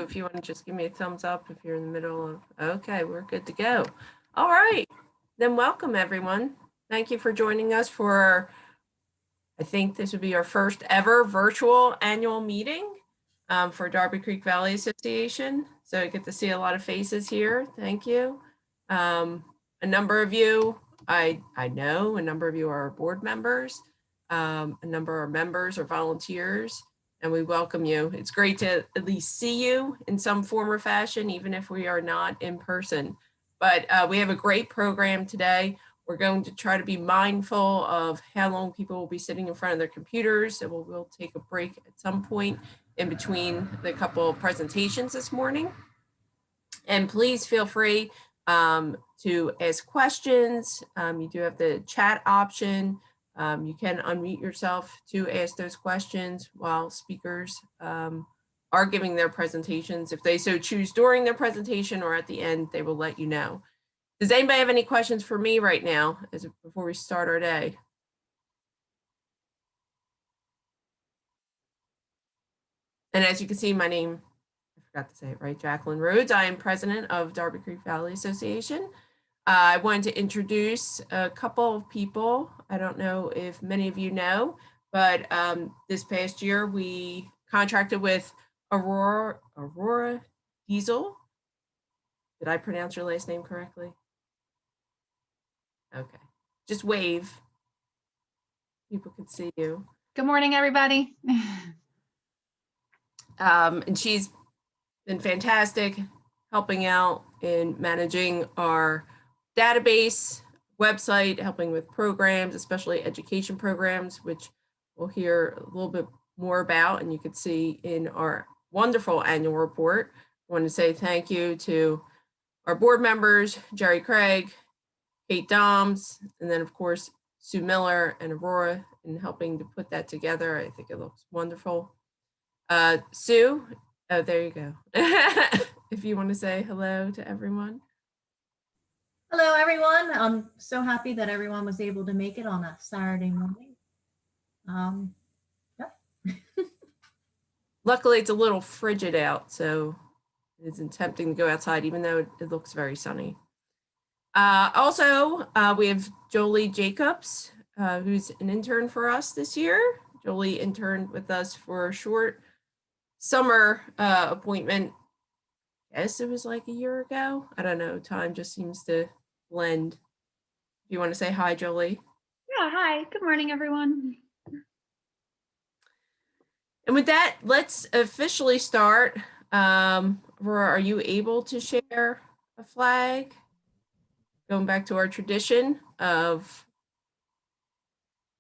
if you want to just give me a thumbs up if you're in the middle of, okay, we're good to go. All right, then welcome everyone. Thank you for joining us for, I think this would be our first ever virtual annual meeting for Darby Creek Valley Association. So I get to see a lot of faces here. Thank you. A number of you, I know a number of you are board members. A number are members or volunteers, and we welcome you. It's great to at least see you in some form or fashion, even if we are not in person. But we have a great program today. We're going to try to be mindful of how long people will be sitting in front of their computers. So we'll take a break at some point in between the couple of presentations this morning. And please feel free to ask questions. You do have the chat option. You can unmute yourself to ask those questions while speakers are giving their presentations. If they so choose during their presentation or at the end, they will let you know. Does anybody have any questions for me right now before we start our day? And as you can see, my name, I forgot to say it right, Jaclyn Rhoads. I am president of Darby Creek Valley Association. I wanted to introduce a couple of people. I don't know if many of you know, but this past year we contracted with Aurora Diesel. Did I pronounce your last name correctly? Okay, just wave. People can see you. Good morning, everybody. And she's been fantastic helping out in managing our database, website, helping with programs, especially education programs, which we'll hear a little bit more about, and you can see in our wonderful annual report. I want to say thank you to our board members, Jerry Craig, Kate Doms, and then of course, Sue Miller and Aurora in helping to put that together. I think it looks wonderful. Sue, oh, there you go. If you want to say hello to everyone. Hello, everyone. I'm so happy that everyone was able to make it on a Saturday morning. Luckily, it's a little frigid out, so it isn't tempting to go outside, even though it looks very sunny. Also, we have Jolie Jacobs, who's an intern for us this year. Jolie interned with us for a short summer appointment. I guess it was like a year ago. I don't know. Time just seems to blend. Do you want to say hi, Jolie? Yeah, hi. Good morning, everyone. And with that, let's officially start. Aurora, are you able to share a flag? Going back to our tradition of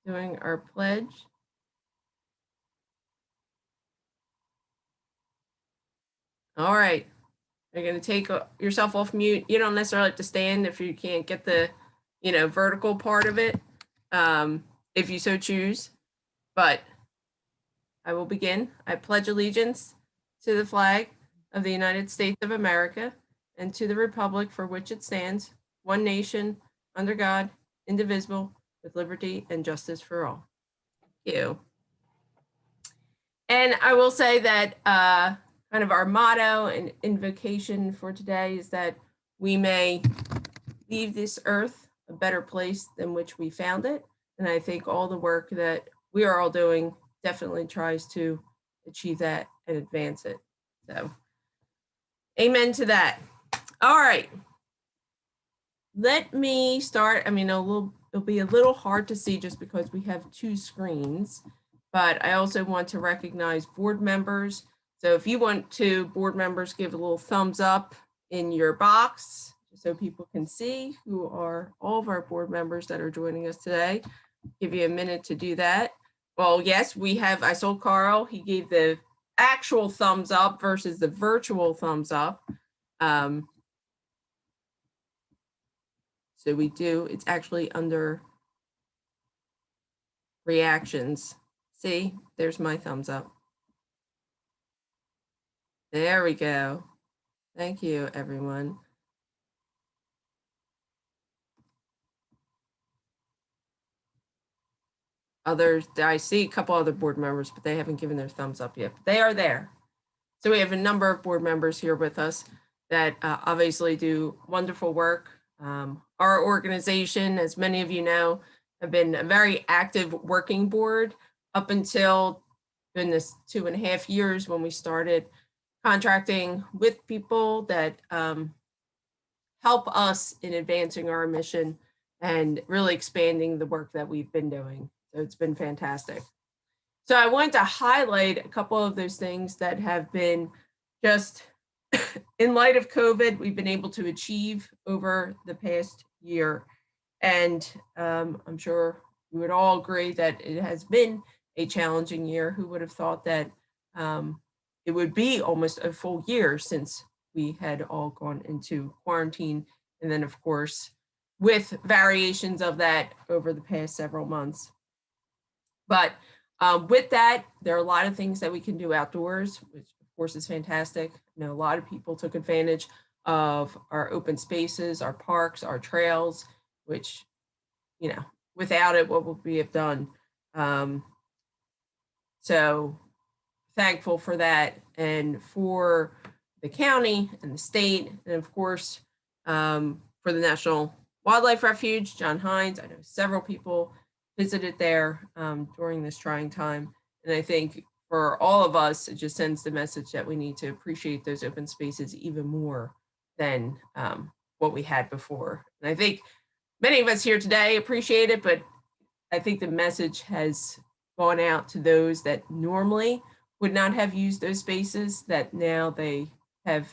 doing our pledge. All right. You're going to take yourself off mute. You don't necessarily have to stand if you can't get the, vertical part of it, if you so choose. But I will begin. I pledge allegiance to the flag of the United States of America and to the republic for which it stands, one nation, under God, indivisible, with liberty and justice for all. Thank you. And I will say that kind of our motto and invocation for today is that we may leave this earth a better place than which we found it. And I think all the work that we are all doing definitely tries to achieve that and advance it. So amen to that. All right. Let me start. I mean, it'll be a little hard to see just because we have two screens, but I also want to recognize board members. So if you want to, board members, give a little thumbs up in your box so people can see who are all of our board members that are joining us today. Give you a minute to do that. Well, yes, I saw Carl, he gave the actual thumbs up versus the virtual thumbs up. So we do, it's actually under reactions. See, there's my thumbs up. There we go. Thank you, everyone. Others, I see a couple other board members, but they haven't given their thumbs up yet. But they are there. So we have a number of board members here with us that obviously do wonderful work. Our organization, as many of you know, have been a very active working board up until, goodness, 2.5 years when we started contracting with people that help us in advancing our mission and really expanding the work that we've been doing. So it's been fantastic. So I wanted to highlight a couple of those things that have been just in light of COVID, we've been able to achieve over the past year. And I'm sure we would all agree that it has been a challenging year. Who would have thought that it would be almost a full year since we had all gone into quarantine. And then of course, with variations of that over the past several months. But with that, there are a lot of things that we can do outdoors, which of course is fantastic. I know a lot of people took advantage of our open spaces, our parks, our trails, which, you know, without it, what would we have done? So thankful for that, and for the county and the state, and of course, for the National Wildlife Refuge, John Hines. I know several people visited there during this trying time. And I think for all of us, it just sends the message that we need to appreciate those open spaces even more than what we had before. And I think many of us here today appreciate it, but I think the message has gone out to those that normally would not have used those spaces, that now they have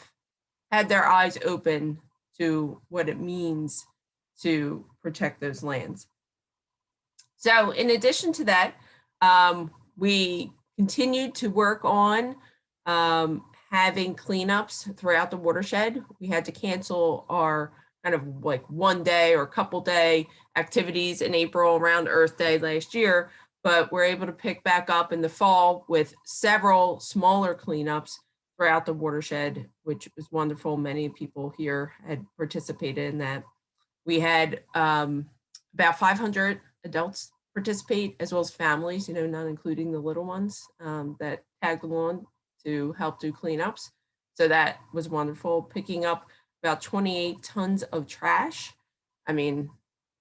had their eyes open to what it means to protect those lands. So in addition to that, we continued to work on having cleanups throughout the watershed. We had to cancel our kind of like one day or couple day activities in April around Earth Day last year, but we're able to pick back up in the fall with several smaller cleanups throughout the watershed, which was wonderful. Many people here had participated in that. We had about 500 adults participate, as well as families, you know, not including the little ones that tagged along to help do cleanups. So that was wonderful. Picking up about 28 tons of trash. I mean,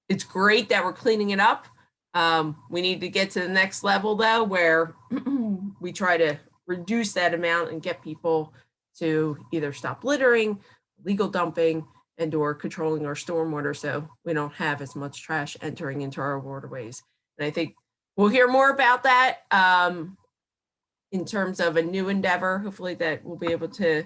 it's great that we're cleaning it up. We need to get to the next level though, where we try to reduce that amount and get people to either stop littering, illegal dumping, and or controlling our stormwater so we don't have as much trash entering into our waterways. And I think we'll hear more about that in terms of a new endeavor, hopefully that we'll be able to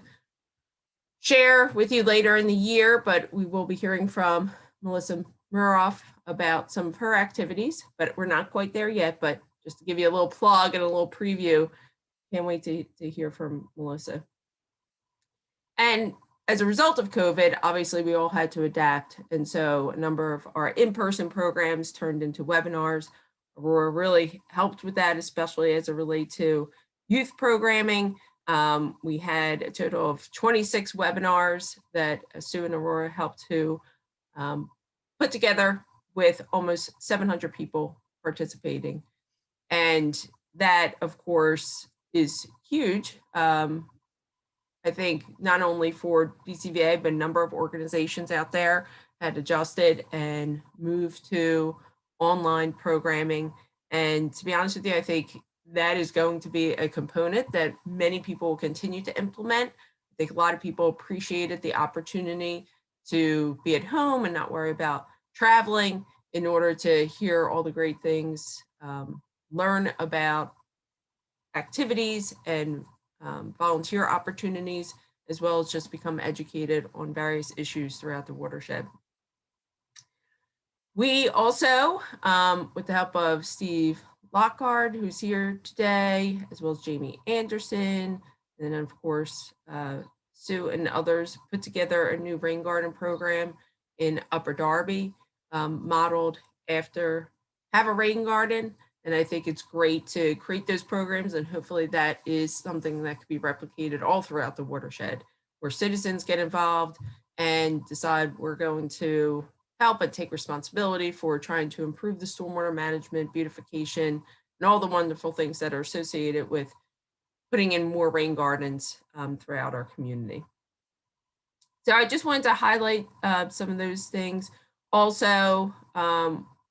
share with you later in the year, but we will be hearing from Melissa Muroff about some of her activities, but we're not quite there yet. But just to give you a little plug and a little preview, can't wait to hear from Melissa. And as a result of COVID, obviously we all had to adapt. And so a number of our in-person programs turned into webinars. Aurora really helped with that, especially as it relates to youth programming. We had a total of 26 webinars that Sue and Aurora helped to put together, with almost 700 people participating. And that, of course, is huge. I think not only for DCVA, but a number of organizations out there had adjusted and moved to online programming. And to be honest with you, I think that is going to be a component that many people will continue to implement. I think a lot of people appreciated the opportunity to be at home and not worry about traveling in order to hear all the great things, learn about activities and volunteer opportunities, as well as just become educated on various issues throughout the watershed. We also, with the help of Steve Lockhart, who's here today, as well as Jamie Anderson, and then of course, Sue and others, put together a new rain garden program in Upper Darby, modeled after Have a Rain Garden. And I think it's great to create those programs, and hopefully that is something that could be replicated all throughout the watershed, where citizens get involved and decide we're going to help and take responsibility for trying to improve the stormwater management, beautification, and all the wonderful things that are associated with putting in more rain gardens throughout our community. So I just wanted to highlight some of those things. Also,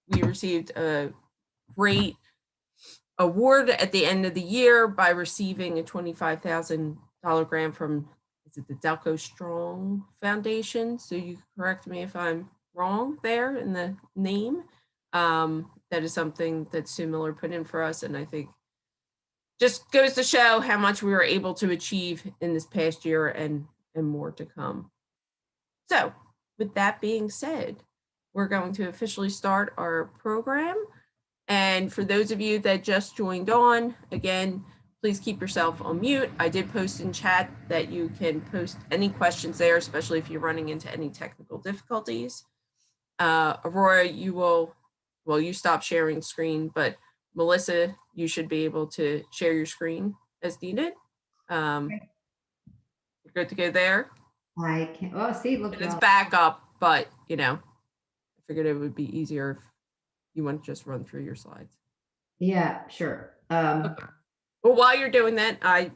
we received a great award at the end of the year by receiving a $25,000 grant from, is it the Delco Strong Foundation? So you correct me if I'm wrong there in the name. That is something that Sue Miller put in for us, and I think just goes to show how much we were able to achieve in this past year and more to come. So with that being said, we're going to officially start our program. And for those of you that just joined on, again, please keep yourself on mute. I did post in chat that you can post any questions there, especially if you're running into any technical difficulties. Aurora, you stop sharing screen, but Melissa, you should be able to share your screen as needed. You're good to go there. I can't, oh, see, look. It's back up, but I figured it would be easier if you want to just run through your slides. Yeah, sure. Okay. Well, while you're doing that, I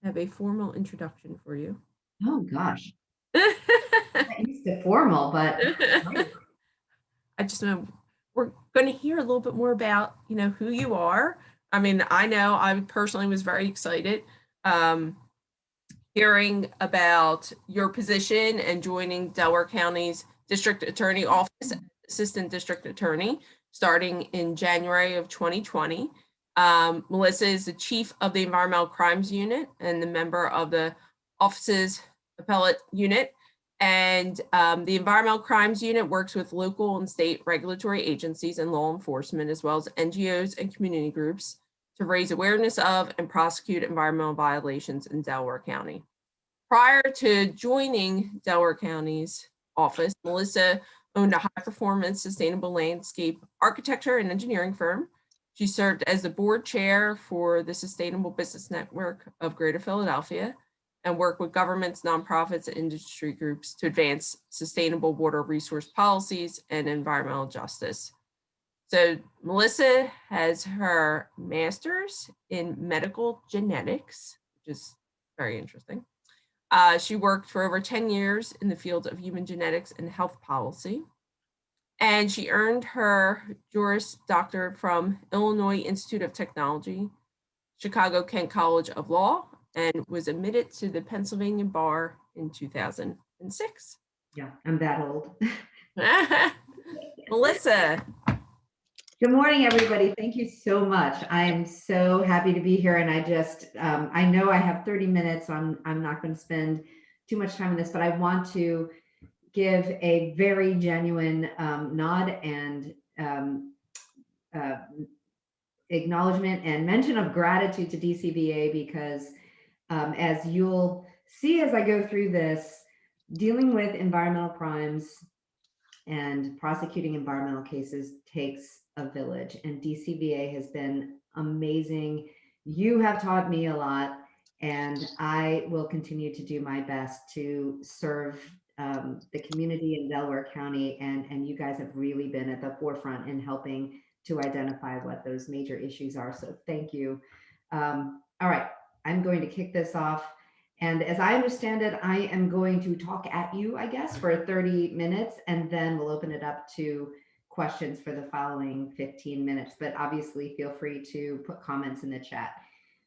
have a formal introduction for you. Oh gosh. Not used to formal, but I just know we're going to hear a little bit more about, who you are. I mean, I know I personally was very excited hearing about your position and joining Delaware County's District Attorney Office, Assistant District Attorney, starting in January of 2020. Melissa is the Chief of the Environmental Crimes Unit and the member of the Office's Appellate Unit. And the Environmental Crimes Unit works with local and state regulatory agencies and law enforcement, as well as NGOs and community groups, to raise awareness of and prosecute environmental violations in Delaware County. Prior to joining Delaware County's office, Melissa owned a high-performance sustainable landscape architecture and engineering firm. She served as the board chair for the Sustainable Business Network of Greater Philadelphia and worked with governments, nonprofits, and industry groups to advance sustainable water resource policies and environmental justice. So Melissa has her master's in medical genetics, which is very interesting. She worked for over 10 years in the field of human genetics and health policy. And she earned her Juris Doctorate from Illinois Institute of Technology, Chicago Kent College of Law, and was admitted to the Pennsylvania Bar in 2006. yeah, I'm that old. Melissa. Good morning, everybody. Thank you so much. I'm so happy to be here. And I just, I know I have 30 minutes, so I'm not going to spend too much time on this, but I want to give a very genuine nod and acknowledgement and mention of gratitude to DCVA, because as you'll see as I go through this, dealing with environmental crimes and prosecuting environmental cases takes a village, and DCVA has been amazing. You have taught me a lot, and I will continue to do my best to serve the community in Delaware County, and you guys have really been at the forefront in helping to identify what those major issues are. So thank you. All right, I'm going to kick this off. And as I understand it, I am going to talk at you, I guess, for 30 minutes, and then we'll open it up to questions for the following 15 minutes. But obviously, feel free to put comments in the chat.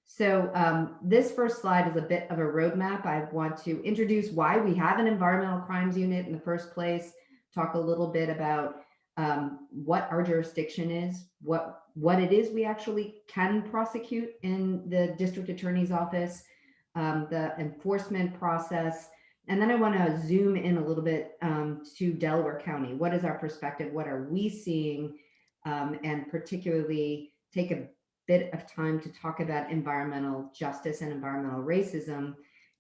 So this first slide is a bit of a roadmap. I want to introduce why we have an environmental crimes unit in the first place, talk a little bit about what our jurisdiction is, what it is we actually can prosecute in the district attorney's office, the enforcement process. And then I want to zoom in a little bit to Delaware County. What is our perspective? What are we seeing? And particularly take a bit of time to talk about environmental justice and environmental racism.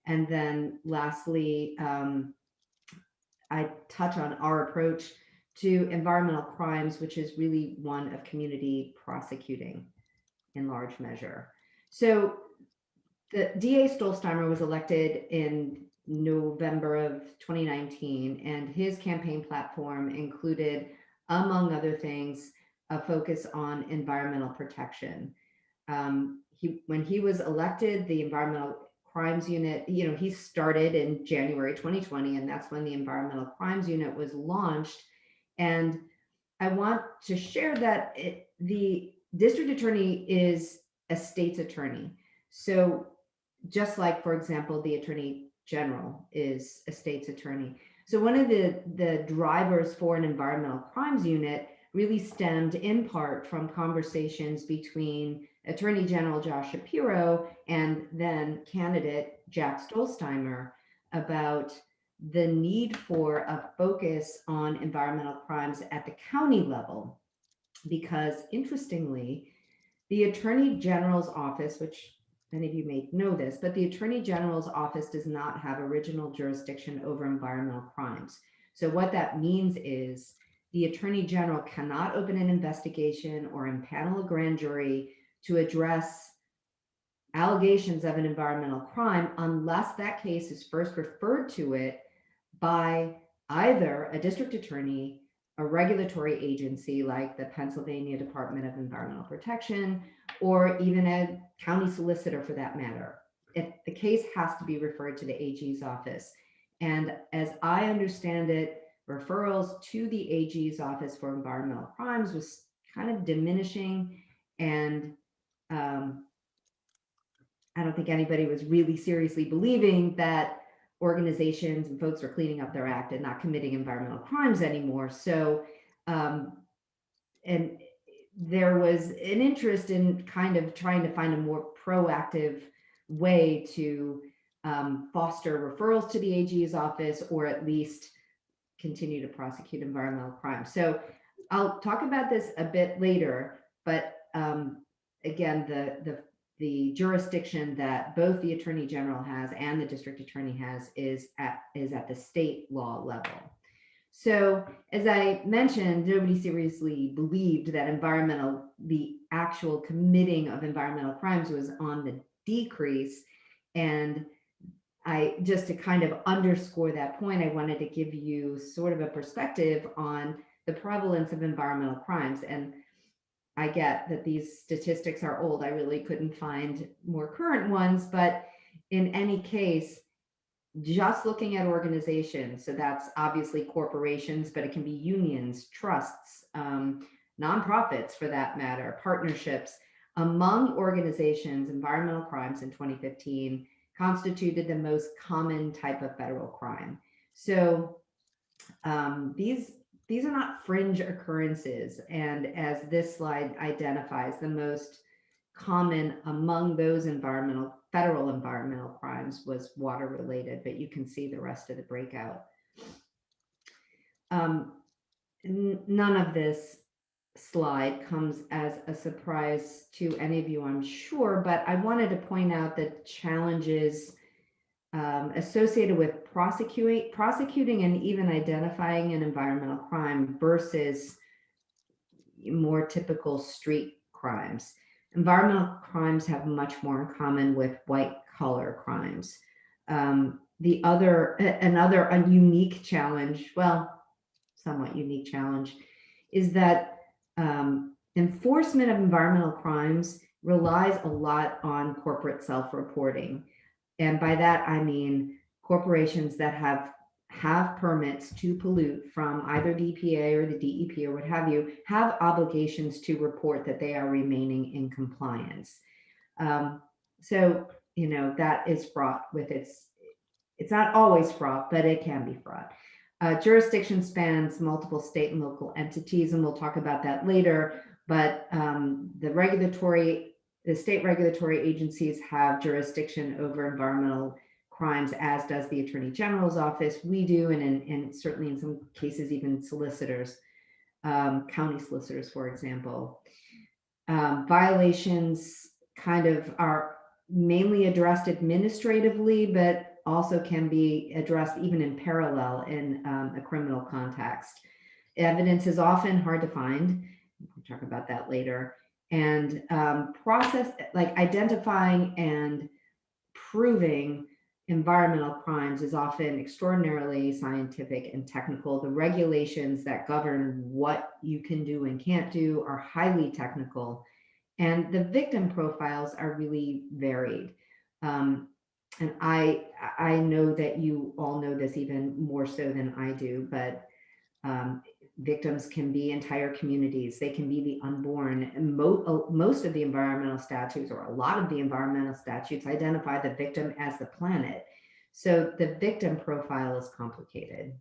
And then lastly, I touch on our approach to environmental crimes, which is really one of community prosecuting in large measure. So the DA Stolzheimer was elected in November of 2019, and his campaign platform included, among other things, a focus on environmental protection. when he was elected, the Environmental Crimes Unit, he started in January 2020, and that's when the Environmental Crimes Unit was launched. And I want to share that the district attorney is a state's attorney. So just like, for example, the attorney general is a state's attorney. So one of the drivers for an environmental crimes unit really stemmed in part from conversations between Attorney General Josh Shapiro and then candidate Jack Stolzheimer about the need for a focus on environmental crimes at the county level. Because interestingly, the Attorney General's office, which many of you may know this, but the Attorney General's office does not have original jurisdiction over environmental crimes. So what that means is the Attorney General cannot open an investigation or impanel a grand jury to address allegations of an environmental crime unless that case is first referred to it by either a district attorney, a regulatory agency like the Pennsylvania Department of Environmental Protection, or even a county solicitor for that matter. The case has to be referred to the AG's office. And as I understand it, referrals to the AG's office for environmental crimes was kind of diminishing. And I don't think anybody was really seriously believing that organizations and folks were cleaning up their act and not committing environmental crimes anymore. So, and there was an interest in kind of trying to find a more proactive way to foster referrals to the AG's office, or at least continue to prosecute environmental crimes. So I'll talk about this a bit later, but again, the jurisdiction that both the Attorney General has and the District Attorney has is at the state law level. So as I mentioned, nobody seriously believed that the actual committing of environmental crimes was on the decrease. And just to kind of underscore that point, I wanted to give you sort of a perspective on the prevalence of environmental crimes. And I get that these statistics are old. I really couldn't find more current ones, but in any case, just looking at organizations, so that's obviously corporations, but it can be unions, trusts, nonprofits for that matter, partnerships. Among organizations, environmental crimes in 2015 constituted the most common type of federal crime. So these are not fringe occurrences. And as this slide identifies, the most common among those federal environmental crimes was water related, but you can see the rest of the breakout. None of this slide comes as a surprise to any of you, I'm sure, but I wanted to point out the challenges associated with prosecuting and even identifying an environmental crime versus more typical street crimes. Environmental crimes have much more in common with white collar crimes. Another unique challenge, well, somewhat unique challenge, is that enforcement of environmental crimes relies a lot on corporate self-reporting. And by that, I mean corporations that have permits to pollute from either DPA or the DEP or what have you, have obligations to report that they are remaining in compliance. So, that is fraught with it's not always fraught, but it can be fraught. Jurisdiction spans multiple state and local entities, and we'll talk about that later, but the state regulatory agencies have jurisdiction over environmental crimes, as does the Attorney General's office. We do, and certainly in some cases, even solicitors, county solicitors, for example. Violations kind of are mainly addressed administratively, but also can be addressed even in parallel in a criminal context. Evidence is often hard to find. We'll talk about that later. And identifying and proving environmental crimes is often extraordinarily scientific and technical. The regulations that govern what you can do and can't do are highly technical. And the victim profiles are really varied. And I know that you all know this even more so than I do, but victims can be entire communities. They can be the unborn. And most of the environmental statutes, or a lot of the environmental statutes, identify the victim as the planet. So the victim profile is complicated.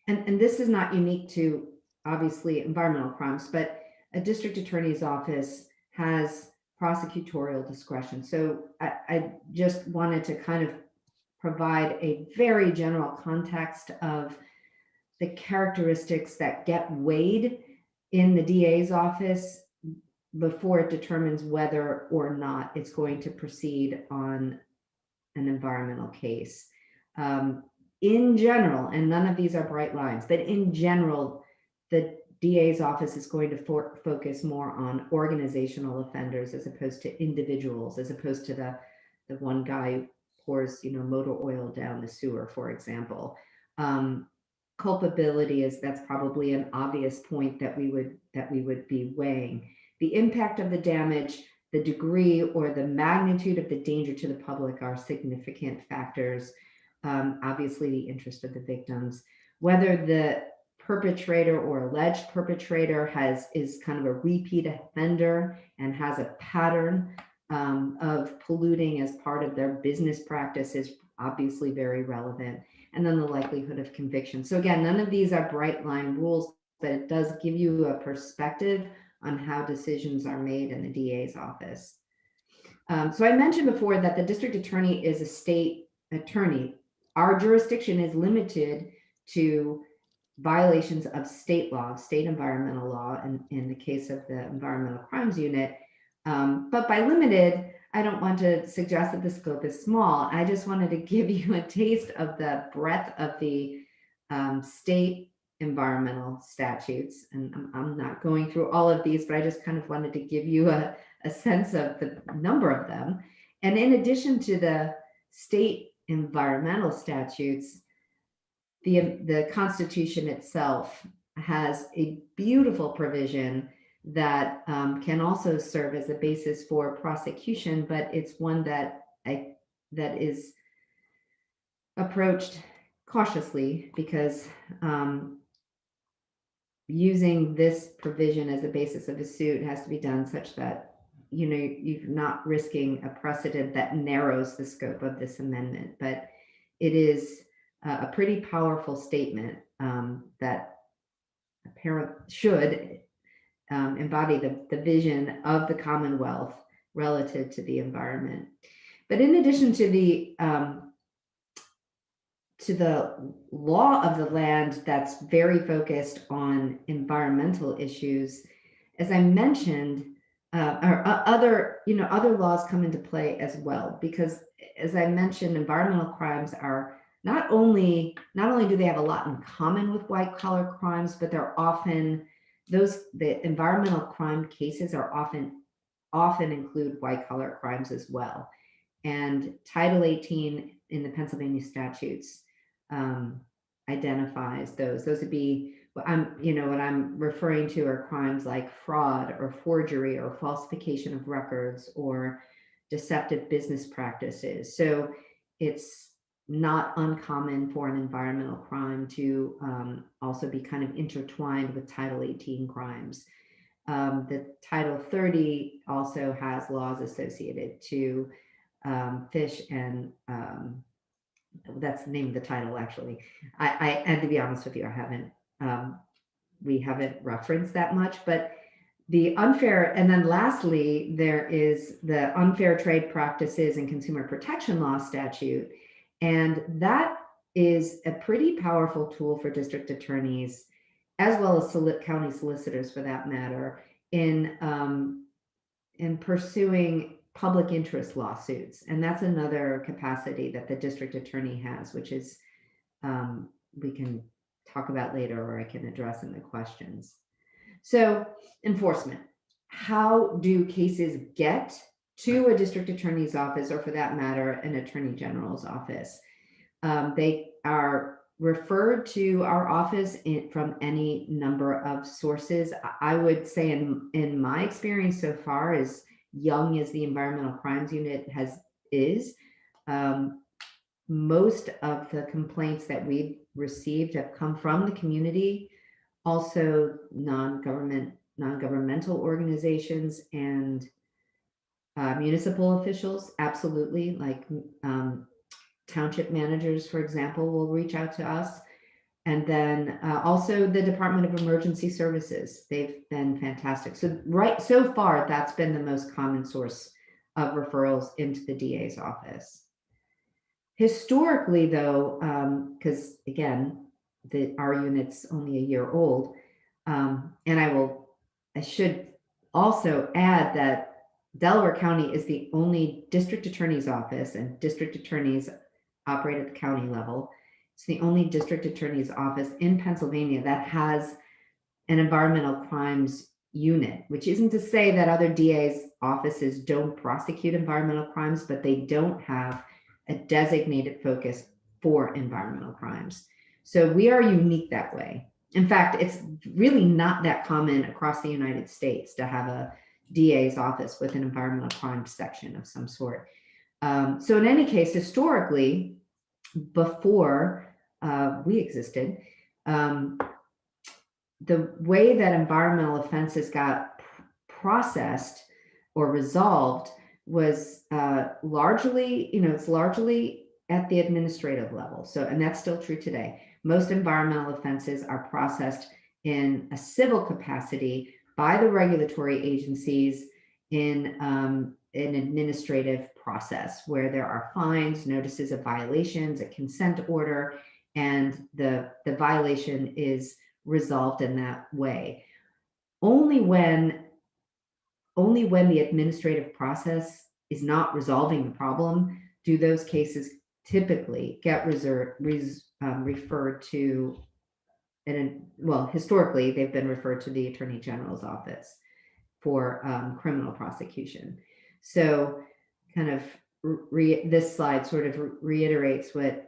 And this is not unique to, obviously, environmental crimes, but a district attorney's office has prosecutorial discretion. So I just wanted to kind of provide a very general context of the characteristics that get weighed in the DA's office before it determines whether or not it's going to proceed on an environmental case. In general, and none of these are bright lines, but in general, the DA's office is going to focus more on organizational offenders as opposed to individuals, as opposed to the one guy who pours, motor oil down the sewer, for example. Culpability that's probably an obvious point that we would be weighing. The impact of the damage, the degree or the magnitude of the danger to the public are significant factors. Obviously, the interest of the victims, whether the perpetrator or alleged perpetrator is kind of a repeat offender and has a pattern of polluting as part of their business practice is obviously very relevant. And then the likelihood of conviction. So again, none of these are bright line rules, but it does give you a perspective on how decisions are made in the DA's office. So I mentioned before that the district attorney is a state attorney. Our jurisdiction is limited to violations of state law, state environmental law, in the case of the Environmental Crimes Unit. But by limited, I don't want to suggest that the scope is small. I just wanted to give you a taste of the breadth of the state environmental statutes. And I'm not going through all of these, but I just kind of wanted to give you a sense of the number of them. And in addition to the state environmental statutes, the Constitution itself has a beautiful provision that can also serve as a basis for prosecution, but it's one that is approached cautiously, because using this provision as a basis of a suit has to be done such that you're not risking a precedent that narrows the scope of this amendment. But it is a pretty powerful statement that should embody the vision of the Commonwealth relative to the environment. But in addition to the law of the land that's very focused on environmental issues, as I mentioned, other laws come into play as well, because as I mentioned, environmental crimes are not only do they have a lot in common with white collar crimes, but they're often the environmental crime cases are often include white collar crimes as well. And Title 18 in the Pennsylvania statutes identifies those. Those would be what I'm referring to are crimes like fraud or forgery or falsification of records or deceptive business practices. So it's not uncommon for an environmental crime to also be kind of intertwined with Title 18 crimes. The Title 30 also has laws associated to fish and that's the name of the title, actually. And to be honest with you, we haven't referenced that much, but the unfair, and then lastly, there is the Unfair Trade Practices and Consumer Protection Law statute. And that is a pretty powerful tool for district attorneys, as well as county solicitors for that matter, in pursuing public interest lawsuits. And that's another capacity that the district attorney has, which is we can talk about later, or I can address in the questions. So enforcement, how do cases get to a district attorney's office, or for that matter, an attorney general's office? They are referred to our office from any number of sources. I would say in my experience so far, as young as the environmental crimes unit is, most of the complaints that we've received have come from the community, also non-governmental organizations and municipal officials. Absolutely, like township managers, for example, will reach out to us. And then also the Department of Emergency Services. They've been fantastic. So far, that's been the most common source of referrals into the DA's office. Historically, though, because again, our unit's only a year old, and I should also add that Delaware County is the only district attorney's office, and district attorneys operate at the county level. It's the only district attorney's office in Pennsylvania that has an environmental crimes unit, which isn't to say that other DA's offices don't prosecute environmental crimes, but they don't have a designated focus for environmental crimes. So we are unique that way. In fact, it's really not that common across the United States to have a DA's office with an environmental crimes section of some sort. So in any case, historically, before we existed, the way that environmental offenses got processed or resolved was largely, it's largely at the administrative level. So, and that's still true today. Most environmental offenses are processed in a civil capacity by the regulatory agencies in an administrative process where there are fines, notices of violations, a consent order, and the violation is resolved in that way. Only when the administrative process is not resolving the problem do those cases typically get referred to, historically they've been referred to the Attorney General's office for criminal prosecution. So kind of this slide sort of reiterates what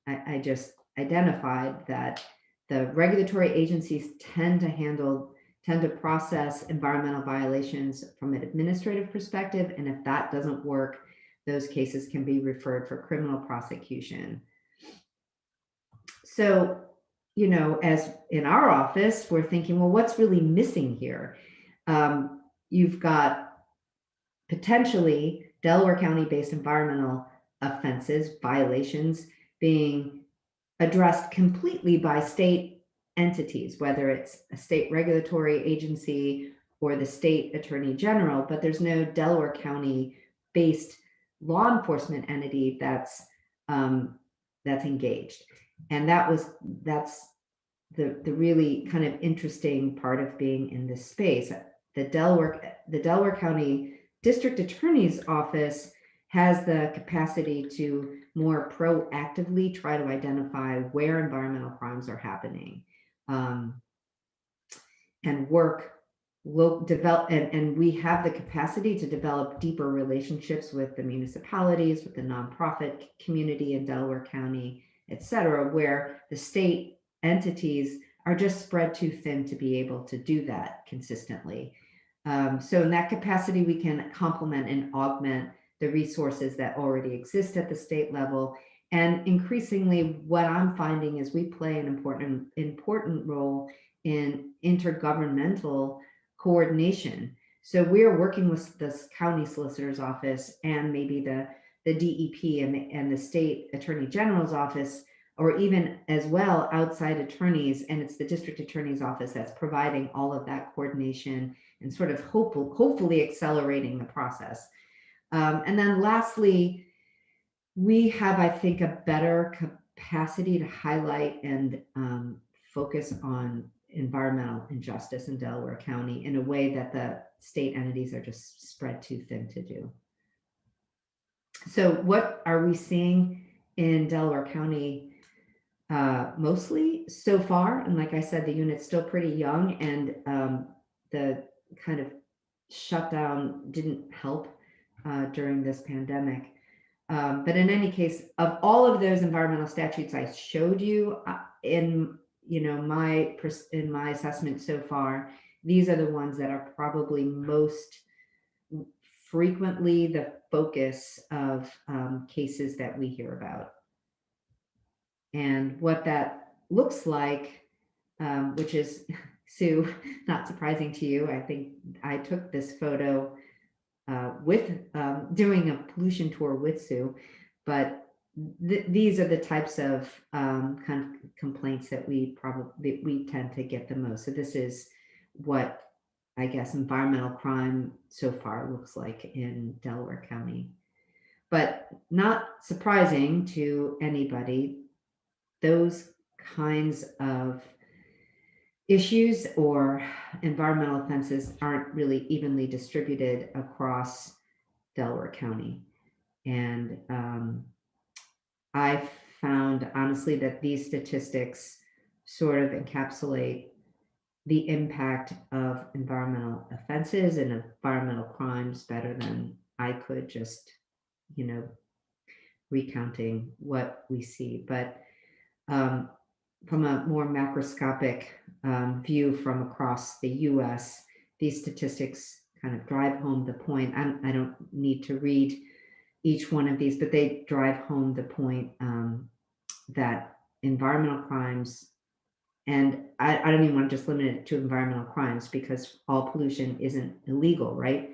I just identified, that the regulatory agencies tend to process environmental violations from an administrative perspective. And if that doesn't work, those cases can be referred for criminal prosecution. So, as in our office, we're thinking, well, what's really missing here? You've got potentially Delaware County-based environmental offenses, violations being addressed completely by state entities, whether it's a state regulatory agency or the state attorney general, but there's no Delaware County-based law enforcement entity that's engaged. And that's the really kind of interesting part of being in this space. The Delaware County District Attorney's Office has the capacity to more proactively try to identify where environmental crimes are happening, and and we have the capacity to develop deeper relationships with the municipalities, with the nonprofit community in Delaware County, et cetera, where the state entities are just spread too thin to be able to do that consistently. So in that capacity, we can complement and augment the resources that already exist at the state level. And increasingly, what I'm finding is we play an important role in intergovernmental coordination. So we're working with the county solicitor's office and maybe the DEP and the state attorney general's office, or even as well outside attorneys, and it's the district attorney's office that's providing all of that coordination and sort of hopefully accelerating the process. And then lastly, we have, I think, a better capacity to highlight and focus on environmental injustice in Delaware County in a way that the state entities are just spread too thin to do. So what are we seeing in Delaware County mostly so far? And like I said, the unit's still pretty young, and the kind of shutdown didn't help during this pandemic. but in any case, of all of those environmental statutes I showed you in my assessment so far, these are the ones that are probably most frequently the focus of cases that we hear about. And what that looks like, which is, Sue, not surprising to you, I think I took this photo with doing a pollution tour with Sue, but these are the types of kind of complaints that we tend to get the most. So this is what I guess environmental crime so far looks like in Delaware County. But not surprising to anybody, those kinds of issues or environmental offenses aren't really evenly distributed across Delaware County. And I found honestly that these statistics sort of encapsulate the impact of environmental offenses and environmental crimes better than I could, just, recounting what we see. But from a more macroscopic view from across the US, these statistics kind of drive home the point. I don't need to read each one of these, but they drive home the point that environmental crimes, and I don't even want to just limit it to environmental crimes because all pollution isn't illegal, right?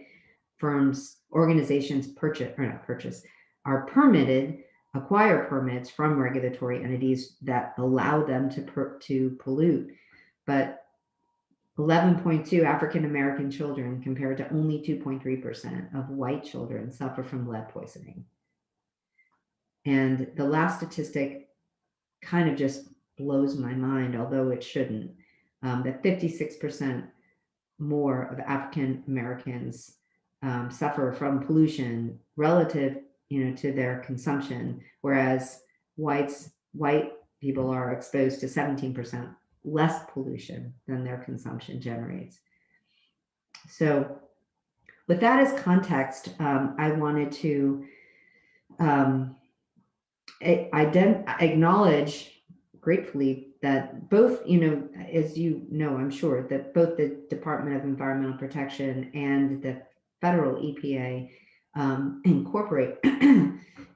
Firms, organizations are permitted, acquire permits from regulatory entities that allow them to pollute. But 11.2 African-American children compared to only 2.3% of white children suffer from lead poisoning. And the last statistic kind of just blows my mind, although it shouldn't, that 56% more of African Americans suffer from pollution relative, to their consumption, whereas white people are exposed to 17% less pollution than their consumption generates. So with that as context, I wanted to acknowledge gratefully that both, as I'm sure that both the Department of Environmental Protection and the federal EPA incorporate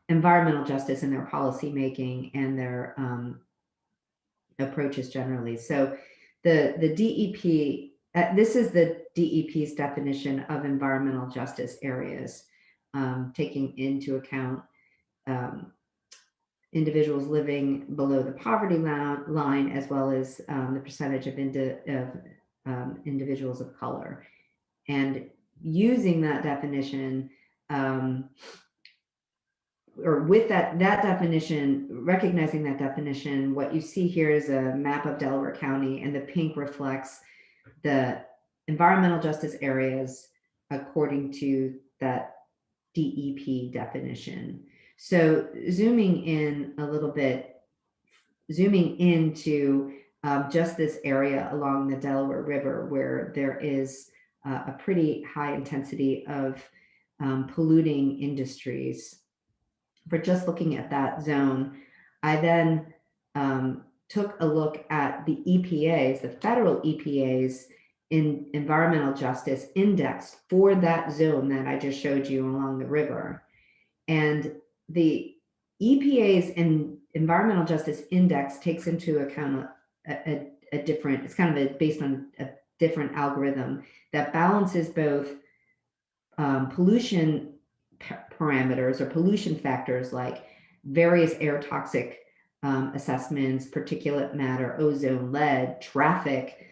environmental justice in their policy making and their approaches generally. So the DEP, this is the DEP's definition of environmental justice areas, taking into account individuals living below the poverty line, as well as the percentage of individuals of color. And using that definition, or with that definition, recognizing that definition, what you see here is a map of Delaware County, and the pink reflects the environmental justice areas according to that DEP definition. So zooming in a little bit, zooming into just this area along the Delaware River, where there is a pretty high intensity of polluting industries. For just looking at that zone, I then took a look at the EPA's, the federal EPA's in environmental justice index for that zone that I just showed you along the river. And the EPA's environmental justice index takes into account a different, it's kind of based on a different algorithm that balances both pollution parameters or pollution factors like various air toxic assessments, particulate matter, ozone, lead, traffic,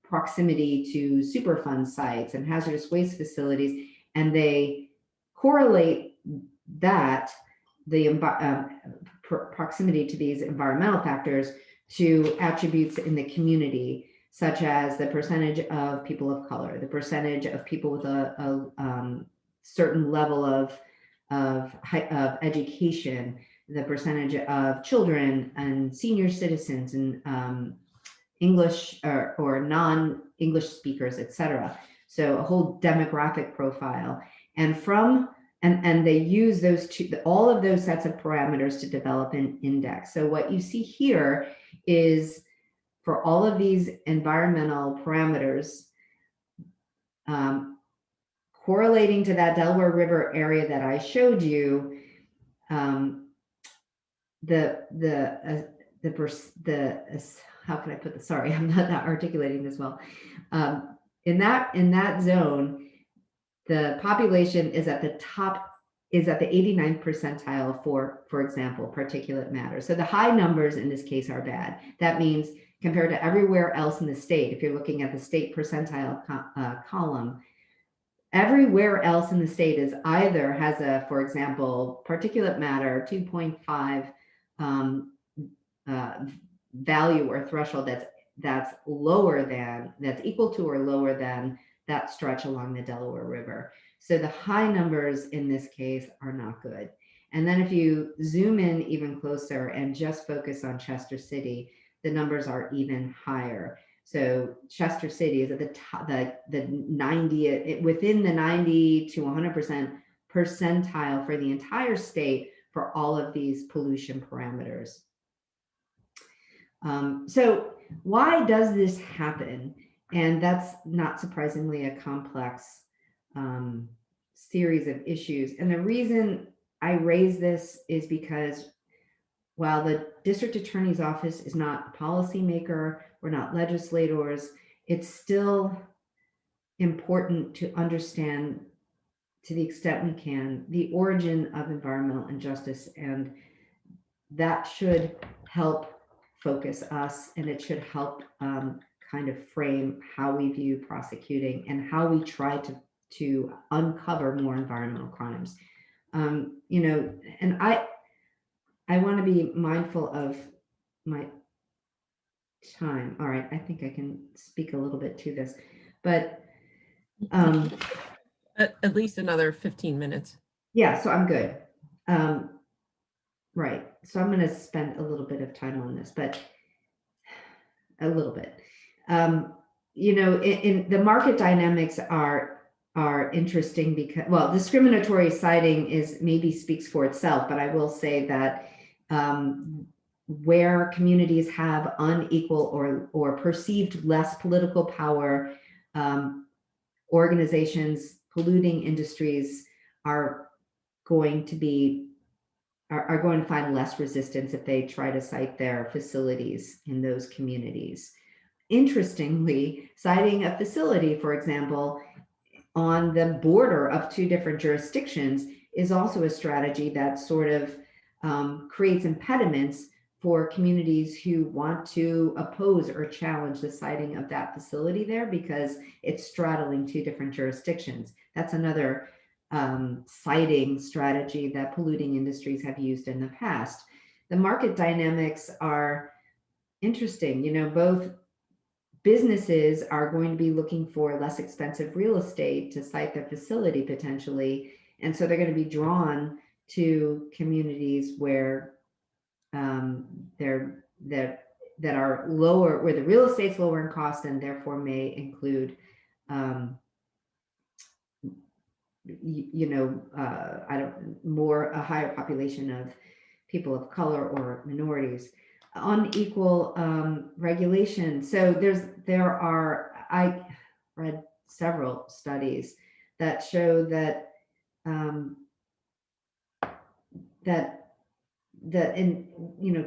proximity to Superfund sites and hazardous waste facilities, and they correlate that, the proximity to these environmental factors, to attributes in the community, such as the percentage of people of color, the percentage of people with a certain level of education, the percentage of children and senior citizens and English or non-English speakers, etc. So a whole demographic profile. And from and they use those all of those sets of parameters to develop an index. So what you see here is for all of these environmental parameters, correlating to that Delaware River area that I showed you, how can I put this? Sorry, I'm not articulating this well. In that zone, the population is at the top, is at the 89th percentile for example, particulate matter. So the high numbers in this case are bad. That means compared to everywhere else in the state, if you're looking at the state percentile column, everywhere else in the state is either has a, for example, particulate matter 2.5 value or threshold that's lower than, that's equal to or lower than that stretch along the Delaware River. So the high numbers in this case are not good. And then if you zoom in even closer and just focus on Chester City, the numbers are even higher. So Chester City is at the top, the 90, within the 90 to 100% percentile for the entire state for all of these pollution parameters. So why does this happen? And that's not surprisingly a complex series of issues. And the reason I raise this is because while the district attorney's office is not a policymaker, we're not legislators, it's still important to understand, to the extent we can, the origin of environmental injustice, and that should help focus us, and it should help kind of frame how we view prosecuting and how we try to uncover more environmental crimes. You know, and I want to be mindful of my time. All right, I think I can speak a little bit to this, but at least another 15 minutes. yeah, so I'm good. Right, so I'm going to spend a little bit of time on this, but a little bit. You know, in the market dynamics are interesting because, well, discriminatory citing is maybe speaks for itself, but I will say that where communities have unequal or perceived less political power, organizations, polluting industries are going to find less resistance if they try to cite their facilities in those communities. Interestingly, citing a facility, for example, on the border of two different jurisdictions is also a strategy that sort of creates impediments for communities who want to oppose or challenge the citing of that facility there because it's straddling two different jurisdictions. That's another citing strategy that polluting industries have used in the past. The market dynamics are interesting. You know, both businesses are going to be looking for less expensive real estate to site their facility potentially. And so they're going to be drawn to communities where that are lower, where the real estate's lower in cost and therefore may include a higher population of people of color or minorities. Unequal regulation. So I read several studies that show that in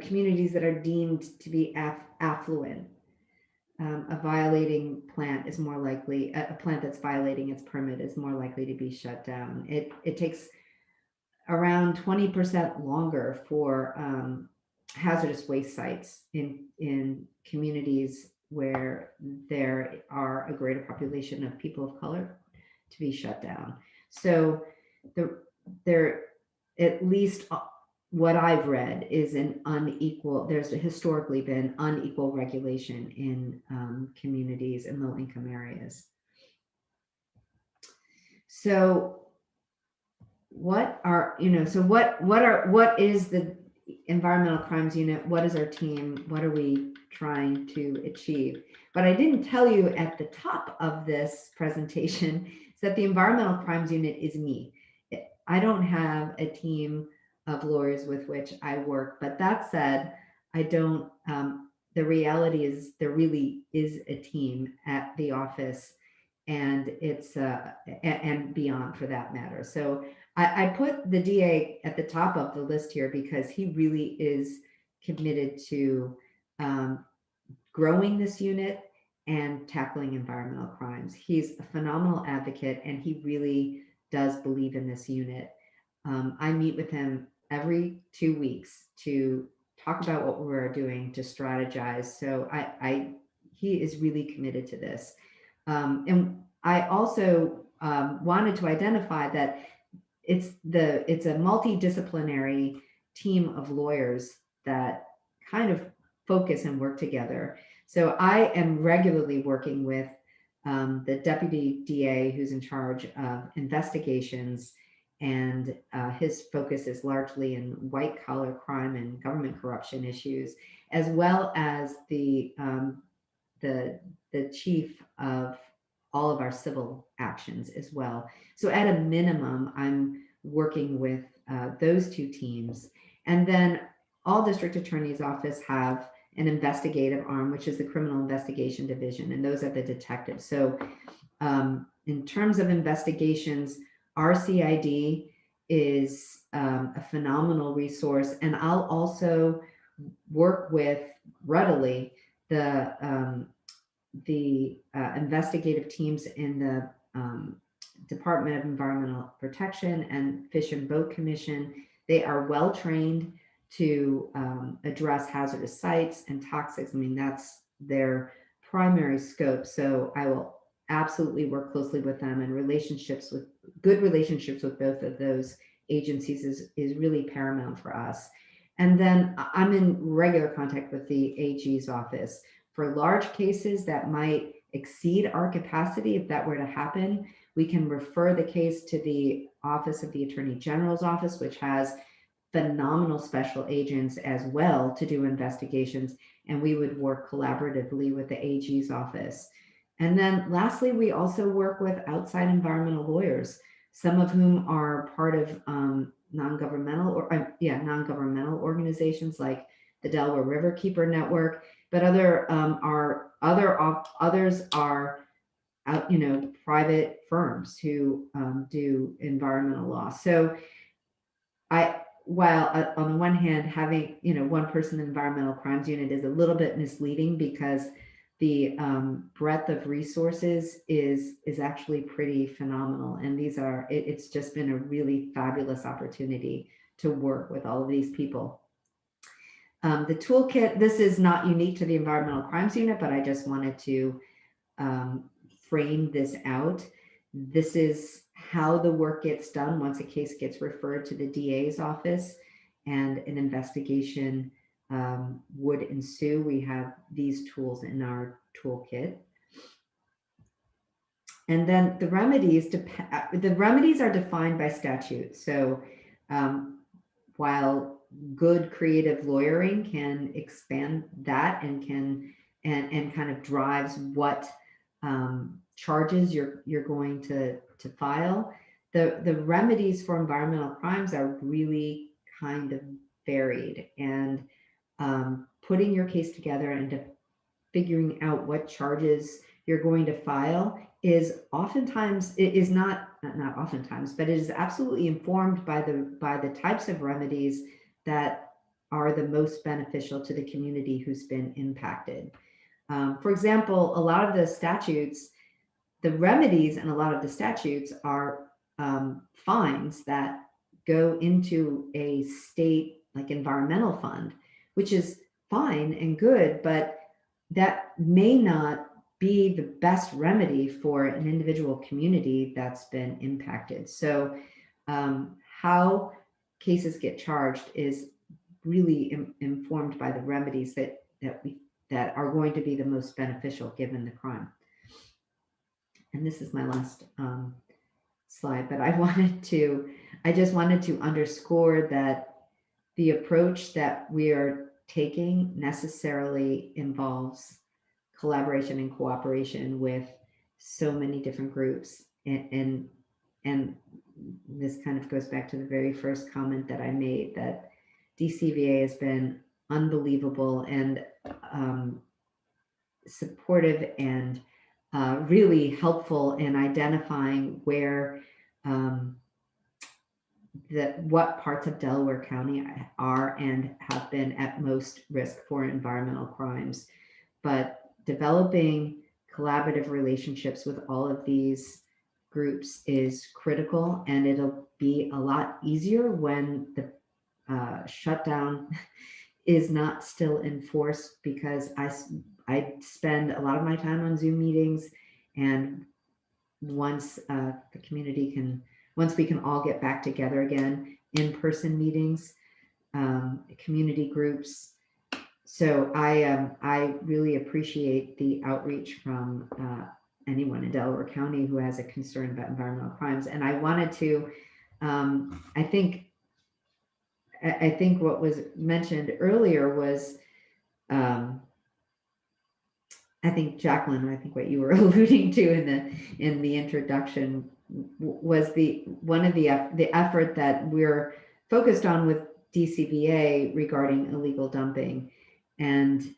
communities that are deemed to be affluent, a violating plant is more likely, a plant that's violating its permit is more likely to be shut down. It takes around 20% longer for hazardous waste sites in communities where there are a greater population of people of color to be shut down. So there, at least what I've read is there's historically been unequal regulation in communities in low income areas. So what is the Environmental Crimes Unit? What is our team? What are we trying to achieve? But I didn't tell you at the top of this presentation is that the Environmental Crimes Unit is me. I don't have a team of lawyers with which I work. But that said, I don't, the reality is there really is a team at the office, and it's, and beyond for that matter. So I put the DA at the top of the list here because he really is committed to growing this unit and tackling environmental crimes. He's a phenomenal advocate, and he really does believe in this unit. I meet with him every 2 weeks to talk about what we're doing, to strategize. So he is really committed to this. And I also wanted to identify that it's a multidisciplinary team of lawyers that kind of focus and work together. So I am regularly working with the deputy DA who's in charge of investigations, and his focus is largely in white collar crime and government corruption issues, as well as the chief of all of our civil actions as well. So at a minimum, I'm working with those two teams. And then all district attorney's office have an investigative arm, which is the criminal investigation division, and those are the detectives. So in terms of investigations, RCID is a phenomenal resource. And I'll also work with readily the investigative teams in the Department of Environmental Protection and Fish and Boat Commission. They are well trained to address hazardous sites and toxics. I mean, that's their primary scope. So I will absolutely work closely with them, and good relationships with both of those agencies is really paramount for us. And then I'm in regular contact with the AG's office for large cases that might exceed our capacity. If that were to happen, we can refer the case to the Office of the Attorney General's office, which has phenomenal special agents as well to do investigations, and we would work collaboratively with the AG's office. And then lastly, we also work with outside environmental lawyers, some of whom are part of non-governmental organizations like the Delaware Riverkeeper Network, but others are private firms who do environmental law. So while on the one hand, having one person environmental crimes unit is a little bit misleading, because the breadth of resources is actually pretty phenomenal. And it's just been a really fabulous opportunity to work with all of these people. The toolkit, this is not unique to the environmental crimes unit, but I just wanted to frame this out. This is how the work gets done once a case gets referred to the DA's office and an investigation would ensue. We have these tools in our toolkit. And then the remedies are defined by statute. So while good creative lawyering can expand that and kind of drives what charges you're going to file, the remedies for environmental crimes are really kind of varied, and putting your case together and figuring out what charges you're going to file is oftentimes, it is not oftentimes, but it is absolutely informed by the types of remedies that are the most beneficial to the community who's been impacted. For example, a lot of the statutes, the remedies and a lot of the statutes are fines that go into a state like environmental fund, which is fine and good, but that may not be the best remedy for an individual community that's been impacted. So how cases get charged is really informed by the remedies that are going to be the most beneficial given the crime. And this is my last slide, but I just wanted to underscore that the approach that we are taking necessarily involves collaboration and cooperation with so many different groups, and this kind of goes back to the very first comment that I made, that DCVA has been unbelievable and supportive and really helpful in identifying where what parts of Delaware County are and have been at most risk for environmental crimes. But developing collaborative relationships with all of these groups is critical, and it'll be a lot easier when the shutdown is not still enforced, because I spend a lot of my time on Zoom meetings, and once once we can all get back together again, in-person meetings, community groups. So I really appreciate the outreach from anyone in Delaware County who has a concern about environmental crimes. And I wanted to, I think what was mentioned earlier was, I think Jaclyn, I think what you were alluding to in the introduction was one of the effort that we're focused on with DCVA regarding illegal dumping. And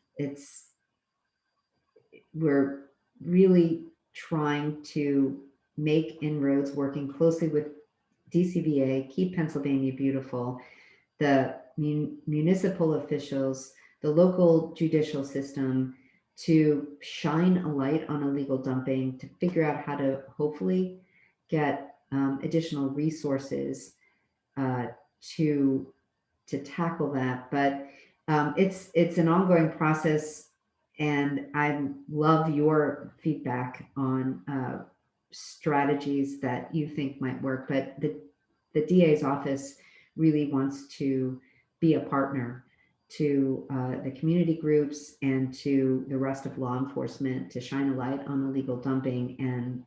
we're really trying to make inroads, working closely with DCVA, Keep Pennsylvania Beautiful, the municipal officials, the local judicial system, to shine a light on illegal dumping, to figure out how to hopefully get additional resources to tackle that. But it's an ongoing process, and I love your feedback on strategies that you think might work. But the DA's office really wants to be a partner to the community groups and to the rest of law enforcement to shine a light on illegal dumping and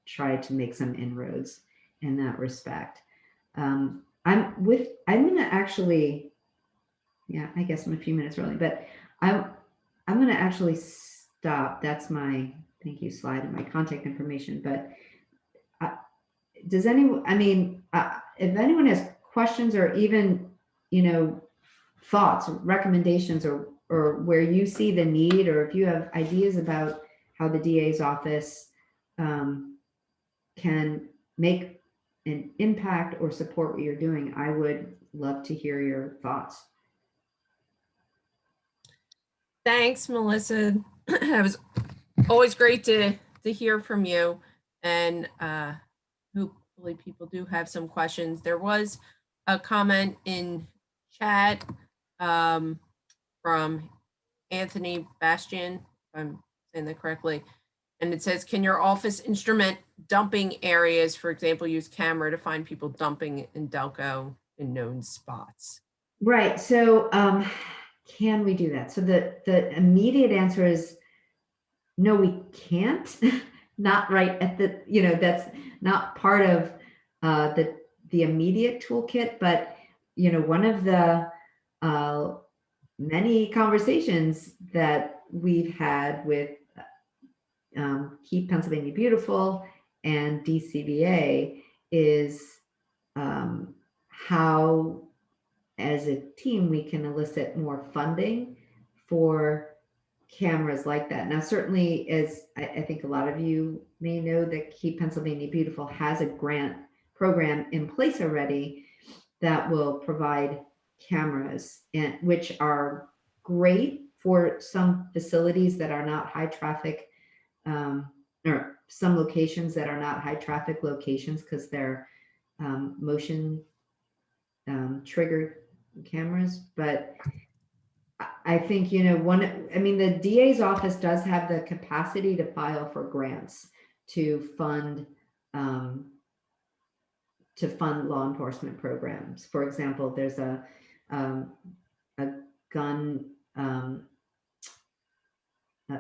try to make some inroads in that respect. I'm going to actually, yeah, I guess I'm a few minutes early, but I'm going to actually stop. That's my thank you slide and my contact information. But does anyone, if anyone has questions or even, thoughts, recommendations, or where you see the need, or if you have ideas about how the DA's office can make an impact or support what you're doing, I would love to hear your thoughts. Thanks, Melissa. It was always great to hear from you, and hopefully people do have some questions. There was a comment in chat from Anthony Bastian, if I'm saying that correctly, and it says, can your office instrument dumping areas, for example, use camera to find people dumping in Delco in known spots? Right. So can we do that? So the immediate answer is no, we can't. Not right at the, that's not part of the immediate toolkit. But one of the many conversations that we've had with Keep Pennsylvania Beautiful and DCVA is how, as a team, we can elicit more funding for cameras like that. Now, certainly, as I think a lot of you may know, that Keep Pennsylvania Beautiful has a grant program in place already that will provide cameras, which are great for some facilities that are not high traffic, or some locations that are not high traffic locations, because they're motion triggered cameras. But I think, the DA's office does have the capacity to file for grants to fund law enforcement programs. For example, there's a gun,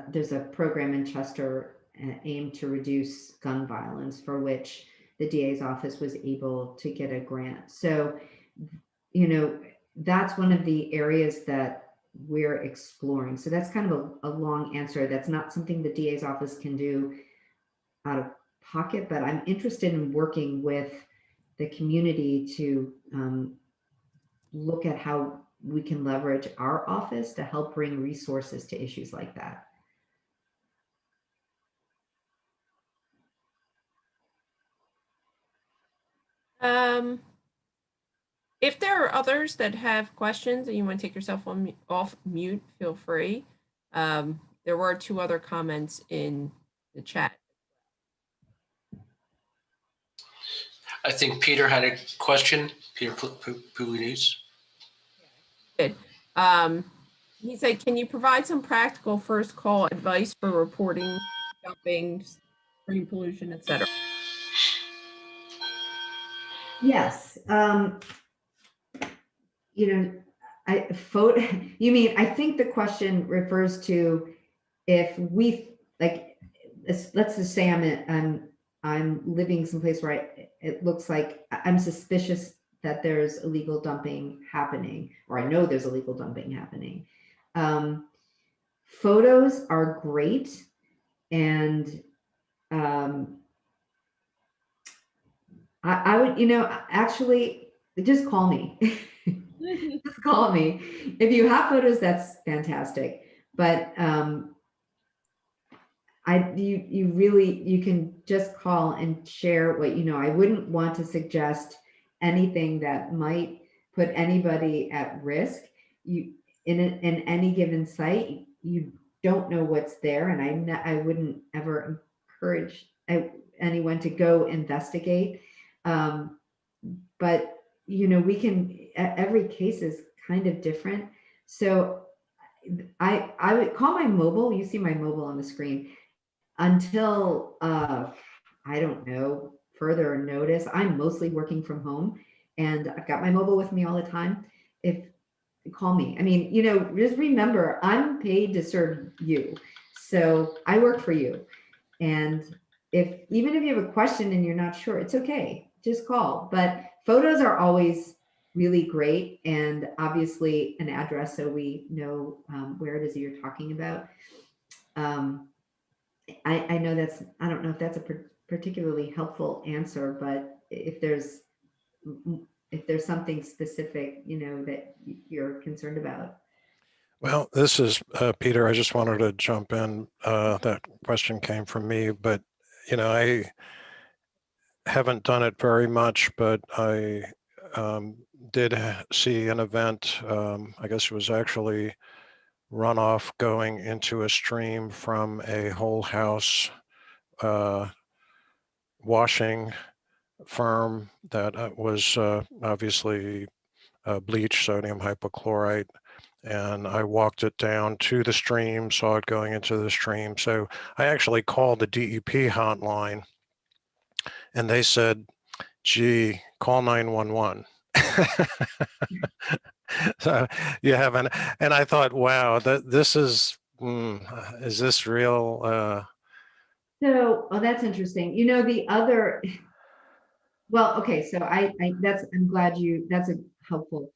there's a program in Chester aimed to reduce gun violence, for which the DA's office was able to get a grant. So, that's one of the areas that we're exploring. So that's kind of a long answer. That's not something the DA's office can do out of pocket, but I'm interested in working with the community to look at how we can leverage our office to help bring resources to issues like that. If there are others that have questions and you want to take yourself off mute, feel free. There were 2 other comments in the chat. I think Peter had a question. Peter Pugliese. Good. He said, can you provide some practical first call advice for reporting dumping, stream pollution, etc.? Yes. You know, you mean, I think the question refers to if we, like, let's just say I'm living someplace where it looks like I'm suspicious that there's illegal dumping happening, or I know there's illegal dumping happening. Photos are great, and I would, actually just call me. Just call me. If you have photos, that's fantastic. But you can just call and share what you know. I wouldn't want to suggest anything that might put anybody at risk. In any given site, you don't know what's there, and I wouldn't ever encourage anyone to go investigate. But every case is kind of different. So I would call my mobile. You see my mobile on the screen. Until I don't know, further notice, I'm mostly working from home, and I've got my mobile with me all the time. Call me. I mean, just remember, I'm paid to serve you, so I work for you. And even if you have a question and you're not sure, it's okay, just call. But photos are always really great, and obviously an address so we know where it is that you're talking about. I know I don't know if that's a particularly helpful answer, but if there's something specific, that you're concerned about. Well, this is Peter. I just wanted to jump in. That question came from me, but I haven't done it very much, but I did see an event. I guess it was actually runoff going into a stream from a whole house washing firm that was obviously bleach, sodium hypochlorite. And I walked it down to the stream, saw it going into the stream. So I actually called the DEP hotline, and they said, gee, call 911. So you haven't, and I thought, wow, this is this real? So, that's interesting. The other, well, okay, so I'm glad that's helpful.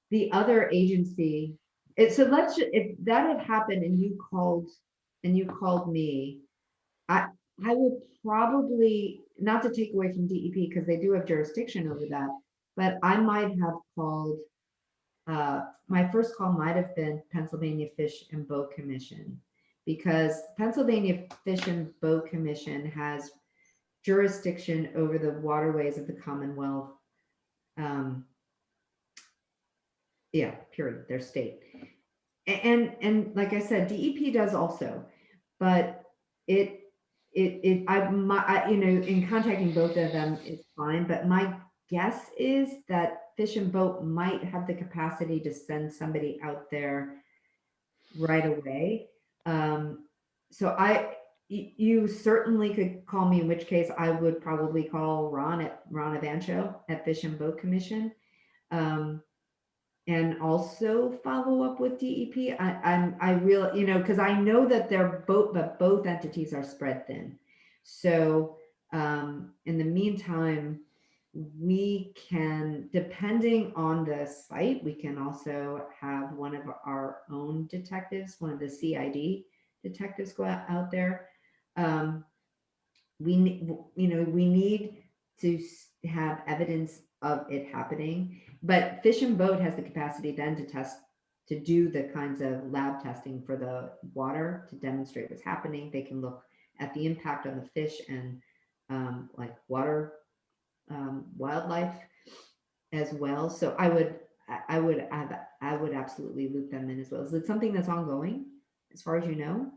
The other agency, if that had happened and you called me, I would probably, not to take away from DEP because they do have jurisdiction over that, but I might have called, my first call might have been Pennsylvania Fish and Boat Commission, because Pennsylvania Fish and Boat Commission has jurisdiction over the waterways of the Commonwealth. Yeah, period, their state. And like I said, DEP does also, but in contacting both of them is fine, but my guess is that Fish and Boat might have the capacity to send somebody out there right away. So you certainly could call me, in which case I would probably call Ron Avancho at Fish and Boat Commission, and also follow up with DEP. I really, because I know that both entities are spread thin. So in the meantime, we can, depending on the site, we can also have one of our own detectives, one of the CID detectives, go out there. we need to have evidence of it happening. But Fish and Boat has the capacity then to do the kinds of lab testing for the water to demonstrate what's happening. They can look at the impact on the fish and like water wildlife as well. So I would absolutely loop them in as well. Is it something that's ongoing as far as you know?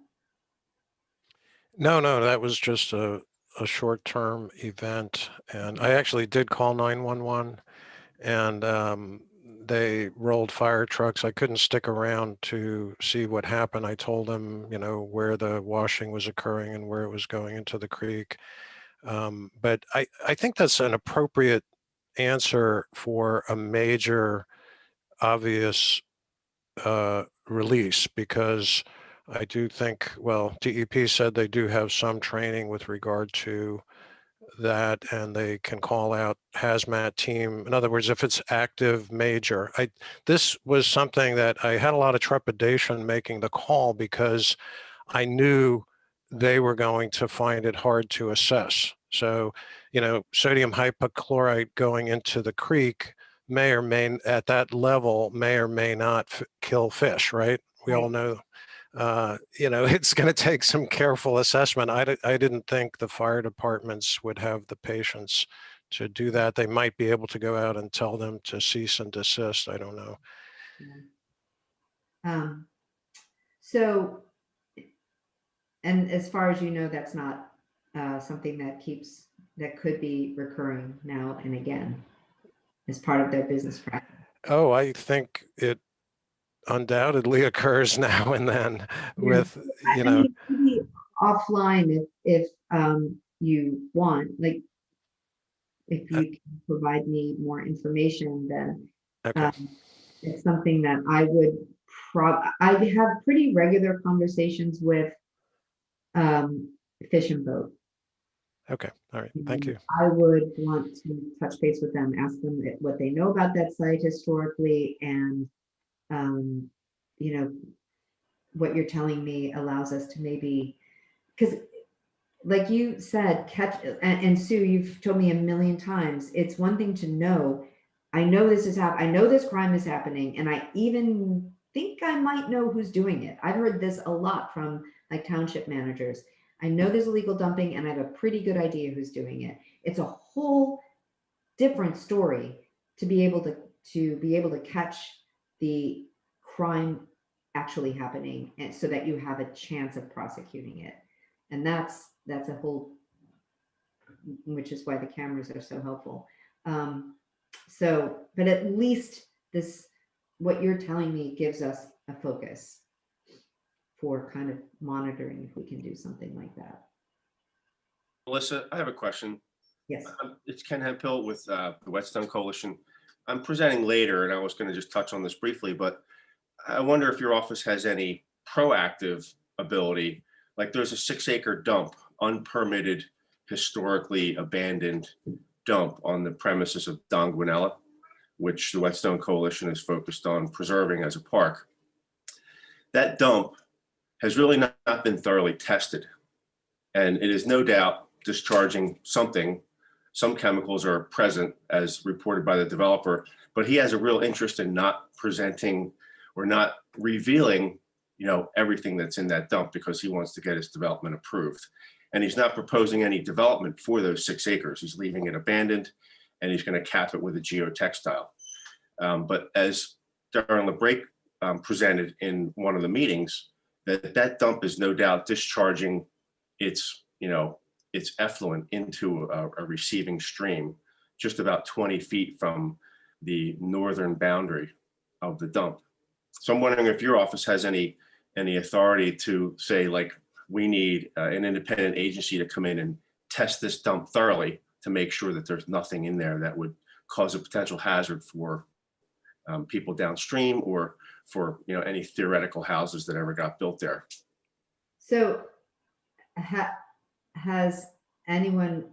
No, that was just a short-term event. And I actually did call 911 and they rolled fire trucks. I couldn't stick around to see what happened. I told them, where the washing was occurring and where it was going into the creek. But I think that's an appropriate answer for a major obvious release, because I do think, well, DEP said they do have some training with regard to that, and they can call out hazmat team. In other words, if it's active major, this was something that I had a lot of trepidation making the call, because I knew they were going to find it hard to assess. So, sodium hypochlorite going into the creek may or may, at that level, may or may not kill fish, right? We all know, it's going to take some careful assessment. I didn't think the fire departments would have the patience to do that. They might be able to go out and tell them to cease and desist. I don't know. So, and as far as you know, that's not something that could be recurring now and again as part of their business practice. Oh, I think it undoubtedly occurs now and then with, Maybe offline if you want, like if you can provide me more information, then okay. It's something that I would I have pretty regular conversations with Fish and Boat. Okay. All right. Thank you. I would want to touch base with them, ask them what they know about that site historically, and what you're telling me allows us to maybe, because like you said, catch, and Sue, you've told me a million times, it's one thing to know, I know this is I know this crime is happening, and I even think I might know who's doing it. I've heard this a lot from like township managers. I know there's illegal dumping and I have a pretty good idea who's doing it. It's a whole different story to be able to catch the crime actually happening, and so that you have a chance of prosecuting it. And that's a whole, which is why the cameras are so helpful. But at least what you're telling me gives us a focus for kind of monitoring if we can do something like that. Melissa, I have a question. Yes. It's Ken Hemphill with the Whetstone Coalition. I'm presenting later, and I was going to just touch on this briefly, but I wonder if your office has any proactive ability. Like there's a 6-acre dump, unpermitted, historically abandoned dump on the premises of Don Guinella, which the Whetstone Coalition is focused on preserving as a park. That dump has really not been thoroughly tested, and it is no doubt discharging something. Some chemicals are present as reported by the developer, but he has a real interest in not presenting or not revealing, everything that's in that dump, because he wants to get his development approved. And he's not proposing any development for those 6 acres. He's leaving it abandoned, and he's going to cap it with a geotextile. But as Darren LeBrake presented in one of the meetings, that dump is no doubt discharging its effluent into a receiving stream just about 20 feet from the northern boundary of the dump. So I'm wondering if your office has any authority to say, like, we need an independent agency to come in and test this dump thoroughly to make sure that there's nothing in there that would cause a potential hazard for people downstream or for any theoretical houses that ever got built there. So has anyone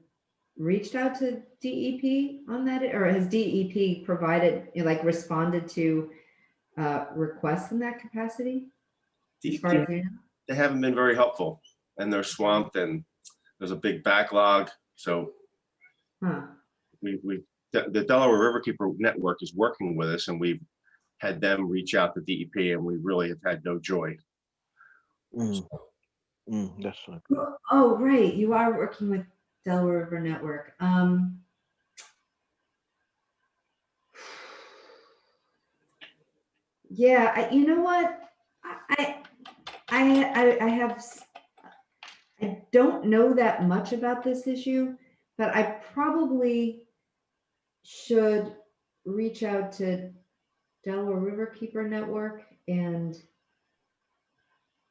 reached out to DEP on that, or has DEP provided, responded to requests in that capacity? DEP, they haven't been very helpful, and they're swamped, and there's a big backlog. So Huh. the Delaware Riverkeeper Network is working with us, and we've had them reach out to DEP, and we really have had no joy. That's not good. Oh, right. You are working with Delaware River Network. Yeah, you know what? I don't know that much about this issue, but I probably should reach out to Delaware Riverkeeper Network and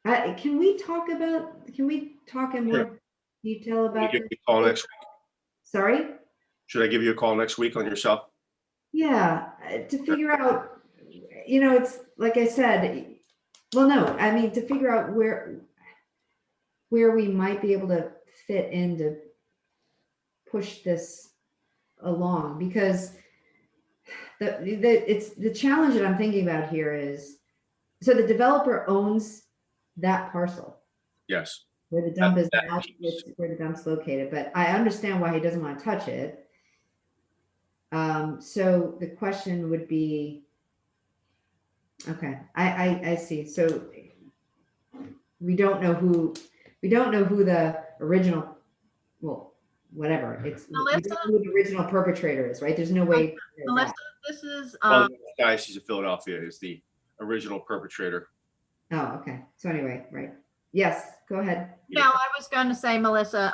can we talk in more detail Can I about give this? you a call next week? Sorry? Should I give you a call next week on your cell? Yeah, to figure out, it's like I said, well, no, I mean, to figure out where we might be able to fit in to push this along, because the challenge that I'm thinking about here is, so the developer owns that parcel Yes. where the dump is That now, piece. where the dump's located, but I understand why he doesn't want to touch it. So the question would be, okay, I see. So we don't know who the original, well, whatever. We don't know who the original perpetrator is, right? There's no way. to know Melissa, that. this is, Well, the Diocese of Philadelphia is the original perpetrator. Oh, okay. So anyway, right. Yes, go ahead. no, I was going to say, Melissa,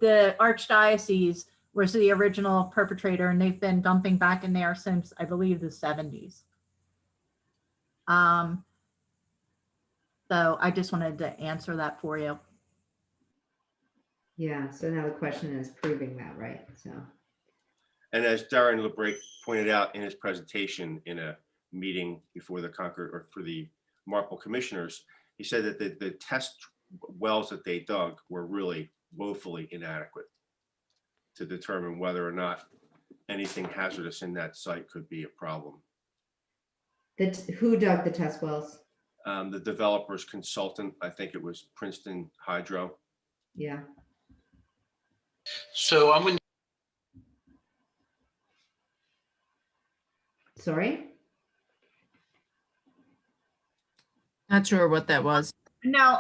the Archdiocese was the original perpetrator, and they've been dumping back in there since, I believe, the 70s. So I just wanted to answer that for you. Yeah. So now the question is proving that, right? So. And as Darren LeBrake pointed out in his presentation in a meeting before the Concord or for the Marple commissioners, he said that the test wells that they dug were really woefully inadequate to determine whether or not anything hazardous in that site could be a problem. Who dug the test wells? The developer's consultant, I think it was Princeton Hydro. Yeah. So I'm going Sorry? Not sure what that was. No,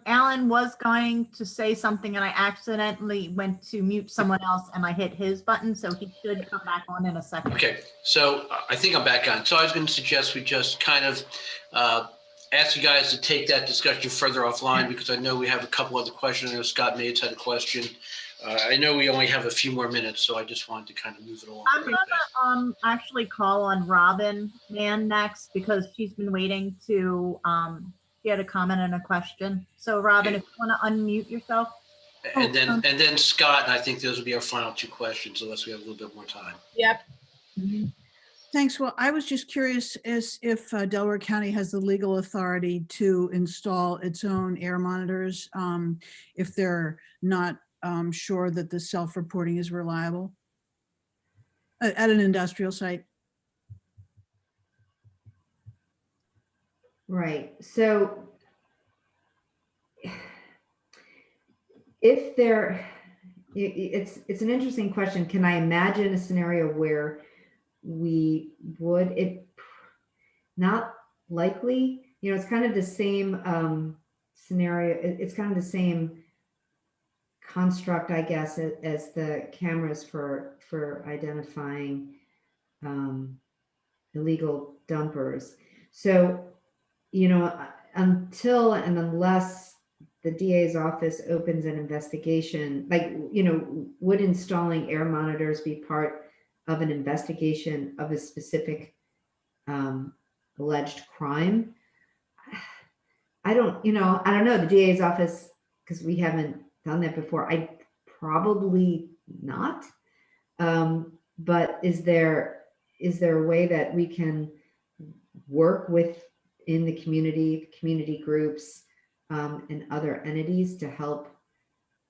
Alan was going to say something, and I accidentally went to mute someone else, and I hit his button, so he should come back on in a second. Okay, so I think I'm back on. So I was going to suggest we just kind of ask you guys to take that discussion further offline, because I know we have a couple other questions. I know Scott Mates had a question. I know we only have a few more minutes, so I just wanted to kind of move it along. I'm gonna actually call on Robin Mann next, because she's been waiting to she had a comment and a question. So Robin, Okay. if you want to unmute yourself. And then Scott, and I think those will be our final two questions, unless we have a little bit more time. Yep. Thanks. Well, I was just curious as if Delaware County has the legal authority to install its own air monitors if they're not sure that the self-reporting is reliable at an industrial site. Right. So if there, it's an interesting question. Can I imagine a scenario where we would, it not likely, it's kind of the same scenario. It's kind of the same construct, I guess, as the cameras for identifying illegal dumpers. So, until and unless the DA's office opens an investigation, would installing air monitors be part of an investigation of a specific alleged crime? I don't know. The DA's office, because we haven't done that before. Probably not. But is there a way that we can work in the community groups, and other entities to help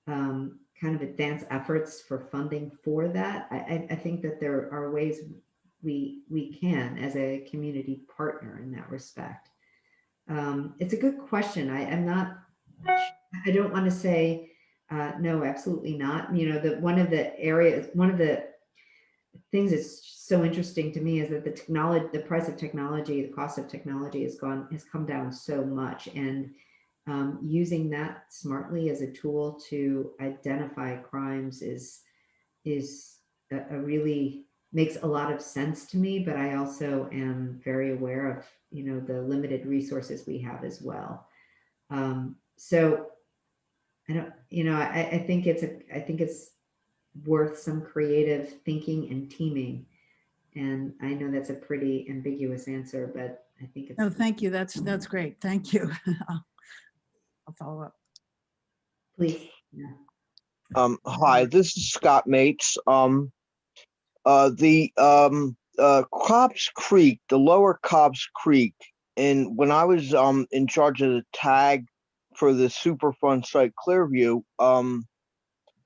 kind of advance efforts for funding for that? I think that there are ways we can as a community partner in that respect. It's a good question. I don't want to say No, absolutely not. You know, one of the things that's so interesting to me is that the price of technology, the cost of technology has come down so much, and using that smartly as a tool to identify crimes is a really makes a lot of sense to me. But I also am very aware of, you know, the limited resources we have as well. So I don't, you know, I think it's worth some creative thinking and teaming. And I know that's a pretty ambiguous answer, but I think it's. No, thank you. That's great. Thank you. I'll follow up. Please. Yeah. Hi, this is Scott Mates. Cobb's Creek, the lower Cobb's Creek, and when I was in charge of the tag for the Superfund site Clearview,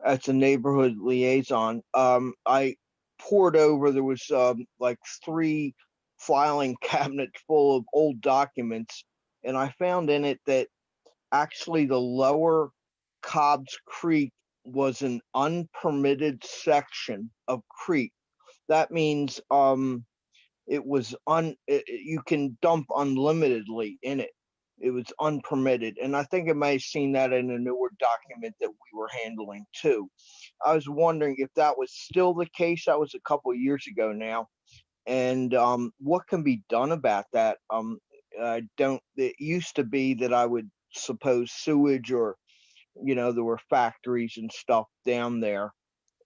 as a neighborhood liaison, I poured over, there was like 3 filing cabinets full of old documents, and I found in it that actually the lower Cobb's Creek was an unpermitted section of creek. That means it was you can dump unlimitedly in it. It was unpermitted. And I think I may have seen that in a newer document that we were handling too. I was wondering if that was still the case. That was a couple of years ago now. And what can be done about that? It used to be that I would suppose sewage, or, you know, there were factories and stuff down there.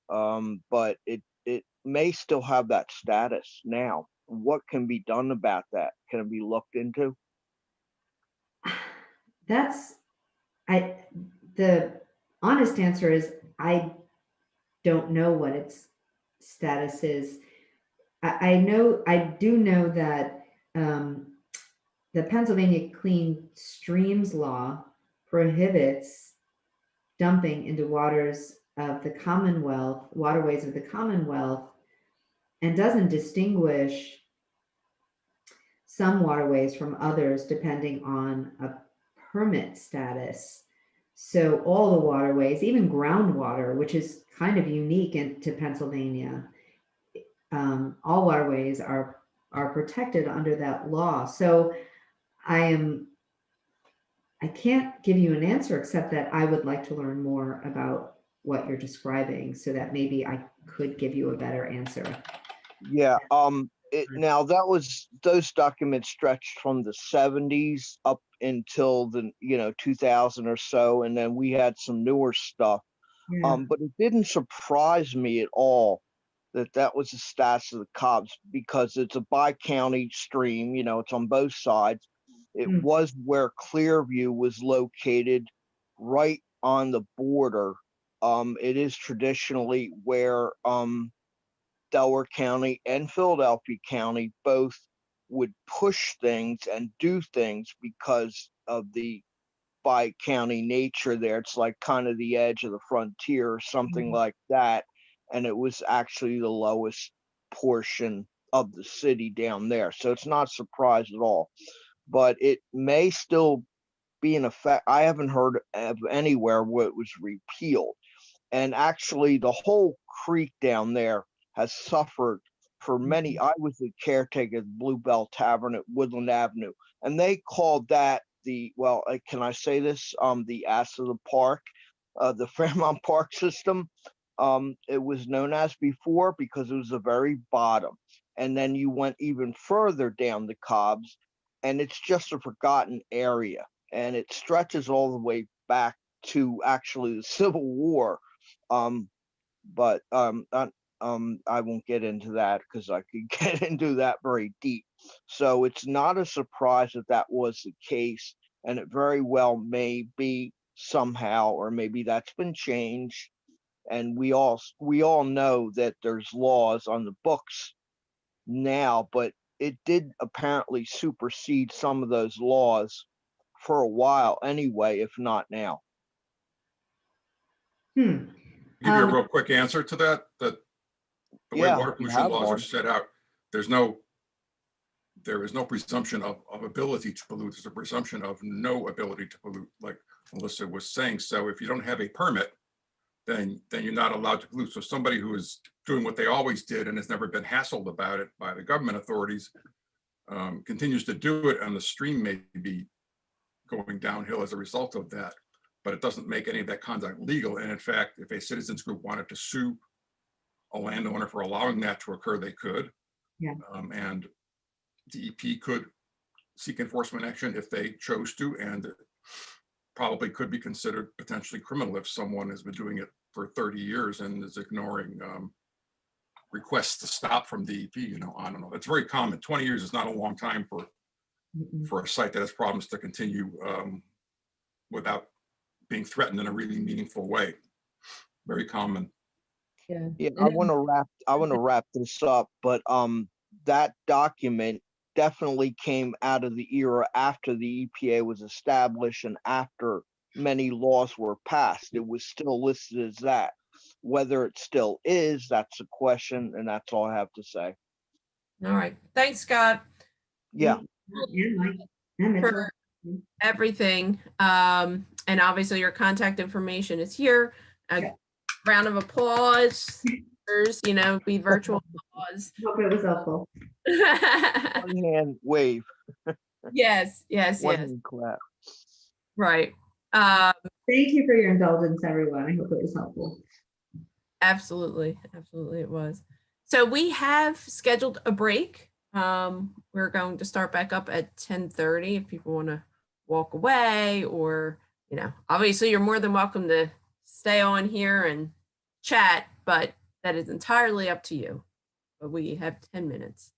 But it may still have that status now. What can be done about that? Can it be looked into? The honest answer is I don't know what its status is. I do know that the Pennsylvania Clean Streams Law prohibits dumping into waterways of the Commonwealth, and doesn't distinguish some waterways from others depending on a permit status. So all the waterways, even groundwater, which is kind of unique to Pennsylvania, all waterways are protected under that law. So I can't give you an answer except that I would like to learn more about what you're describing so that maybe I could give you a better answer. Yeah. Now those documents stretched from the 70s up until the 2000 or so, and then we had some newer stuff. Yeah. But it didn't surprise me at all that was the status of the Cobbs, because it's a bi-county stream. It's on both sides. It was where Clearview was located, right on the border. It is traditionally where Delaware County and Philadelphia County both would push things and do things because of the bi-county nature there. It's like kind of the edge of the frontier or something like that. And it was actually the lowest portion of the city down there. So it's not a surprise at all. But it may still be in effect. I haven't heard of anywhere where it was repealed. And actually the whole creek down there has suffered for many. I was the caretaker of the Bluebell Tavern at Woodland Avenue, and they called that can I say this? The ass of the park, the Fairmount Park system. It was known as before because it was the very bottom. And then you went even further down the Cobbs, and it's just a forgotten area. And it stretches all the way back to actually the Civil War. But I won't get into that because I could get into that very deep. So it's not a surprise that was the case, and it very well may be somehow, or maybe that's been changed. And we all know that there's laws on the books now, but it did apparently supersede some of those laws for a while anyway, if not now. Give you a real quick answer to that. The way water pollution laws are set out, there is no presumption of ability to pollute. There's a presumption of no ability to pollute, like Melissa was saying. So if you don't have a permit, then you're not allowed to pollute. So somebody who is doing what they always did and has never been hassled about it by the government authorities continues to do it, and the stream may be going downhill as a result of that, but it doesn't make any of that conduct legal. And in fact, if a citizens group wanted to sue a landowner for allowing that to occur, they could. Yeah. And DEP could seek enforcement action if they chose to, and it probably could be considered potentially criminal if someone has been doing it for 30 years and is ignoring requests to stop from DEP. I don't know. That's very common. 20 years is not a long time for a site that has problems to continue without being threatened in a really meaningful way. Very common. Yeah, I want to wrap this up, but that document definitely came out of the era after the EPA was established and after many laws were passed. It was still listed as that. Whether it still is, that's a question, and that's all I have to say. All right. Thanks, Scott. Yeah. For everything. And obviously your contact information is here. A round of applause. Be virtual applause. Hope it was helpful. One hand wave. Yes. One hand clap. Right. Thank you for your indulgence, everyone. I hope it was helpful. Absolutely it was. So we have scheduled a break. We're going to start back up at 10:30 if people want to walk away, or obviously you're more than welcome to stay on here and chat, but that is entirely up to you. But we have 10 minutes.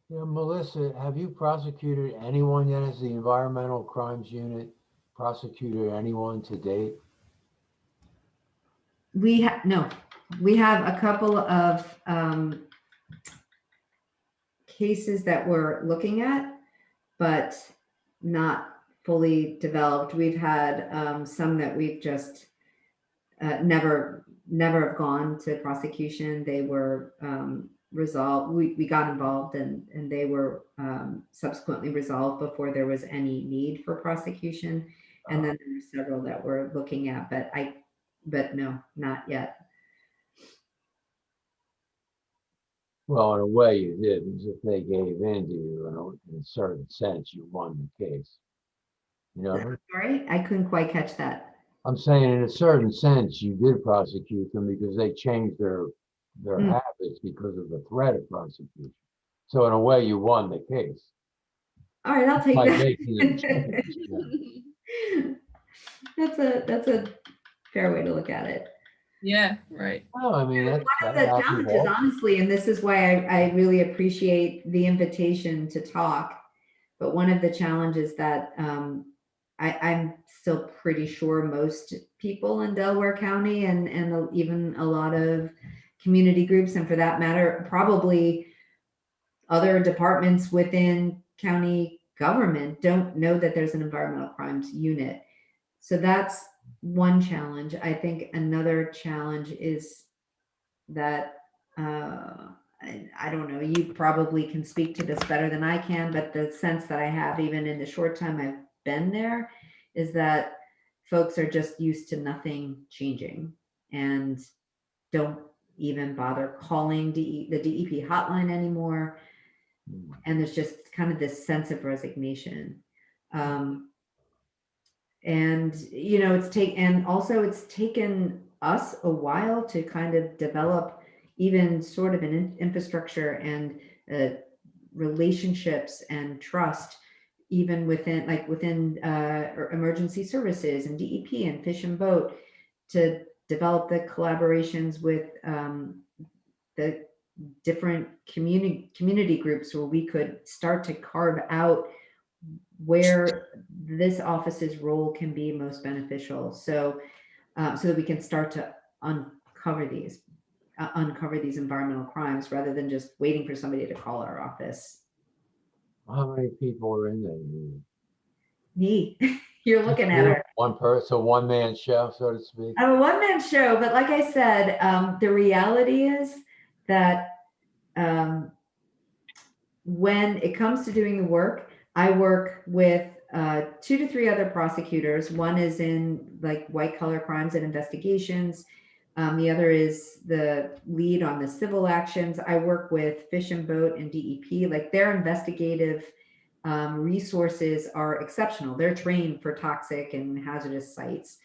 Yeah, Melissa, have you prosecuted anyone yet? Has the Environmental Crimes Unit prosecuted anyone to date? We have a couple of cases that we're looking at, but not fully developed. We've had some that we've just never have gone to prosecution. They were resolved. We got involved and they were subsequently resolved before there was any need for prosecution. And then there were several that we're looking at, but no, not yet. Well, in a way you did, because if they gave in to you, in a certain sense, you won the case. Sorry, I couldn't quite catch that. I'm saying in a certain sense, you did prosecute them because they changed their habits because of the threat of prosecution. So in a way, you won the case. All right, I'll take By that. making them change, That's a fair way to look at it. Yeah, right. Oh, I mean, that's one of the challenges, honestly, and this is why I really appreciate the invitation to talk. But one of the challenges that I'm still pretty sure most people in Delaware County and even a lot of community groups, and for that matter, probably other departments within county government, don't know that there's an environmental crimes unit. So that's one challenge. I think another challenge is that I don't know, you probably can speak to this better than I can, but the sense that I have, even in the short time I've been there, is that folks are just used to nothing changing and don't even bother calling the DEP hotline anymore. And there's just kind of this sense of resignation. And it's taken us a while to kind of develop even sort of an infrastructure and relationships and trust, even within emergency services and DEP and Fish and Boat, to develop the collaborations with the different community groups where we could start to carve out where this office's role can be most beneficial, so that we can start to uncover these environmental crimes rather than just waiting for somebody to call our office. How many people are in there? Me. You're looking at her. One person, one man show, so to speak. I'm a one-man show, but like I said, the reality is that when it comes to doing the work, I work with 2 to 3 other prosecutors. One is in like white collar crimes and investigations. The other is the lead on the civil actions. I work with Fish and Boat and DEP. Like their investigative resources are exceptional. They're trained for toxic and hazardous sites.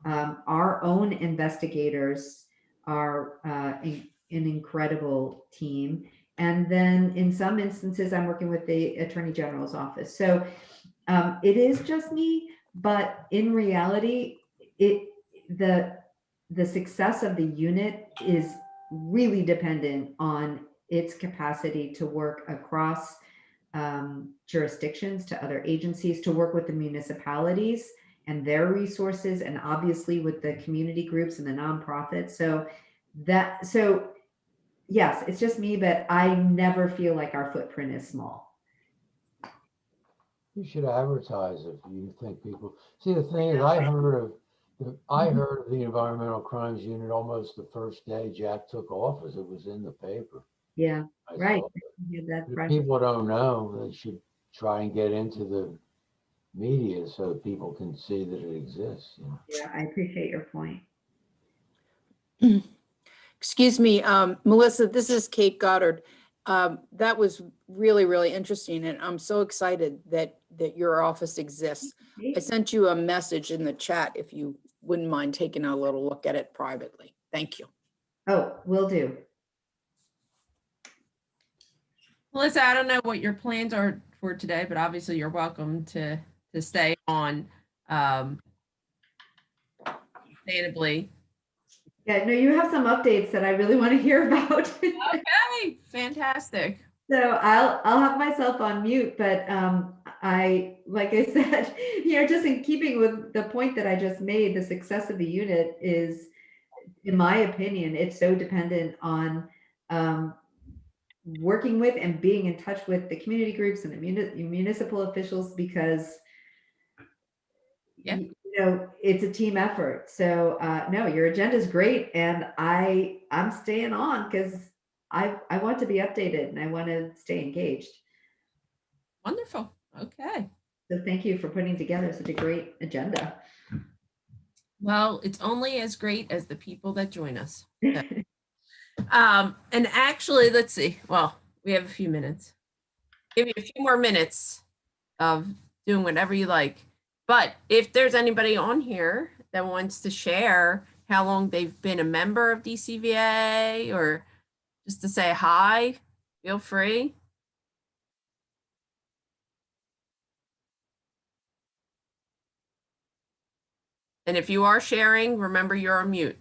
Our own investigators are an incredible team. And then in some instances, I'm working with the Attorney General's office. So it is just me, but in reality, the success of the unit is really dependent on its capacity to work across jurisdictions, to other agencies, to work with the municipalities and their resources, and obviously with the community groups and the nonprofits. So yes, it's just me, but I never feel like our footprint is small. You should advertise if you think people, see, the thing is, I heard of the environmental crimes unit almost the first day Jack took office. It was in the paper. Yeah, right. If Right. people don't know, they should try and get into the media so people can see that it exists. You know? Yeah, I appreciate your point. Excuse me, Melissa, this is Kate Goddard. That was really, really interesting, and I'm so excited that your office exists. I sent you a message in the chat if you wouldn't mind taking a little look at it privately. Thank you. Oh, will do. Melissa, I don't know what your plans are for today, but obviously you're welcome to stay on sustainably. Yeah, no, you have some updates that I really want to hear about. Okay, fantastic. So I'll have myself on mute, but like I said, just in keeping with the point that I just made, the success of the unit is, in my opinion, it's so dependent on working with and being in touch with the community groups and the municipal officials, because it's a team effort. So no, your agenda is great, and I'm staying on because I want to be updated and I want to stay engaged. Wonderful. Okay. So thank you for putting together such a great agenda. Well, it's only as great as the people that join us. And actually, let's see. Well, we have a few minutes. Give you a few more minutes of doing whatever you like. But if there's anybody on here that wants to share how long they've been a member of DCVA, or just to say hi, feel free. And if you are sharing, remember you're on mute.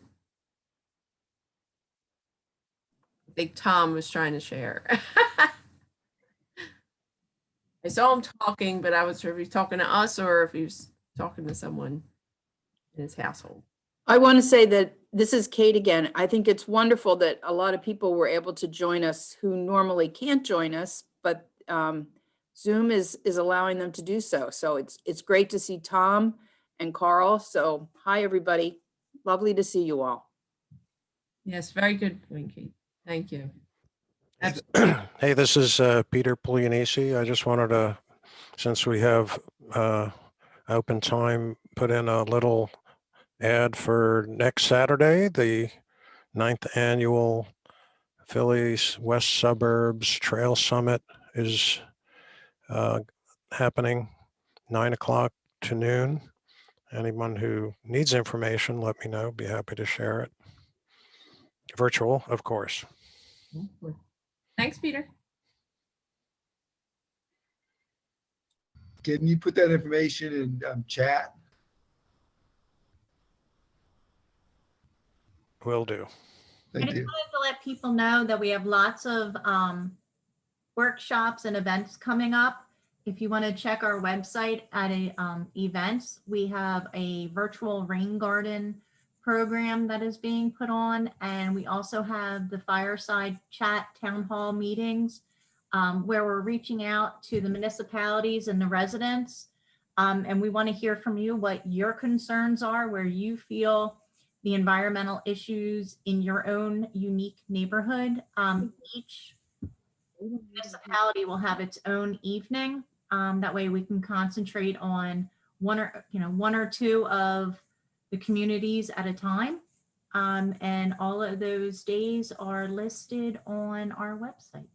I think Tom was trying to share. I saw him talking, but I wasn't sure if he's talking to us or if he was talking to someone in his household. I want to say that this is Kate again. I think it's wonderful that a lot of people were able to join us who normally can't join us, but Zoom is allowing them to do so. So it's great to see Tom and Carl. So hi, everybody. Lovely to see you all. Yes, very good point, Kate. Thank you. Hey, this is Peter Puglianese. I just wanted to, since we have open time, put in a little ad for next Saturday. The 9th annual Philly's West Suburbs Trail Summit is happening 9 o'clock to noon. Anyone who needs information, let me know. Be happy to share it. Virtual, of course. Thanks, Peter. Can you put that information in chat? Will do. I just wanted to let people know that we have lots of workshops and events coming up. If you want to check our website at events, we have a virtual rain garden program that is being put on, and we also have the fireside chat town hall meetings where we're reaching out to the municipalities and the residents, and we want to hear from you what your concerns are, where you feel the environmental issues in your own unique neighborhood. Each municipality will have its own evening. That way we can concentrate on one or two of the communities at a time. And all of those days are listed on our website.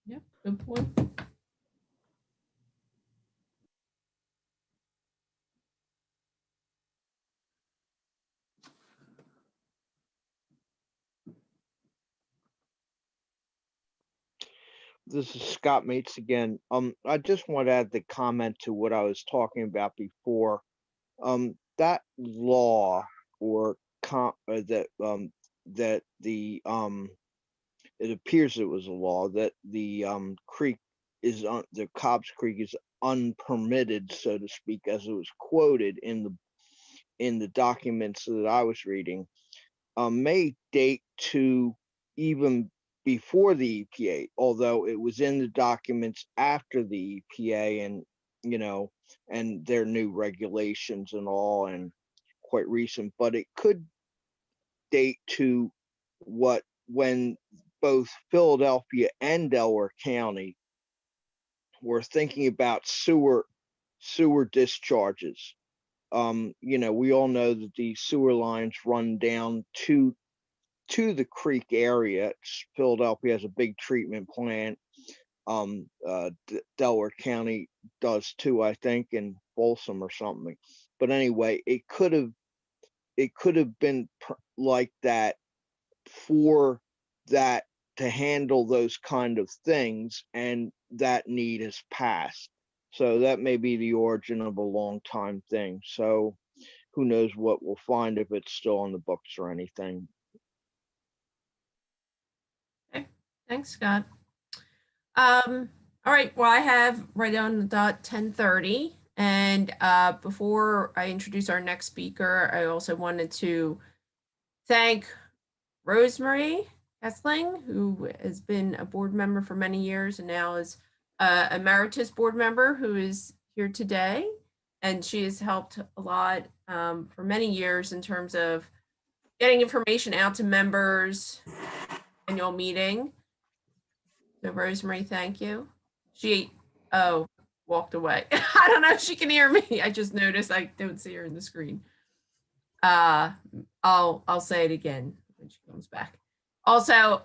Yeah, good point. This is Scott Mates again. I just want to add the comment to what I was talking about before. That law or that the it appears it was a law that the creek is on the Cobb's Creek is unpermitted, so to speak, as it was quoted in the documents that I was reading, may date to even before the EPA, although it was in the documents after the EPA and, and their new regulations and all, and quite recent, but it could date to when both Philadelphia and Delaware County were thinking about sewer discharges. We all know that the sewer lines run down to the creek area. Philadelphia has a big treatment plant. Delaware County does too, I think, in Folsom or something. But anyway, it could have been like that for that to handle those kind of things, and that need is passed. So that may be the origin of a long time thing. So who knows what we'll find if it's still on the books or anything. Okay, thanks, Scott. All right, well, I have right on the dot 10:30. And before I introduce our next speaker, I also wanted to thank Rosemary Hessling, who has been a board member for many years and now is a emeritus board member who is here today. And she has helped a lot for many years in terms of getting information out to members, annual meeting. So Rosemary, thank you. She walked away. I don't know if she can hear me. I just noticed I don't see her in the screen. I'll say it again when she comes back. Also,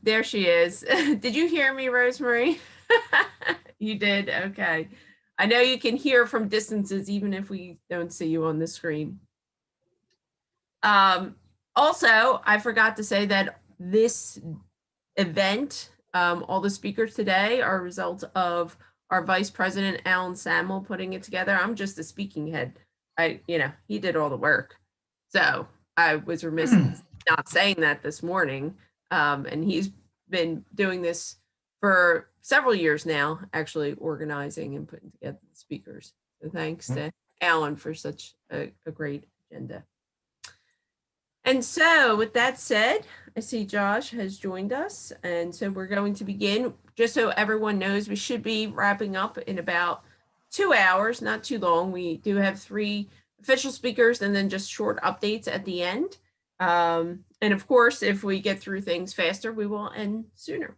there she is. Did you hear me, Rosemary? You did? Okay. I know you can hear from distances even if we don't see you on the screen. Also, I forgot to say that this event, all the speakers today are a result of our Vice President, Alan Samuel, putting it together. I'm just a speaking head. He did all the work. So I was remiss not saying that this morning. And he's been doing this for several years now, actually organizing and putting together the speakers. So thanks to Alan for such a great agenda. And so with that said, I see Josh has joined us. And so we're going to begin. Just so everyone knows, we should be wrapping up in about 2 hours, not too long. We do have 3 official speakers and then just short updates at the end. And of course, if we get through things faster, we will end sooner.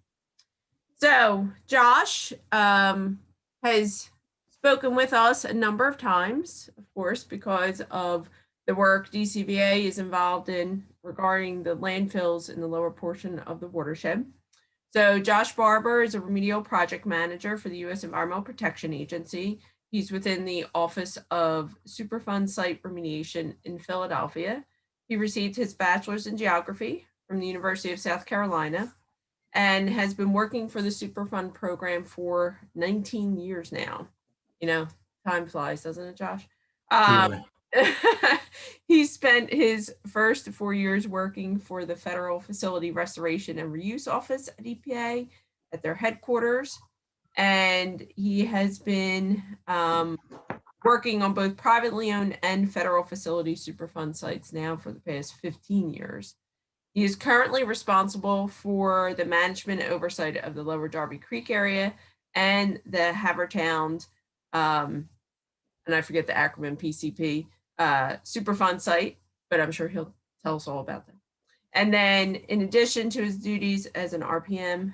So Josh has spoken with us a number of times, of course, because of the work DCVA is involved in regarding the landfills in the lower portion of the watershed. So Josh Barber is a remedial project manager for the U.S. Environmental Protection Agency. He's within the Office of Superfund Site Remediation in Philadelphia. He received his bachelor's in geography from the University of South Carolina and has been working for the Superfund program for 19 years now. Time flies, doesn't it, Josh? He spent his first 4 years working for the Federal Facility Restoration and Reuse Office at EPA at their headquarters. And he has been working on both privately owned and federal facility Superfund sites now for the past 15 years. He is currently responsible for the management and oversight of the Lower Darby Creek area and the Havertown, and I forget the acronym, PCP, Superfund site, but I'm sure he'll tell us all about that. And then in addition to his duties as an RPM,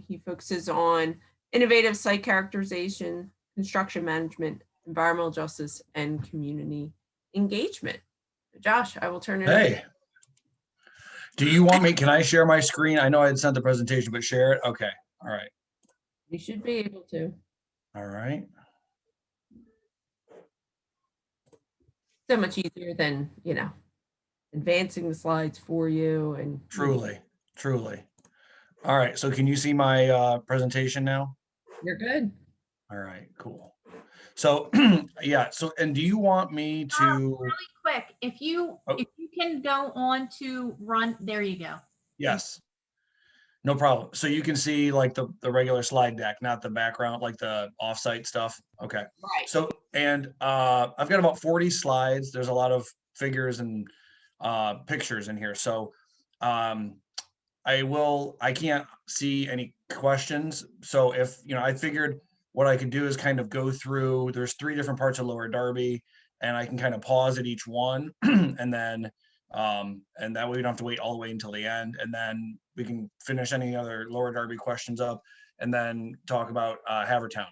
he focuses on innovative site characterization, construction management, environmental justice, and community engagement. Josh, I will turn it over. Hey, do you want me, can I share my screen? I know I had sent the presentation, but share it? Okay, all right, You should be able to. all right. So much easier than, advancing the slides for you and Truly, truly. All right, so can you see my presentation now? you're good. All right, cool. So, yeah, so, and do you want me to, Really quick, if you can go on to run, there you go. yes, no problem. So you can see like the regular slide deck, not the background, like the offsite stuff. Okay. Right. So, and I've got about 40 slides. There's a lot of figures and pictures in here. So I can't see any questions. So if, I figured what I could do is kind of go through, there's 3 different parts of Lower Darby, and I can kind of pause at each one and then, and that way we don't have to wait all the way until the end. And then we can finish any other Lower Darby questions up and then talk about Havertown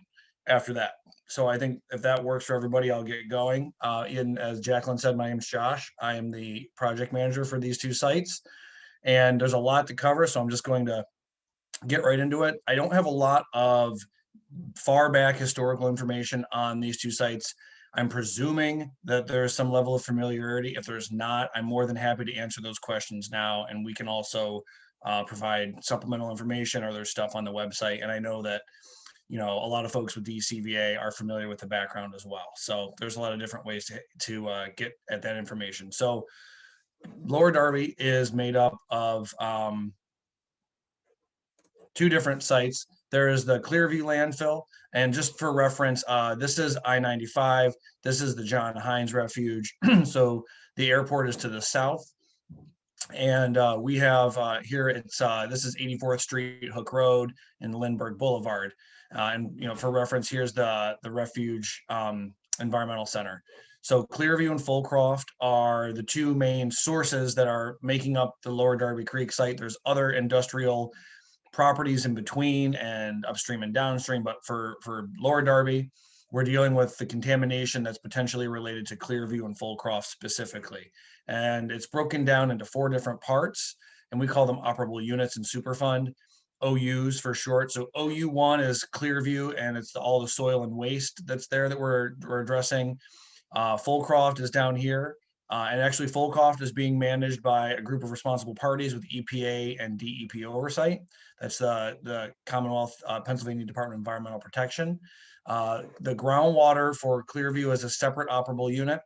after that. So I think if that works for everybody, I'll get going. As Jaclyn said, my name's Josh. I am the project manager for these 2 sites. And there's a lot to cover, so I'm just going to get right into it. I don't have a lot of far back historical information on these 2 sites. I'm presuming that there's some level of familiarity. If there's not, I'm more than happy to answer those questions now. And we can also provide supplemental information, or there's stuff on the website. And I know that, a lot of folks with DCVA are familiar with the background as well. So there's a lot of different ways to get at that information. So Lower Darby is made up of 2 different sites. There is the Clearview landfill, and just for reference, this is I-95. This is the John Hines Refuge. So the airport is to the south, and we have here this is 84th Street, Hook Road, and Lindbergh Boulevard. And for reference, here's the refuge environmental center. So Clearview and Fulcroft are the 2 main sources that are making up the Lower Darby Creek site. There's other industrial properties in between and upstream and downstream, but for Lower Darby, we're dealing with the contamination that's potentially related to Clearview and Fulcroft specifically. And it's broken down into 4 different parts, and we call them operable units in Superfund, OUs for short. So OU1 is Clearview, and it's all the soil and waste that's there that we're addressing. Fulcroft is down here, and actually Fulcroft is being managed by a group of responsible parties with EPA and DEP oversight. That's the Commonwealth Pennsylvania Department of Environmental Protection. The groundwater for Clearview is a separate operable unit.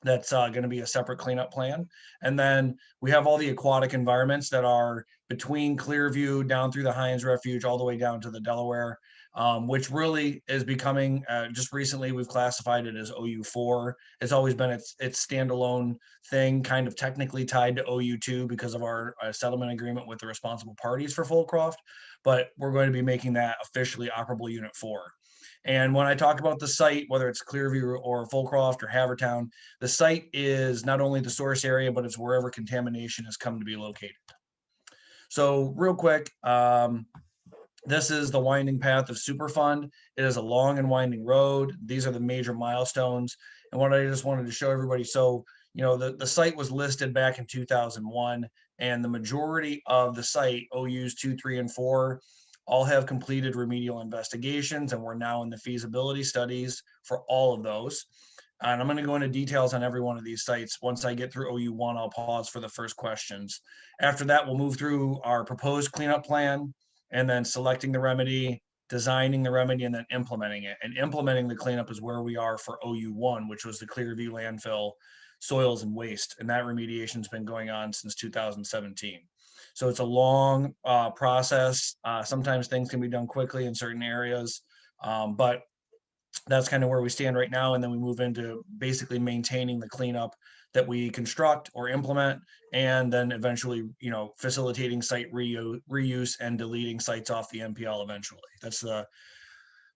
That's going to be a separate cleanup plan. And then we have all the aquatic environments that are between Clearview down through the Hines Refuge all the way down to the Delaware, which really is becoming, just recently we've classified it as OU4. It's always been its standalone thing, kind of technically tied to OU2 because of our settlement agreement with the responsible parties for Fulcroft, but we're going to be making that officially operable unit 4. And when I talk about the site, whether it's Clearview or Fulcroft or Havertown, the site is not only the source area, but it's wherever contamination has come to be located. So real quick, this is the winding path of Superfund. It is a long and winding road. These are the major milestones. And what I just wanted to show everybody, so, the site was listed back in 2001, and the majority of the site, OUs 2, 3, and 4, all have completed remedial investigations, and we're now in the feasibility studies for all of those. And I'm going to go into details on every one of these sites. Once I get through OU1, I'll pause for the first questions. After that, we'll move through our proposed cleanup plan, and then selecting the remedy, designing the remedy, and then implementing it. And implementing the cleanup is where we are for OU1, which was the Clearview landfill, soils and waste. And that remediation has been going on since 2017. So it's a long process. Sometimes things can be done quickly in certain areas, but that's kind of where we stand right now. And then we move into basically maintaining the cleanup that we construct or implement, and then eventually, facilitating site reuse and deleting sites off the MPL eventually. That's the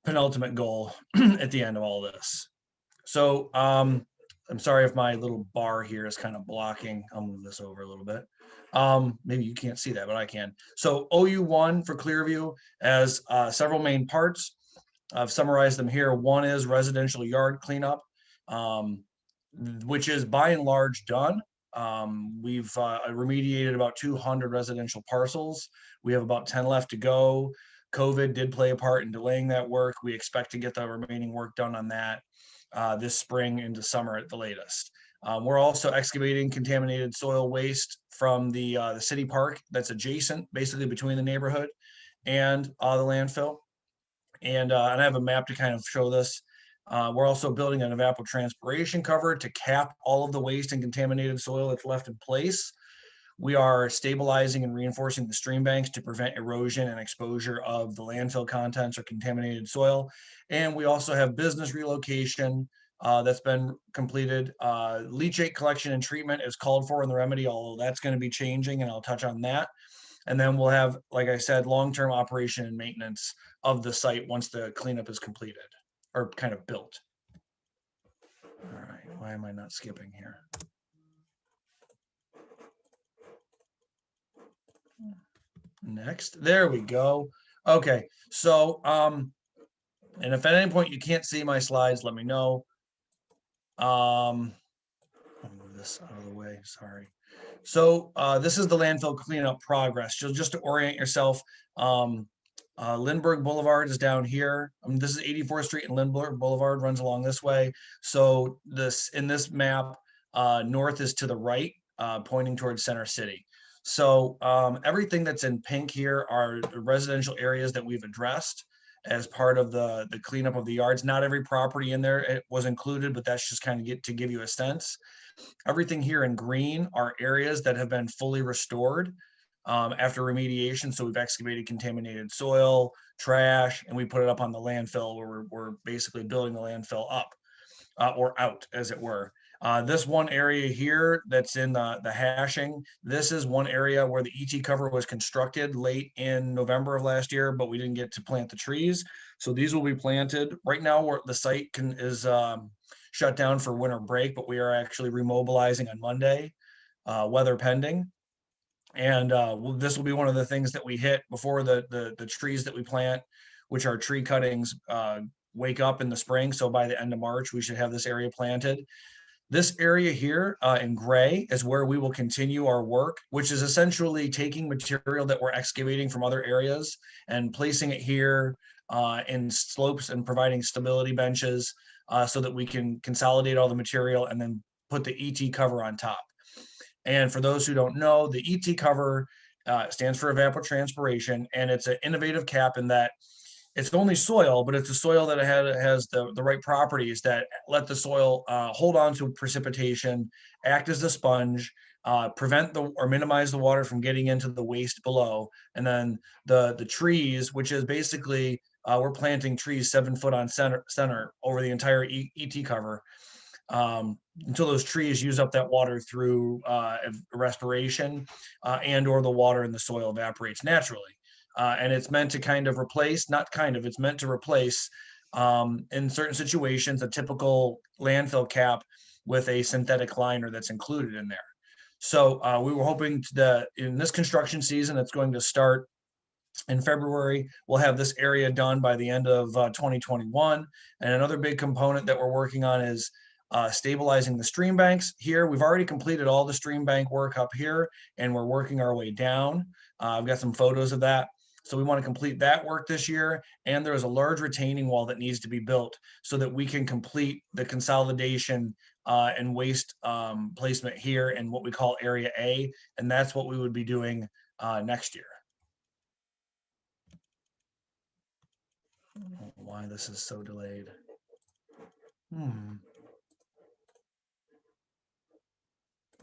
penultimate goal at the end of all this. So I'm sorry if my little bar here is kind of blocking. I'll move this over a little bit. Maybe you can't see that, but I can. So OU1 for Clearview has several main parts. I've summarized them here. One is residential yard cleanup, which is by and large done. We've remediated about 200 residential parcels. We have about 10 left to go. COVID did play a part in delaying that work. We expect to get the remaining work done on that this spring into summer at the latest. We're also excavating contaminated soil waste from the city park that's adjacent, basically between the neighborhood and the landfill. And I have a map to kind of show this. We're also building an evapotranspiration cover to cap all of the waste and contaminated soil that's left in place. We are stabilizing and reinforcing the stream banks to prevent erosion and exposure of the landfill contents or contaminated soil. And we also have business relocation that's been completed. Leachate collection and treatment is called for in the Remedial, although that's going to be changing, and I'll touch on that. And then we'll have, like I said, long-term operation and maintenance of the site once the cleanup is completed or kind of built. All right, why am I not skipping here? Next, there we go. Okay, so and if at any point you can't see my slides, let me know. I'll move this out of the way, sorry. So this is the landfill cleanup progress. Just to orient yourself, Lindbergh Boulevard is down here. This is 84th Street and Lindbergh Boulevard runs along this way. So in this map, north is to the right, pointing towards Center City. So everything that's in pink here are the residential areas that we've addressed as part of the cleanup of the yards. Not every property in there it was included, but that's just kind of to give you a sense. Everything here in green are areas that have been fully restored after remediation. So we've excavated contaminated soil, trash, and we put it up on the landfill where we're basically building the landfill up or out, as it were. This one area here that's in the hashing, this is one area where the ET cover was constructed late in November of last year, but we didn't get to plant the trees. So these will be planted. Right now the site is shut down for winter break, but we are actually remobilizing on Monday, weather pending. And this will be one of the things that we hit before the trees that we plant, which are tree cuttings, wake up in the spring. So by the end of March, we should have this area planted. This area here in gray is where we will continue our work, which is essentially taking material that we're excavating from other areas and placing it here in slopes and providing stability benches so that we can consolidate all the material and then put the ET cover on top. And for those who don't know, the ET cover stands for evapotranspiration, and it's an innovative cap in that it's only soil, but it's a soil that has the right properties that let the soil hold on to precipitation, act as a sponge, prevent or minimize the water from getting into the waste below. And then the trees, which is basically, we're planting trees 7 foot on center over the entire ET cover until those trees use up that water through respiration and or the water in the soil evaporates naturally. And it's meant to kind of replace, it's meant to replace in certain situations, a typical landfill cap with a synthetic liner that's included in there. So we were hoping in this construction season, it's going to start in February. We'll have this area done by the end of 2021. And another big component that we're working on is stabilizing the stream banks here. We've already completed all the stream bank work up here, and we're working our way down. I've got some photos of that. So we want to complete that work this year. And there is a large retaining wall that needs to be built so that we can complete the consolidation and waste placement here in what we call Area A. And that's what we would be doing next year. I don't know why this is so delayed.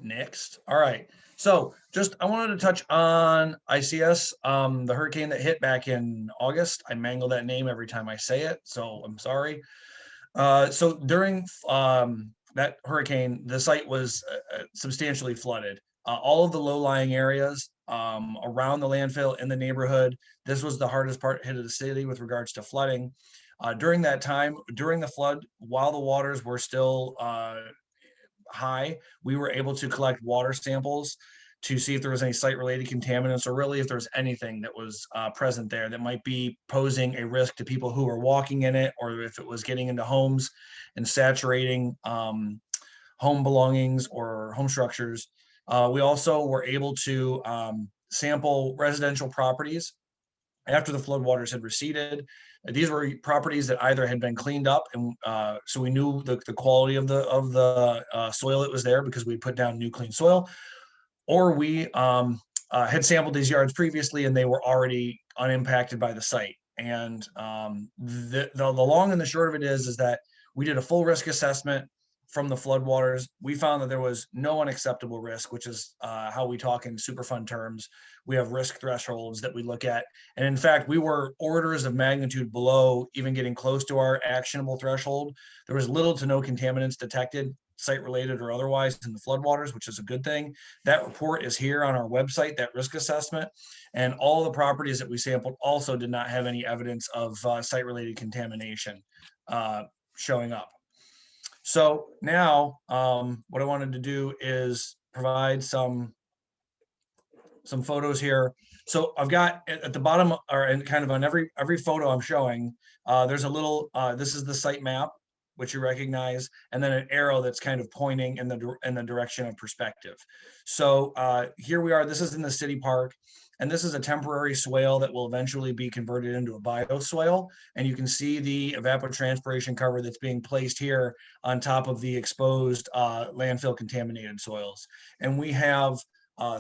Next. All right. So I wanted to touch on ICS, the hurricane that hit back in August. I mangle that name every time I say it, so I'm sorry. So during that hurricane, the site was substantially flooded. All of the low-lying areas around the landfill in the neighborhood, this was the hardest part hit of the city with regards to flooding. During that time, during the flood, while the waters were still high, we were able to collect water samples to see if there was any site-related contaminants, or really if there's anything that was present there that might be posing a risk to people who are walking in it, or if it was getting into homes and saturating home belongings or home structures. We also were able to sample residential properties after the floodwaters had receded. These were properties that either had been cleaned up, and so we knew the quality of the soil that was there because we put down new clean soil, or we had sampled these yards previously and they were already unimpacted by the site. And the long and the short of it is that we did a full risk assessment from the floodwaters. We found that there was no unacceptable risk, which is how we talk in Superfund terms. We have risk thresholds that we look at. And in fact, we were orders of magnitude below even getting close to our actionable threshold. There was little to no contaminants detected, site-related or otherwise, in the floodwaters, which is a good thing. That report is here on our website, that risk assessment. And all the properties that we sampled also did not have any evidence of site-related contamination showing up. So now what I wanted to do is provide some photos here. So I've got at the bottom, or and kind of on every photo I'm showing, there's a little, this is the site map, which you recognize, and then an arrow that's kind of pointing in the direction of perspective. So here we are, this is in the city park, and this is a temporary swale that will eventually be converted into a bioswale. And you can see the evapotranspiration cover that's being placed here on top of the exposed landfill contaminated soils. And we have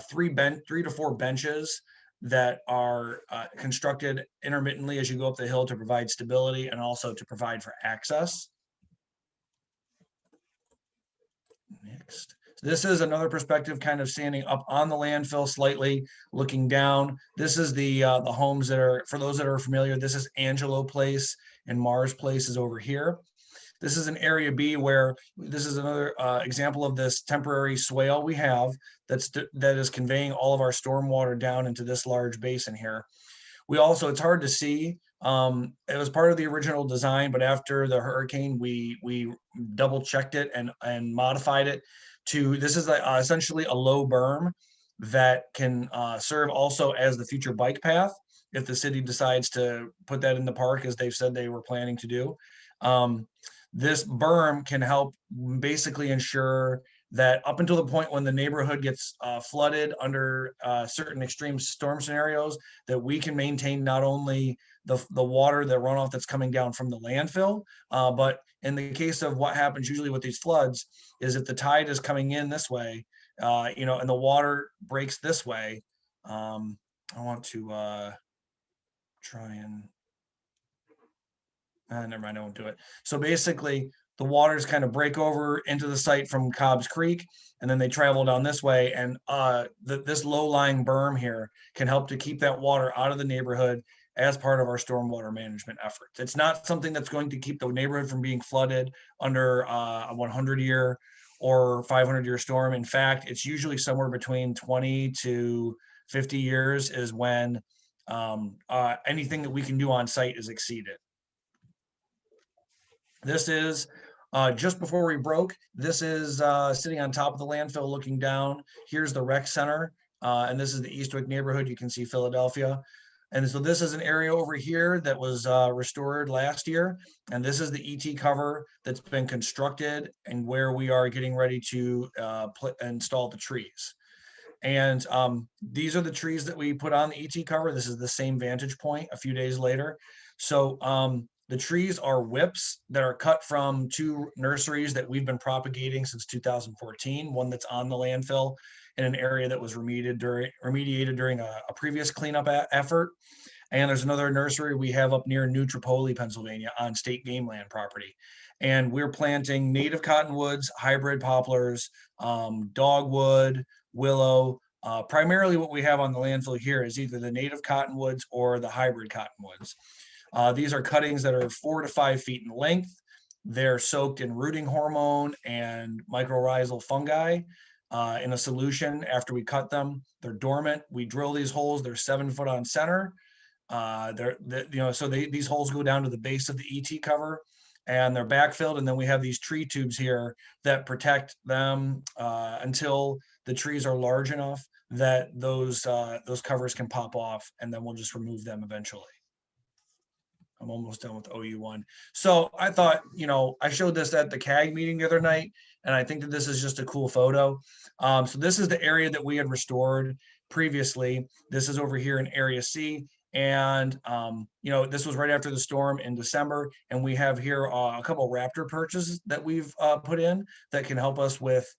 3 to 4 benches that are constructed intermittently as you go up the hill to provide stability and also to provide for access. Next. So this is another perspective, kind of standing up on the landfill slightly, looking down. This is the homes that are, for those that are familiar, this is Angelo Place and Mars Place is over here. This is an area B where this is another example of this temporary swale we have that is conveying all of our stormwater down into this large basin here. We also, it's hard to see, it was part of the original design, but after the hurricane, we double checked it and modified it to, this is essentially a low berm that can serve also as the future bike path if the city decides to put that in the park, as they've said they were planning to do. This berm can help basically ensure that up until the point when the neighborhood gets flooded under certain extreme storm scenarios, that we can maintain not only the water, the runoff that's coming down from the landfill, but in the case of what happens usually with these floods is if the tide is coming in this way, and the water breaks this way, I want to try and never mind, I won't do it. So basically, the waters kind of break over into the site from Cobb's Creek, and then they travel down this way. And this low-lying berm here can help to keep that water out of the neighborhood as part of our stormwater management efforts. It's not something that's going to keep the neighborhood from being flooded under a 100-year or 500-year storm. In fact, it's usually somewhere between 20 to 50 years is when anything that we can do on site is exceeded. This is just before we broke. This is sitting on top of the landfill looking down. Here's the rec center, and this is the Eastwick neighborhood. You can see Philadelphia. And so this is an area over here that was restored last year. And this is the ET cover that's been constructed and where we are getting ready to install the trees. And these are the trees that we put on the ET cover. This is the same vantage point a few days later. So the trees are whips that are cut from 2 nurseries that we've been propagating since 2014, one that's on the landfill in an area that was remediated during a previous cleanup effort. And there's another nursery we have up near New Tripoli, Pennsylvania, on state game land property. And we're planting native cottonwoods, hybrid poplars, dogwood, willow. Primarily what we have on the landfill here is either the native cottonwoods or the hybrid cottonwoods. These are cuttings that are 4 to 5 feet in length. They're soaked in rooting hormone and mycorrhizal fungi in a solution after we cut them. They're dormant. We drill these holes. They're 7 foot on center. So these holes go down to the base of the ET cover. and they're backfilled. And then we have these tree tubes here that protect them until the trees are large enough that those covers can pop off, and then we'll just remove them eventually. I'm almost done with OU1. So I thought, you know, I showed this at the CAG meeting the other night, and I think that this is just a cool photo. So this is the area that we had restored previously. This is over here in Area C. And, you know, this was right after the storm in December. And we have here a couple raptor perches that we've put in that can help us with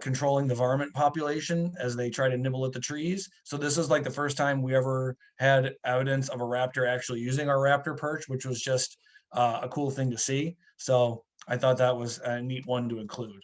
controlling the varmint population as they try to nibble at the trees. So this is like the first time we ever had evidence of a raptor actually using our raptor perch, which was just a cool thing to see. So I thought that was a neat one to include.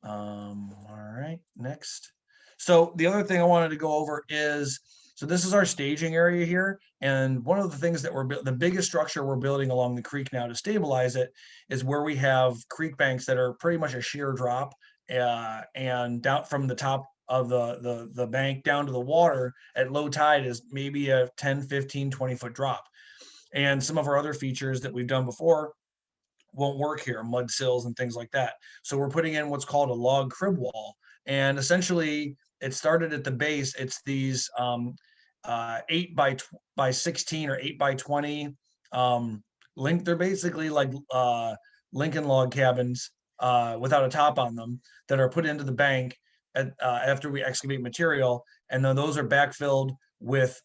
All right, next. So the other thing I wanted to go over is, so this is our staging area here. And one of the things that the biggest structure we're building along the creek now to stabilize it is where we have creek banks that are pretty much a sheer drop and down from the top of the bank down to the water at low tide is maybe a 10, 15, 20-foot drop. And some of our other features that we've done before won't work here, mud sills and things like that. So we're putting in what's called a log crib wall. And essentially it started at the base. It's these 8 by 16 or 8 by 20 they're basically like Lincoln log cabins without a top on them that are put into the bank after we excavate material, and then those are backfilled with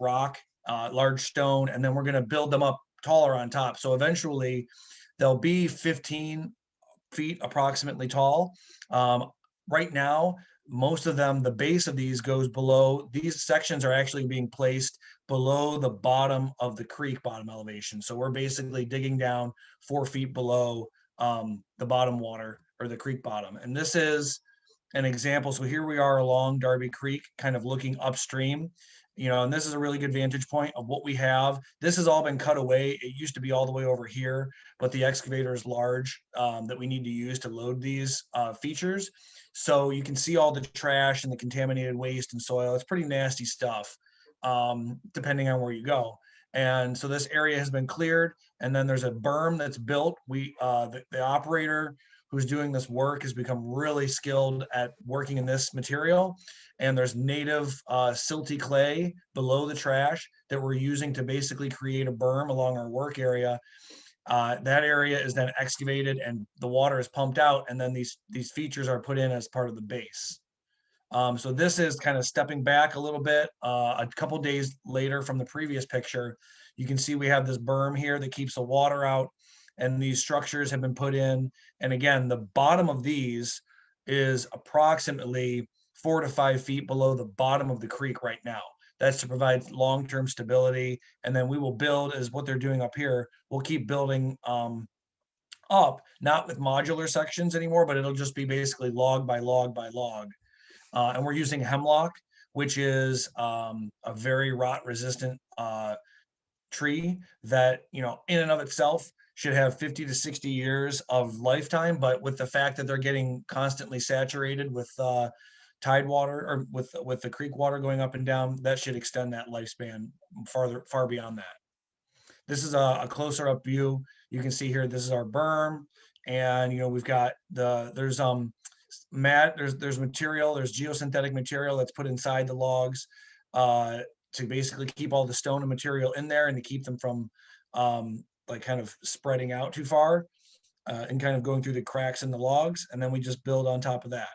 rock, large stone, and then we're going to build them up taller on top. So eventually they'll be 15 feet approximately tall. Right now, most of them, the base of these goes below. These sections are actually being placed below the bottom of the creek bottom elevation. So we're basically digging down 4 feet below the bottom water or the creek bottom. And this is an example. So here we are along Darby Creek, kind of looking upstream, you know, and this is a really good vantage point of what we have. This has all been cut away. It used to be all the way over here, but the excavator is large that we need to use to load these features. So you can see all the trash and the contaminated waste and soil. It's pretty nasty stuff, depending on where you go. And so this area has been cleared, and then there's a berm that's built. The operator who's doing this work has become really skilled at working in this material. And there's native silty clay below the trash that we're using to basically create a berm along our work area. That area is then excavated and the water is pumped out, and then these features are put in as part of the base. So this is kind of stepping back a little bit. A couple days later from the previous picture, you can see we have this berm here that keeps the water out, and these structures have been put in. And again, the bottom of these is approximately 4 to 5 feet below the bottom of the creek right now. That's to provide long-term stability. And then we will build, as what they're doing up here, we'll keep building up, not with modular sections anymore, but it'll just be basically log by log by log. And we're using hemlock, which is a very rot-resistant tree that, you know, in and of itself should have 50 to 60 years of lifetime. But with the fact that they're getting constantly saturated with tide water or with the creek water going up and down, that should extend that lifespan far beyond that. This is a closer up view. You can see here, this is our berm, and you know, we've got there's material, there's geosynthetic material that's put inside the logs to basically keep all the stone and material in there and to keep them from like kind of spreading out too far and kind of going through the cracks in the logs. And then we just build on top of that.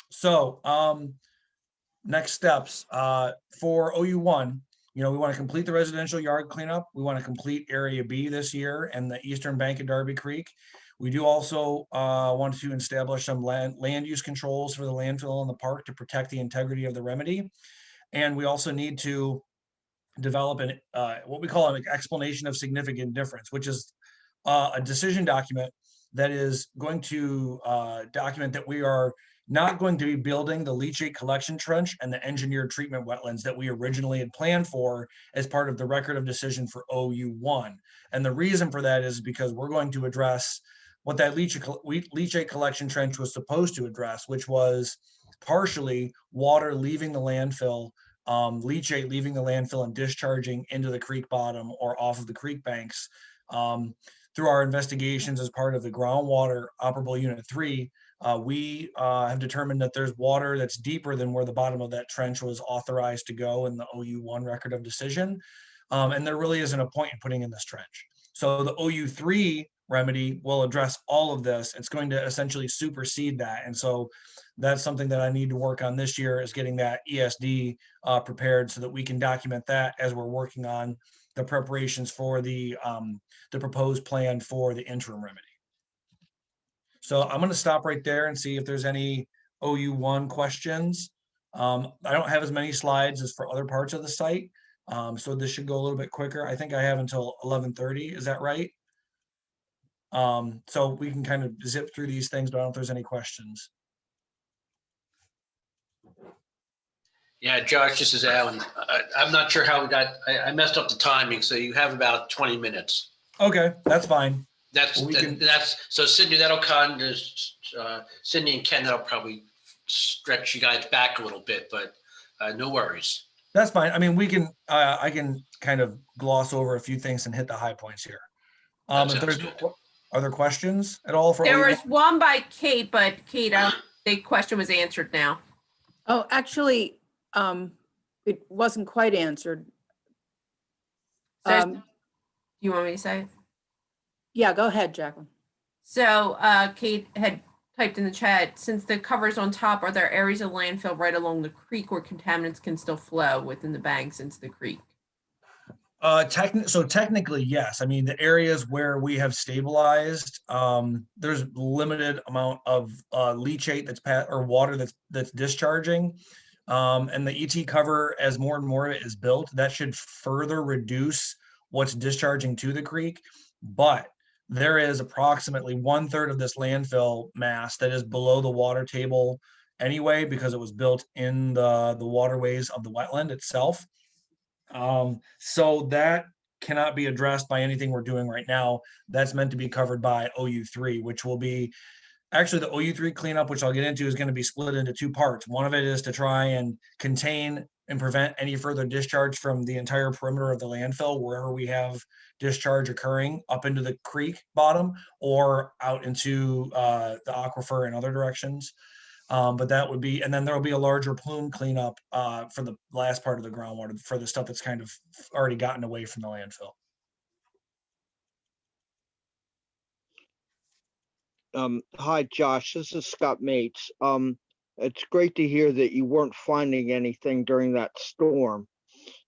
So next steps for OU1, you know, we want to complete the residential yard cleanup. We want to complete Area B this year and the eastern bank of Darby Creek. We do also want to establish some land use controls for the landfill in the park to protect the integrity of the remedy. And we also need to develop what we call an explanation of significant difference, which is a decision document that is going to document that we are not going to be building the leachate collection trench and the engineered treatment wetlands that we originally had planned for as part of the record of decision for OU1. And the reason for that is because we're going to address what that leachate collection trench was supposed to address, which was partially water leaving the landfill leachate leaving the landfill and discharging into the creek bottom or off of the creek banks. Through our investigations as part of the groundwater operable unit 3, we have determined that there's water that's deeper than where the bottom of that trench was authorized to go in the OU1 record of decision. And there really isn't a point in putting in this trench. So the OU3 remedy will address all of this. It's going to essentially supersede that. And so that's something that I need to work on this year, is getting that ESD prepared so that we can document that as we're working on the preparations for the proposed plan for the interim remedy. So I'm going to stop right there and see if there's any OU1 questions. I don't have as many slides as for other parts of the site. So this should go a little bit quicker. I think I have until 11:30. Is that right? So we can kind of zip through these things, but I don't know if there's any questions. Yeah, Josh, this is Alan. I'm not sure how we got, I messed up the timing, so you have about 20 minutes. Okay, that's fine. So Sydney, that'll kind of, Sydney and Ken, that'll probably stretch you guys back a little bit, but no worries. That's fine. I mean, we can, I can kind of gloss over a few things and hit the high points here. If there's, are there questions at all? For there was one by Kate, but Kate, the question was answered now. Oh, actually, it wasn't quite answered. So, you want me to say it? Yeah, go ahead, Jaclyn. So Kate had typed in the chat, since the cover's on top, are there areas of landfill right along the creek where contaminants can still flow within the banks into the creek? So technically, yes. I mean, the areas where we have stabilized, there's limited amount of leachate or water that's discharging. And the ET cover, as more and more of it is built, that should further reduce what's discharging to the creek. But there is approximately 1/3 of this landfill mass that is below the water table anyway, because it was built in the waterways of the wetland itself. So that cannot be addressed by anything we're doing right now. That's meant to be covered by OU3, which will be actually the OU3 cleanup, which I'll get into, is going to be split into 2 parts. One of it is to try and contain and prevent any further discharge from the entire perimeter of the landfill, wherever we have discharge occurring up into the creek bottom or out into the aquifer and other directions. But that would be, and then there will be a larger plume cleanup for the last part of the groundwater, for the stuff that's kind of already gotten away from the landfill. Hi, Josh. This is Scott Mates. It's great to hear that you weren't finding anything during that storm.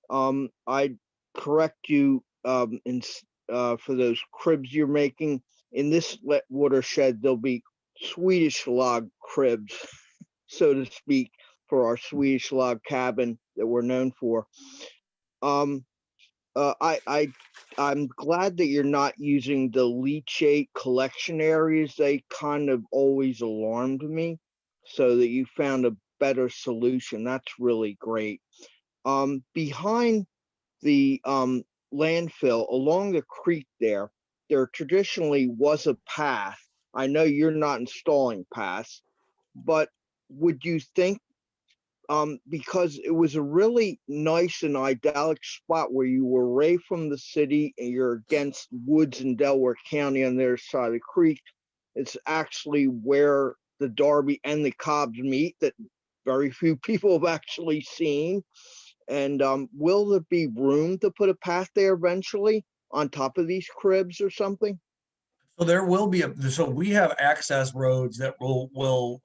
I correct you for those cribs you're making. In this watershed, there'll be Swedish log cribs, so to speak, for our Swedish log cabin that we're known for. I'm glad that you're not using the leachate collection areas. They kind of always alarmed me, so that you found a better solution. That's really great. Behind the landfill, along the creek there traditionally was a path. I know you're not installing paths, but would you think, because it was a really nice and idyllic spot where you were away from the city and you're against woods in Delaware County on their side of the creek. It's actually where the Darby and the Cobbs meet, that very few people have actually seen. And will there be room to put a path there eventually on top of these cribs or something? So there will be so we have access roads that will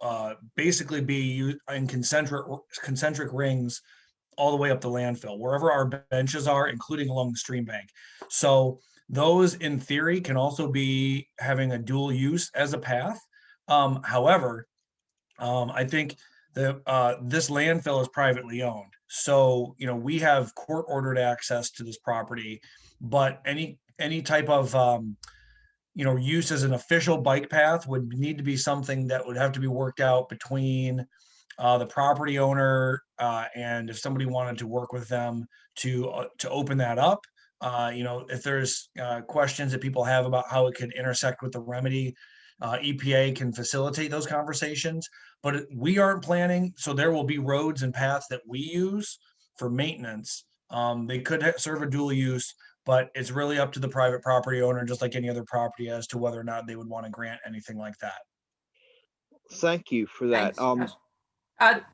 basically be in concentric rings all the way up the landfill, wherever our benches are, including along the stream bank. So those in theory can also be having a dual use as a path. However, I think that this landfill is privately owned. So, we have court ordered access to this property, but any type of use as an official bike path would need to be something that would have to be worked out between the property owner and if somebody wanted to work with them to open that up. If there's questions that people have about how it could intersect with the remedy, EPA can facilitate those conversations, but we aren't planning. So there will be roads and paths that we use for maintenance. They could serve a dual use, but it's really up to the private property owner, just like any other property, as to whether or not they would want to grant anything like that. Thank you for that. Thanks,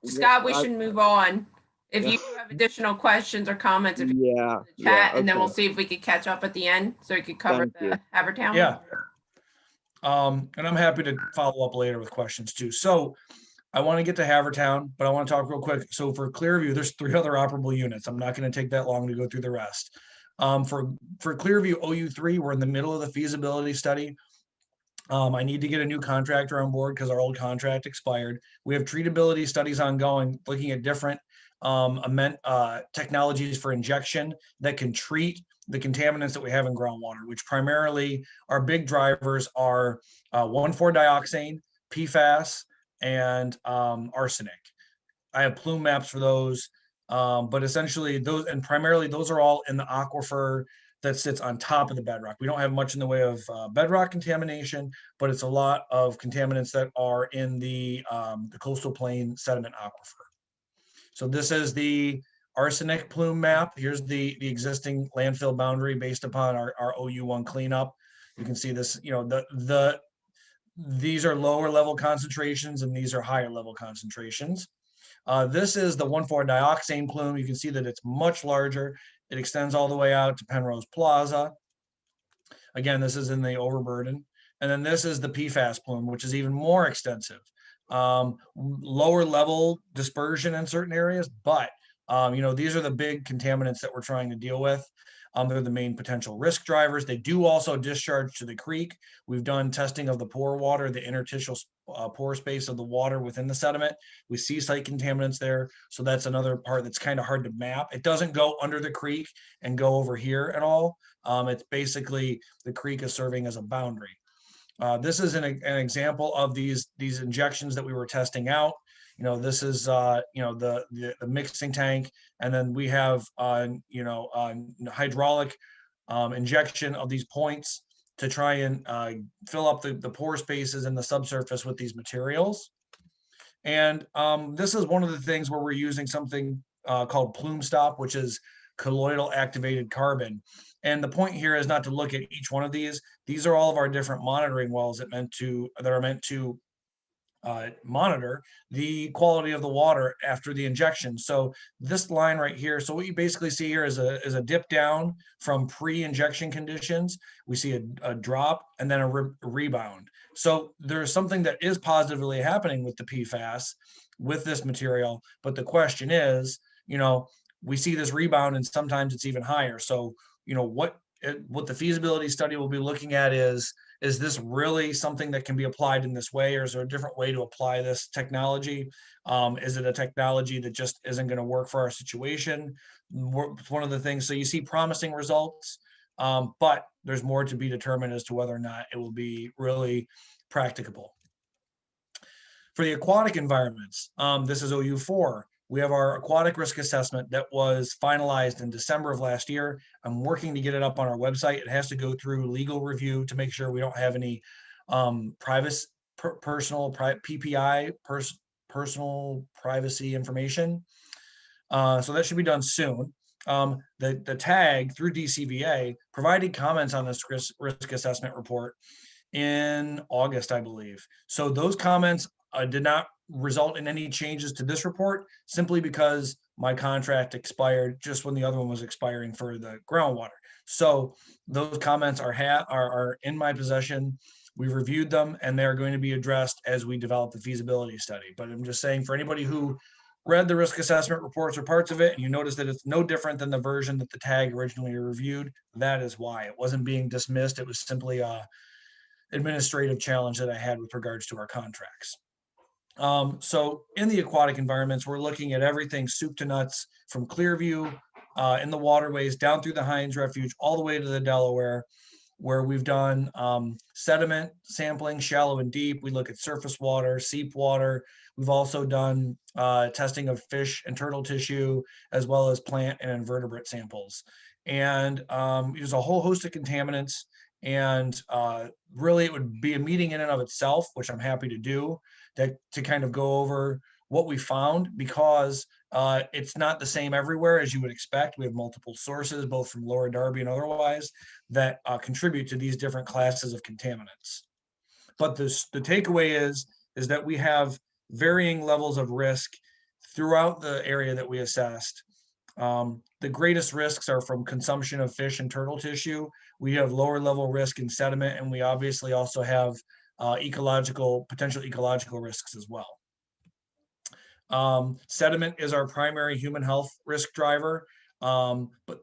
Scott, we I- should move on. If Yeah. you have additional questions or comments, if you Yeah, can chat, yeah, and then we'll okay. see if we could catch up at the end, so we could cover Thank you. the Havertown. Yeah. And I'm happy to follow up later with questions too. So I want to get to Havertown, but I want to talk real quick. So for Clearview, there's 3 other operable units. I'm not going to take that long to go through the rest. For Clearview OU3, we're in the middle of the feasibility study. I need to get a new contractor on board because our old contract expired. We have treatability studies ongoing, looking at different technologies for injection that can treat the contaminants that we have in groundwater, which primarily our big drivers are 1,4-dioxane, PFAS, and arsenic. I have plume maps for those, but essentially those, and primarily those are all in the aquifer that sits on top of the bedrock. We don't have much in the way of bedrock contamination, but it's a lot of contaminants that are in the coastal plain sediment aquifer. So this is the arsenic plume map. Here's the existing landfill boundary based upon our OU1 cleanup. You can see this, you know, these are lower level concentrations and these are higher level concentrations. This is the 1,4-dioxane plume. You can see that it's much larger. It extends all the way out to Penrose Plaza. Again, this is in the overburden. And then this is the PFAS plume, which is even more extensive. Lower level dispersion in certain areas, but you know, these are the big contaminants that we're trying to deal with. They're the main potential risk drivers. They do also discharge to the creek. We've done testing of the pore water, the interstitial pore space of the water within the sediment. We see site contaminants there. So that's another part that's kind of hard to map. It doesn't go under the creek and go over here at all. It's basically the creek is serving as a boundary. This is an example of these injections that we were testing out. You know, this is you know, the mixing tank, and then we have you know, hydraulic injection of these points to try and fill up the pore spaces in the subsurface with these materials. And this is one of the things where we're using something called plume stop, which is colloidal activated carbon. And the point here is not to look at each one of these. These are all of our different monitoring wells that are meant to monitor the quality of the water after the injection. So this line right here, so what you basically see here is a dip down from pre-injection conditions. We see a drop and then a rebound. So there's something that is positively happening with the PFAS with this material, but the question is, you know, we see this rebound and sometimes it's even higher. So, you know, what the feasibility study will be looking at is this really something that can be applied in this way, or is there a different way to apply this technology? Is it a technology that just isn't going to work for our situation? It's one of the things. So you see promising results, but there's more to be determined as to whether or not it will be really practicable. For the aquatic environments, this is OU4. We have our aquatic risk assessment that was finalized in December of last year. I'm working to get it up on our website. It has to go through legal review to make sure we don't have any personal privacy information. So that should be done soon. The tag through DCVA provided comments on this risk assessment report in August, I believe. So those comments did not result in any changes to this report, simply because my contract expired just when the other one was expiring for the groundwater. So those comments are in my possession. We've reviewed them and they're going to be addressed as we develop the feasibility study. But I'm just saying, for anybody who read the risk assessment reports or parts of it, and you notice that it's no different than the version that the tag originally reviewed, that is why. It wasn't being dismissed. It was simply a administrative challenge that I had with regards to our contracts. So in the aquatic environments, we're looking at everything soup to nuts, from Clearview in the waterways down through the Hines Refuge, all the way to the Delaware, where we've done sediment sampling, shallow and deep. We look at surface water, seep water. We've also done testing of fish and turtle tissue, as well as plant and invertebrate samples. And there's a whole host of contaminants. And really, it would be a meeting in and of itself, which I'm happy to do, to kind of go over what we found, because it's not the same everywhere as you would expect. We have multiple sources, both from Lower Darby and otherwise, that contribute to these different classes of contaminants. But the takeaway is that we have varying levels of risk throughout the area that we assessed. The greatest risks are from consumption of fish and turtle tissue. We have lower level risk in sediment, and we obviously also have potential ecological risks as well. Sediment is our primary human health risk driver, but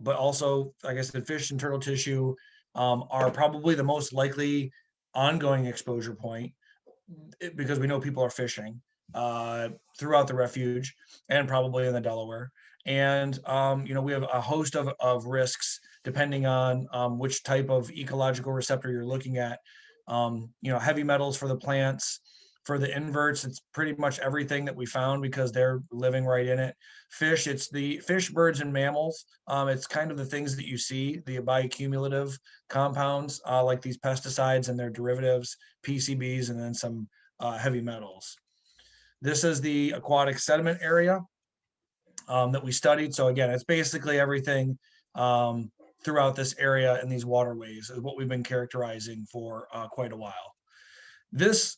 also, like I said, fish and turtle tissue are probably the most likely ongoing exposure point, because we know people are fishing throughout the refuge and probably in the Delaware. And we have a host of risks depending on which type of ecological receptor you're looking at. Heavy metals for the plants. For the inverts, it's pretty much everything that we found because they're living right in it. Fish, it's the fish, birds, and mammals. It's kind of the things that you see, the bioaccumulative compounds like these pesticides and their derivatives, PCBs, and then some heavy metals. This is the aquatic sediment area that we studied. So again, it's basically everything throughout this area and these waterways is what we've been characterizing for quite a while. This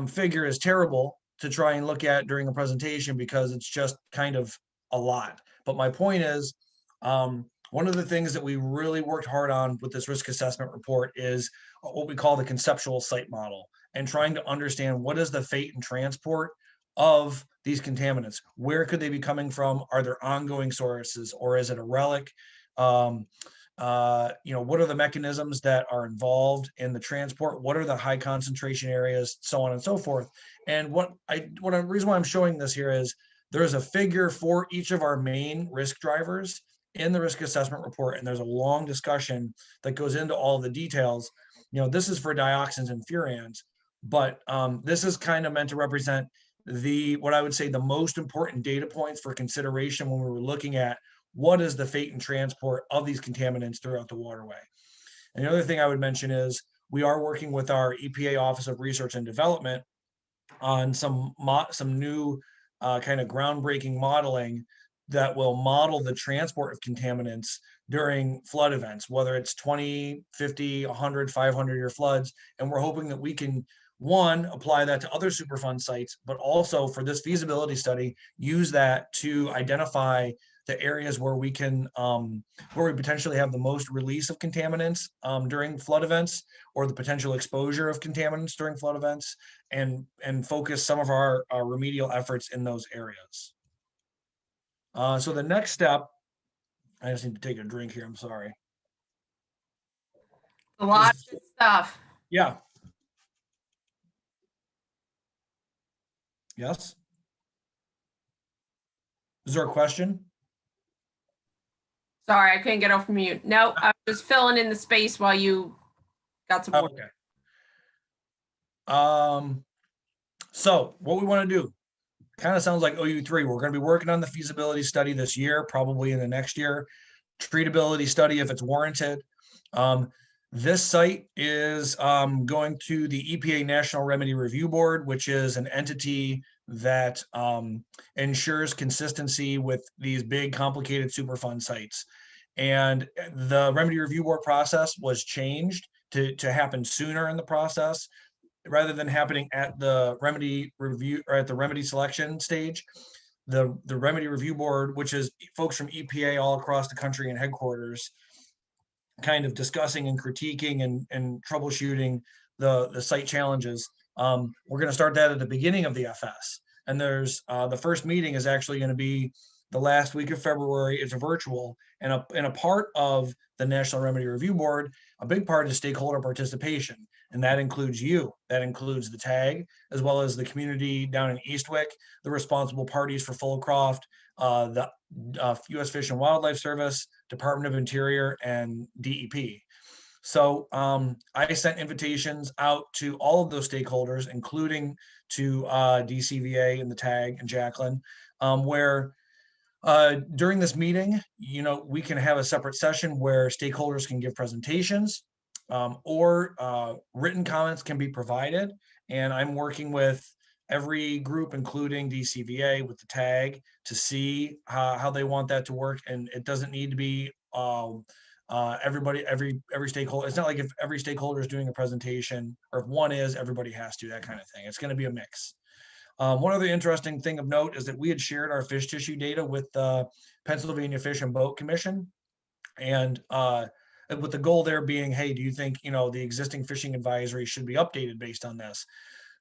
figure is terrible to try and look at during a presentation because it's just kind of a lot. But my point is, one of the things that we really worked hard on with this risk assessment report is what we call the conceptual site model, and trying to understand what is the fate and transport of these contaminants. Where could they be coming from? Are there ongoing sources, or is it a relic? What are the mechanisms that are involved in the transport? What are the high concentration areas, so on and so forth. And the reason why I'm showing this here is there's a figure for each of our main risk drivers in the risk assessment report, and there's a long discussion that goes into all the details. This is for dioxins and furans, but this is kind of meant to represent what I would say the most important data points for consideration when we were looking at what is the fate and transport of these contaminants throughout the waterway. And the other thing I would mention is we are working with our EPA Office of Research and Development on some new kind of groundbreaking modeling that will model the transport of contaminants during flood events, whether it's 20, 50, 100, 500-year floods. And we're hoping that we can, one, apply that to other Superfund sites, but also for this feasibility study, use that to identify the areas where we can, where we potentially have the most release of contaminants during flood events, or the potential exposure of contaminants during flood events, and focus some of our remedial efforts in those areas. So the next step, I just need to take a drink here, I'm sorry. A lot of good stuff. Yeah. Yes? Is there a question? Sorry, I couldn't get off mute. No, I was just filling in the space while you got some more. Okay. So what we want to do kind of sounds like OU3. We're going to be working on the feasibility study this year, probably in the next year. Treatability study if it's warranted. This site is going to the EPA National Remedy Review Board, which is an entity that ensures consistency with these big, complicated Superfund sites. And the Remedy Review Board process was changed to happen sooner in the process, rather than happening at the remedy review or at the remedy selection stage. The Remedy Review Board, which is folks from EPA all across the country and headquarters, kind of discussing and critiquing and troubleshooting the site challenges. We're going to start that at the beginning of the FS. And there's the first meeting is actually going to be the last week of February. It's a virtual, and a part of the National Remedy Review Board, a big part is stakeholder participation. And that includes you, that includes the TAG, as well as the community down in Eastwick, the responsible parties for Fullcroft, the U.S. Fish and Wildlife Service, Department of Interior, and DEP. So I sent invitations out to all of those stakeholders, including to DCVA and the TAG and Jaclyn, where during this meeting, we can have a separate session where stakeholders can give presentations, or written comments can be provided. And I'm working with every group, including DCVA with the tag, to see how they want that to work. And it doesn't need to be everybody, every stakeholder. It's not like if every stakeholder is doing a presentation, or if one is, everybody has to, that kind of thing. It's going to be a mix. One other interesting thing of note is that we had shared our fish tissue data with the Pennsylvania Fish and Boat Commission. And with the goal there being, hey, do you think, the existing fishing advisory should be updated based on this?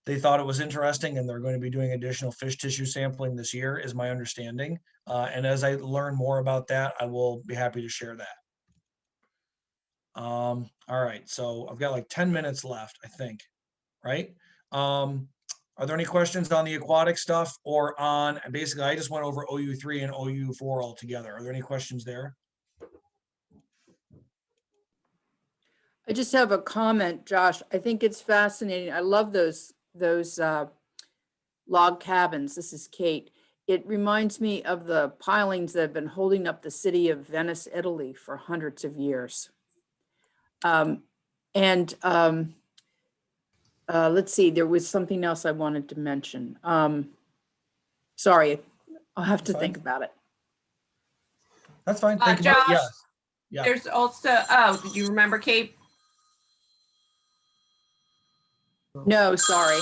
They thought it was interesting, and they're going to be doing additional fish tissue sampling this year, is my understanding. And as I learn more about that, I will be happy to share that. All right, so I've got like 10 minutes left, I think, right? Are there any questions on the aquatic stuff, or on, basically, I just went over OU3 and OU4 all together. Are there any questions there? I just have a comment, Josh. I think it's fascinating. I love those log cabins. This is Kate. It reminds me of the pilings that have been holding up the city of Venice, Italy for hundreds of years. Let's see, there was something else I wanted to mention. Sorry, I'll have to think about it. That's fine. Think Josh, about it. Yes. Yeah. There's also, did you remember, Kate? No, sorry.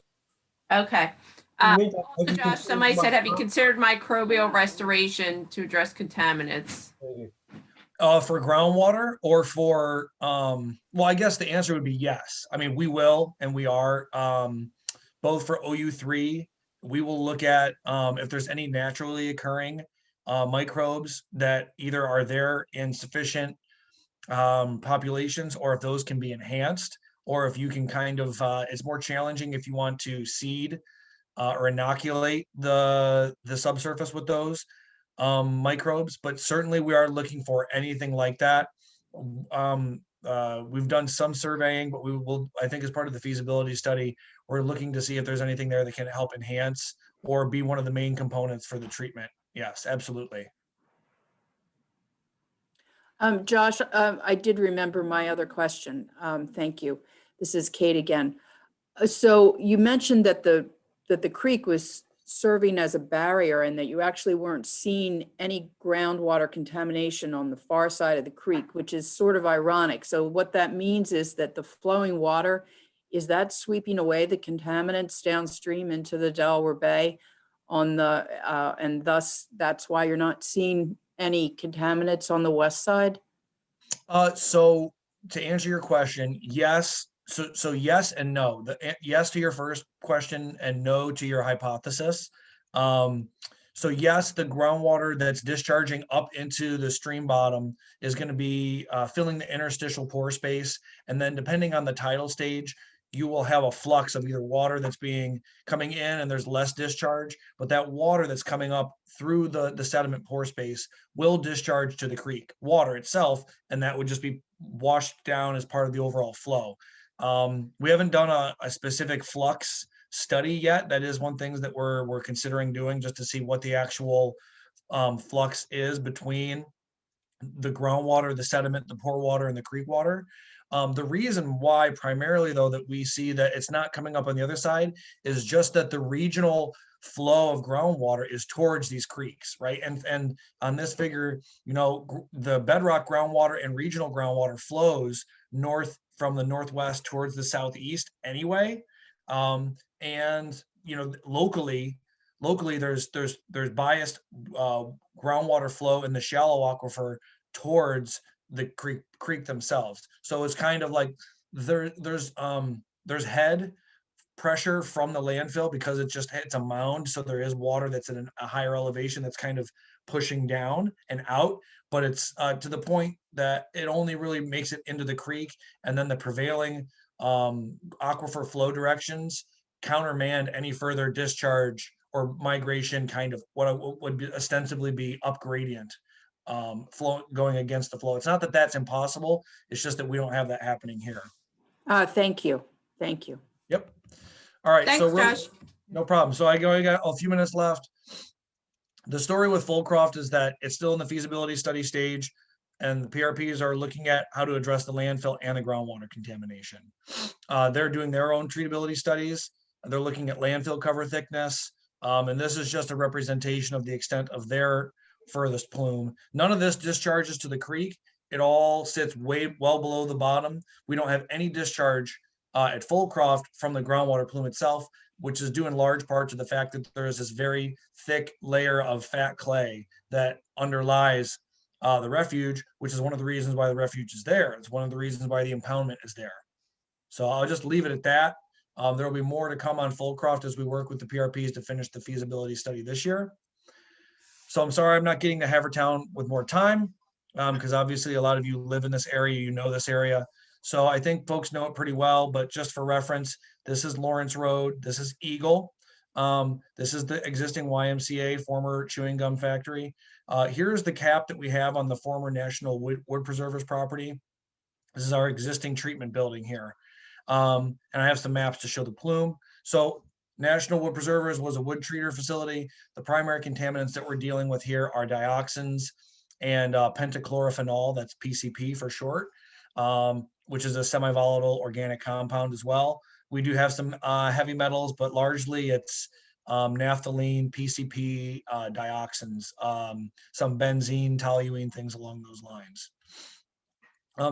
Okay. Also, Josh, somebody said, have you considered microbial restoration to address contaminants? For groundwater, or for, well, I guess the answer would be yes. I mean, we will, and we are, both for OU3, we will look at if there's any naturally occurring microbes that either are there in sufficient populations, or if those can be enhanced, or if you can kind of, it's more challenging if you want to seed or inoculate the subsurface with those microbes, but certainly we are looking for anything like that. We've done some surveying, but we will, I think as part of the feasibility study, we're looking to see if there's anything there that can help enhance or be one of the main components for the treatment. Yes, absolutely. Josh, I did remember my other question. Thank you. This is Kate again. So you mentioned that the creek was serving as a barrier, and that you actually weren't seeing any groundwater contamination on the far side of the creek, which is sort of ironic. So what that means is that the flowing water, is that sweeping away the contaminants downstream into the Delaware Bay on the, and thus that's why you're not seeing any contaminants on the west side? So to answer your question, yes. So yes and no. Yes to your first question and no to your hypothesis. So yes, the groundwater that's discharging up into the stream bottom is going to be filling the interstitial pore space. And then depending on the tidal stage, you will have a flux of either water that's coming in and there's less discharge, but that water that's coming up through the sediment pore space will discharge to the creek water itself, and that would just be washed down as part of the overall flow. We haven't done a specific flux study yet. That is one thing that we're considering doing, just to see what the actual flux is between the groundwater, the sediment, the pore water, and the creek water. The reason why primarily though that we see that it's not coming up on the other side is just that the regional flow of groundwater is towards these creeks, right? And on this figure, the bedrock groundwater and regional groundwater flows north from the northwest towards the southeast anyway. And locally there's biased groundwater flow in the shallow aquifer towards the creek themselves. So it's kind of like there's head pressure from the landfill because it's a mound, so there is water that's at a higher elevation that's kind of pushing down and out, but it's to the point that it only really makes it into the creek, and then the prevailing aquifer flow directions countermand any further discharge or migration, kind of what would ostensibly be up gradient flow going against the flow. It's not that that's impossible, it's just that we don't have that happening here. Thank you. Yep. All right. Thanks, Josh. No problem. So I got a few minutes left. The story with Fulcroft is that it's still in the feasibility study stage, and the PRPs are looking at how to address the landfill and the groundwater contamination. They're doing their own treatability studies. They're looking at landfill cover thickness. And this is just a representation of the extent of their furthest plume. None of this discharges to the creek. It all sits way well below the bottom. We don't have any discharge at Fullcroft from the groundwater plume itself, which is due in large part to the fact that there is this very thick layer of fat clay that underlies the refuge, which is one of the reasons why the refuge is there. It's one of the reasons why the impoundment is there. So I'll just leave it at that. There will be more to come on Fullcroft as we work with the PRPs to finish the feasibility study this year. So I'm sorry I'm not getting to Havertown with more time, because obviously a lot of you live in this area, you know this area. So I think folks know it pretty well, but just for reference, this is Lawrence Road, this is Eagle. This is the existing YMCA, former chewing gum factory. Here's the cap that we have on the former National Wood Preservers property. This is our existing treatment building here. And I have some maps to show the plume. So National Wood Preservers was a wood treater facility. The primary contaminants that we're dealing with here are dioxins and pentachlorophenol, that's PCP for short, which is a semi-volatile organic compound as well. We do have some heavy metals, but largely it's naphthalene, PCP, dioxins, some benzene, toluene, things along those lines.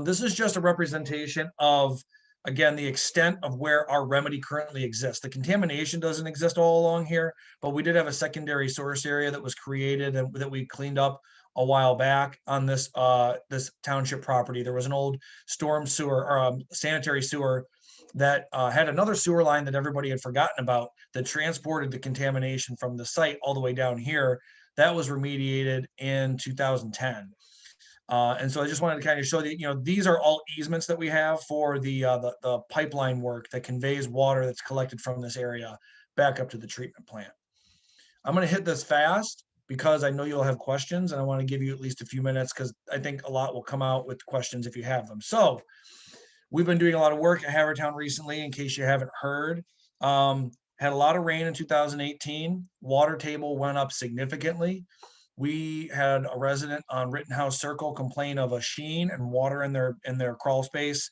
This is just a representation of, again, the extent of where our remedy currently exists. The contamination doesn't exist all along here, but we did have a secondary source area that was created and that we cleaned up a while back on this this township property. There was an old storm sewer or sanitary sewer that had another sewer line that everybody had forgotten about that transported the contamination from the site all the way down here. That was remediated in 2010. And so I just wanted to kind of show that, you know, these are all easements that we have for the pipeline work that conveys water that's collected from this area back up to the treatment plant. I'm going to hit this fast because I know you'll have questions, and I want to give you at least a few minutes because I think a lot will come out with questions if you have them. So we've been doing a lot of work at Havertown recently, in case you haven't heard. Had a lot of rain in 2018. Water table went up significantly. We had a resident on Rittenhouse Circle complain of a sheen and water in their crawl space.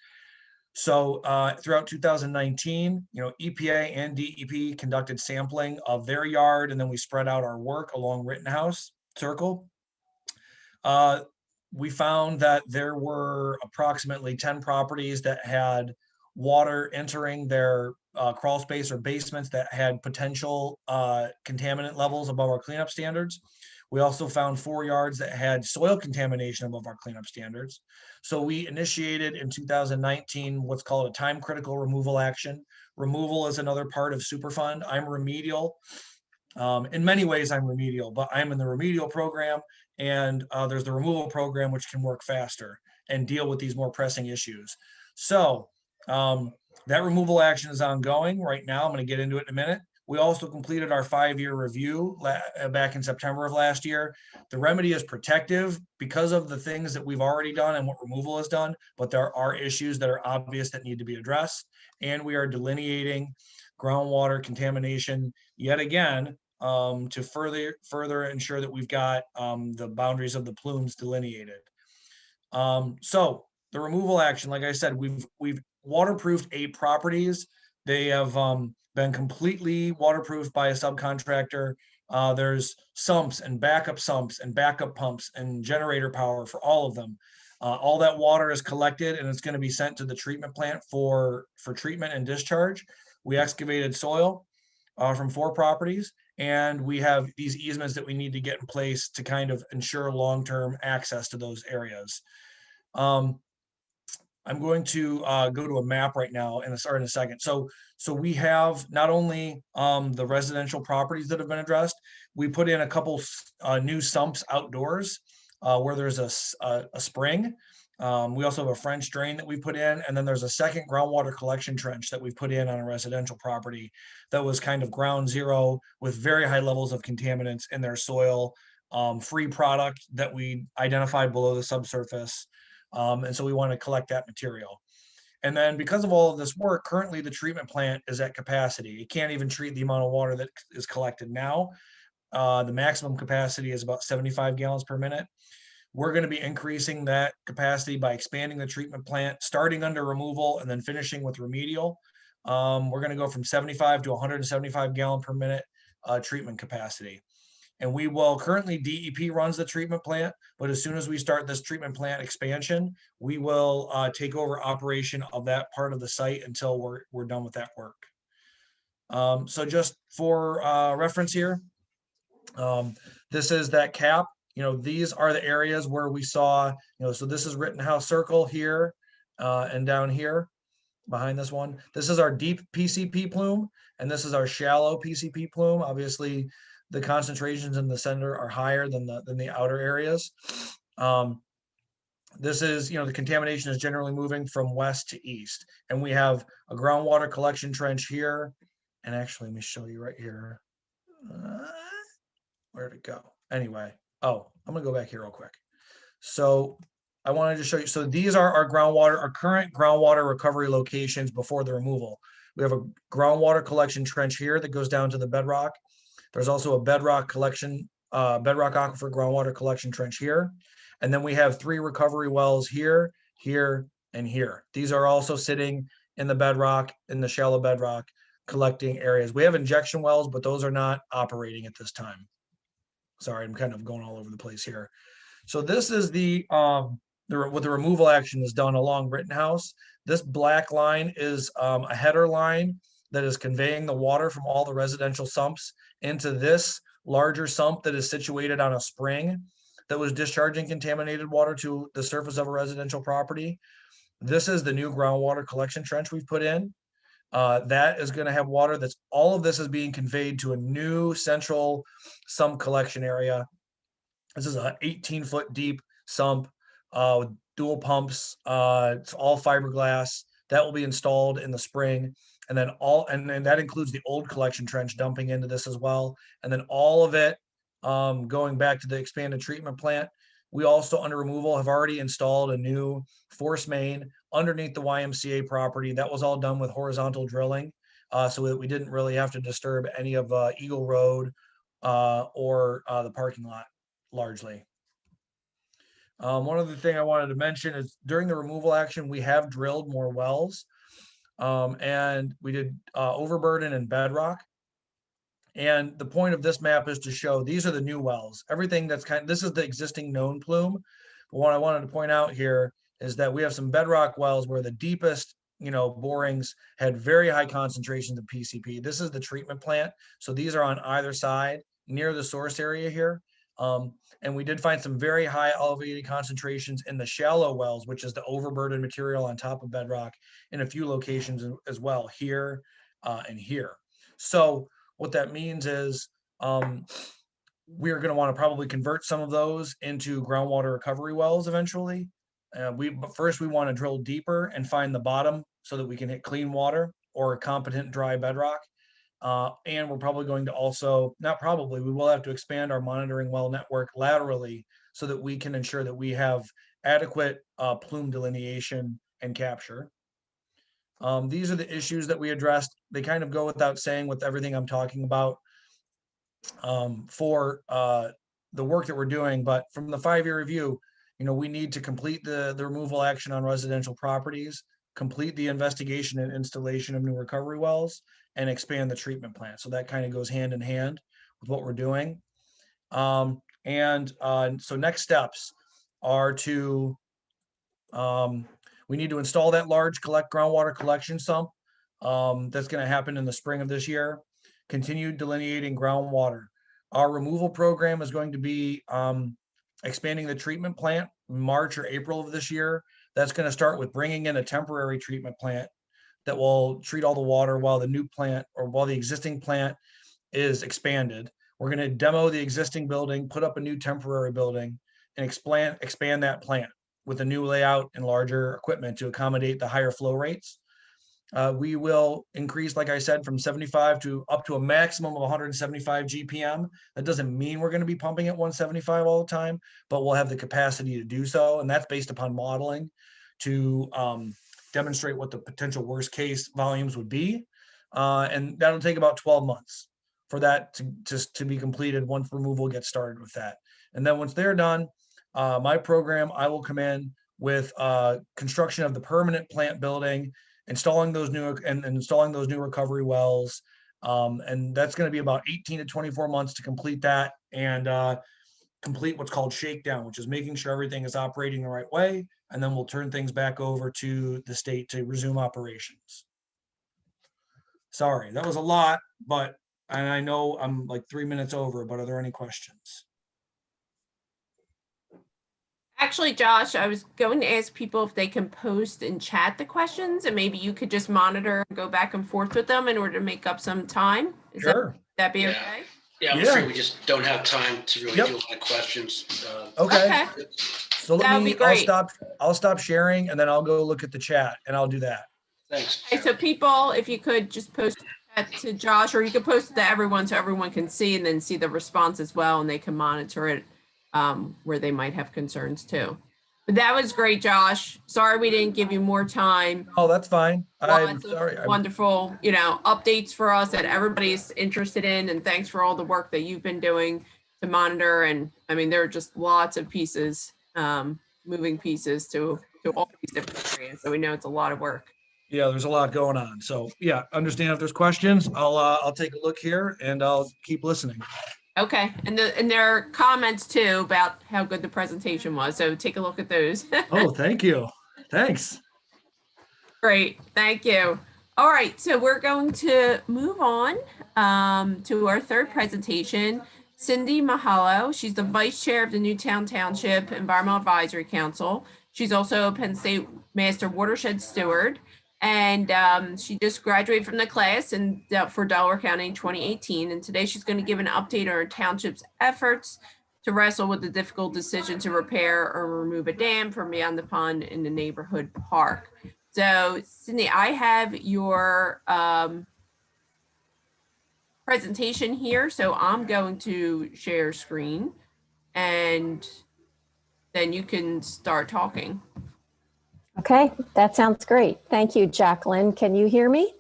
So throughout 2019, you know, EPA and DEP conducted sampling of their yard, and then we spread out our work along Rittenhouse Circle. We found that there were approximately 10 properties that had water entering their crawl space or basements that had potential contaminant levels above our cleanup standards. We also found 4 yards that had soil contamination above our cleanup standards. So we initiated in 2019 what's called a time critical removal action. Removal is another part of Superfund. I'm remedial. In many ways, I'm remedial, but I'm in the remedial program, and there's the removal program, which can work faster and deal with these more pressing issues. So that removal action is ongoing right now. I'm going to get into it in a minute. We also completed our 5-year review back in September of last year. The remedy is protective because of the things that we've already done and what removal has done, but there are issues that are obvious that need to be addressed. And we are delineating groundwater contamination yet again to further ensure that we've got the boundaries of the plumes delineated. So the removal action, like I said, we've waterproofed 8 properties. They have been completely waterproofed by a subcontractor. There's sumps and backup pumps and generator power for all of them. All that water is collected and it's going to be sent to the treatment plant for treatment and discharge. We excavated soil from 4 properties, and we have these easements that we need to get in place to kind of ensure long-term access to those areas. I'm going to go to a map right now and start in a second. So we have not only the residential properties that have been addressed, we put in a couple new sumps outdoors where there's a spring. We also have a French drain that we put in, and then there's a second groundwater collection trench that we've put in on a residential property that was kind of ground zero with very high levels of contaminants in their soil, free product that we identified below the subsurface. And so we want to collect that material. And then because of all of this work, currently the treatment plant is at capacity. It can't even treat the amount of water that is collected now. The maximum capacity is about 75 gallons per minute. We're going to be increasing that capacity by expanding the treatment plant, starting under removal and then finishing with remedial. We're going to go from 75 to 175 gallon per minute treatment capacity. And we will currently, DEP runs the treatment plant, but as soon as we start this treatment plant expansion, we will take over operation of that part of the site until we're done with that work. So just for reference here, this is that cap. These are the areas where we saw, so this is Rittenhouse Circle here and down here behind this one. This is our deep PCP plume, and this is our shallow PCP plume. Obviously, the concentrations in the center are higher than the outer areas. This is, the contamination is generally moving from west to east. And we have a groundwater collection trench here. And actually, let me show you right here. Where'd it go? Anyway, I'm gonna go back here real quick. So I wanted to show you, so these are our current groundwater recovery locations before the removal. We have a groundwater collection trench here that goes down to the bedrock. There's also a bedrock aquifer groundwater collection trench here. And then we have 3 recovery wells here, here, and here. These are also sitting in the bedrock, in the shallow bedrock collecting areas. We have injection wells, but those are not operating at this time. Sorry, I'm kind of going all over the place here. So this is what the removal action is done along Rittenhouse. This black line is a header line that is conveying the water from all the residential sumps into this larger sump that is situated on a spring that was discharging contaminated water to the surface of a residential property. This is the new groundwater collection trench we've put in. That is going to have water all of this is being conveyed to a new central sump collection area. This is an 18-foot deep sump with dual pumps. It's all fiberglass. That will be installed in the spring. And then that includes the old collection trench dumping into this as well. And then all of it going back to the expanded treatment plant. We also, under removal, have already installed a new force main underneath the YMCA property. That was all done with horizontal drilling, so that we didn't really have to disturb any of Eagle Road or the parking lot, largely. One other thing I wanted to mention is during the removal action, we have drilled more wells, and we did overburden and bedrock. And the point of this map is to show these are the new wells. Everything that's this is the existing known plume. But what I wanted to point out here is that we have some bedrock wells where the deepest, borings had very high concentrations of PCP. This is the treatment plant. So these are on either side near the source area here. And we did find some very high elevated concentrations in the shallow wells, which is the overburden material on top of bedrock, in a few locations as well, here and here. So what that means is we're going to want to probably convert some of those into groundwater recovery wells eventually. But first we want to drill deeper and find the bottom so that we can hit clean water or competent dry bedrock. And we're probably going to also, we will have to expand our monitoring well network laterally so that we can ensure that we have adequate plume delineation and capture. These are the issues that we addressed. They kind of go without saying with everything I'm talking about for the work that we're doing. But from the 5-year review, we need to complete the removal action on residential properties, complete the investigation and installation of new recovery wells, and expand the treatment plant. So that kind of goes hand in hand with what we're doing. So next steps are to we need to install that large groundwater collection sump. That's going to happen in the spring of this year. Continue delineating groundwater. Our removal program is going to be expanding the treatment plant March or April of this year. That's going to start with bringing in a temporary treatment plant that will treat all the water while the new plant or while the existing plant is expanded. We're going to demo the existing building, put up a new temporary building, and expand that plant with a new layout and larger equipment to accommodate the higher flow rates. We will increase, like I said, from 75 to up to a maximum of 175 GPM. That doesn't mean we're going to be pumping at 175 all the time, but we'll have the capacity to do so. And that's based upon modeling to demonstrate what the potential worst case volumes would be. And that'll take about 12 months for that to be completed once removal gets started with that. And then once they're done, my program, I will come in with construction of the permanent plant building installing those new and installing those new recovery wells. And that's going to be about 18 to 24 months to complete that and complete what's called shakedown, which is making sure everything is operating the right way. And then we'll turn things back over to the state to resume operations. Sorry, that was a lot, but and I know I'm like 3 minutes over, but are there any questions? Actually, Josh, I was going to ask people if they can post and chat the questions, and maybe you could just monitor and go back and forth with them in order to make up some time. Sure. That be Yeah. okay? Yeah, I'm Yeah. afraid we just don't have time to really Yep. do my questions. Okay. So That would be great. I'll stop sharing and then I'll go look at the chat and I'll do that. Thanks. Okay, so people, if you could just post that to Josh, or you could post it to everyone so everyone can see and then see the response as well, and they can monitor it where they might have concerns too. But that was great, Josh. Sorry we didn't give you more time. Oh, that's fine. I'm Lots of sorry. wonderful, updates for us that everybody's interested in, and thanks for all the work that you've been doing to monitor. And I mean, there are just lots of pieces, moving pieces to all these different areas. So we know it's a lot of work. Yeah, there's a lot going on. So yeah, understand if there's questions, I'll take a look here and I'll keep listening. Okay, and there are comments too about how good the presentation was. So take a look at those. Oh, thank you. Thanks. Great, thank you. All right, so we're going to move on to our third presentation. Cindy Mehallow, she's the Vice Chair of the Newtown Township Environmental Advisory Council. She's also a Penn State Master Watershed Steward, and she just graduated from the class for Delaware County in 2018. And today she's going to give an update on her township's efforts to wrestle with the difficult decision to repair or remove a dam from beyond the pond in the neighborhood park. So, Cindy, I have your presentation here, so I'm going to share screen, and then you can start talking. Okay, that sounds great. Thank you, Jaclyn. Can you hear me?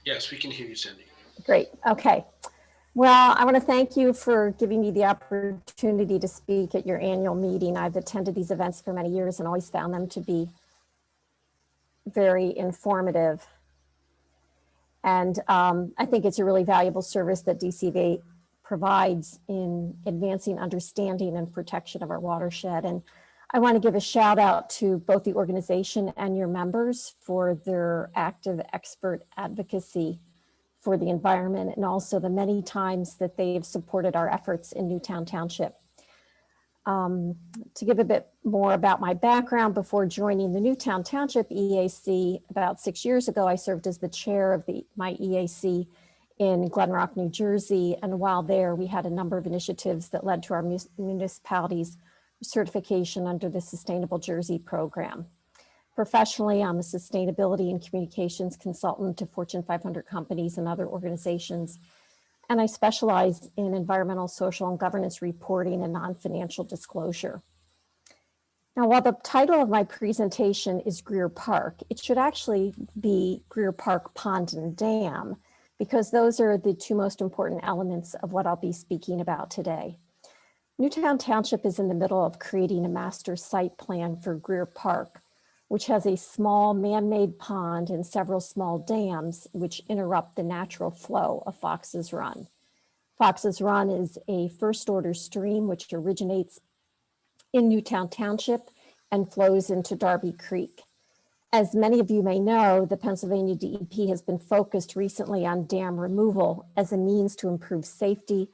Yes, we can hear you, Cindy. Great. Okay. Well, I want to thank you for giving me the opportunity to speak at your annual meeting. I've attended these events for many years and always found them to be very informative. And I think it's a really valuable service that DCVA provides in advancing understanding and protection of our watershed. And I want to give a shout out to both the organization and your members for their active expert advocacy for the environment, and also the many times that they've supported our efforts in Newtown Township. To give a bit more about my background, before joining the Newtown Township EAC about 6 years ago, I served as the chair of my EAC in Glen Rock, New Jersey. And while there, we had a number of initiatives that led to our municipality's certification under the Sustainable Jersey program. Professionally, I'm a sustainability and communications consultant to Fortune 500 companies and other organizations. And I specialize in environmental, social, and governance reporting and non-financial disclosure. Now, while the title of my presentation is Greer Park, it should actually be Greer Park Pond and Dam, because those are the two most important elements of what I'll be speaking about today. Newtown Township is in the middle of creating a master site plan for Greer Park, which has a small man-made pond and several small dams which interrupt the natural flow of Fox's Run. Fox's Run is a first-order stream which originates in Newtown Township and flows into Darby Creek. As many of you may know, the Pennsylvania DEP has been focused recently on dam removal as a means to improve safety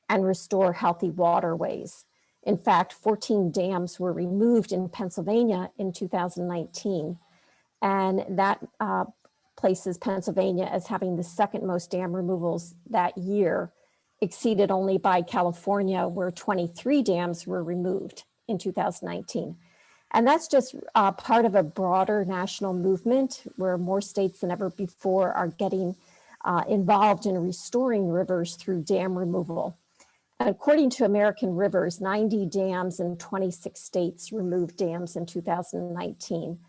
and restore healthy waterways. In fact, 14 dams were removed in Pennsylvania in 2019, and that places Pennsylvania as having the second most dam removals that year, exceeded only by California, where 23 dams were removed in 2019. And that's just part of a broader national movement where more states than ever before are getting involved in restoring rivers through dam removal. According to American Rivers, 90 dams in 26 states removed dams in 2019.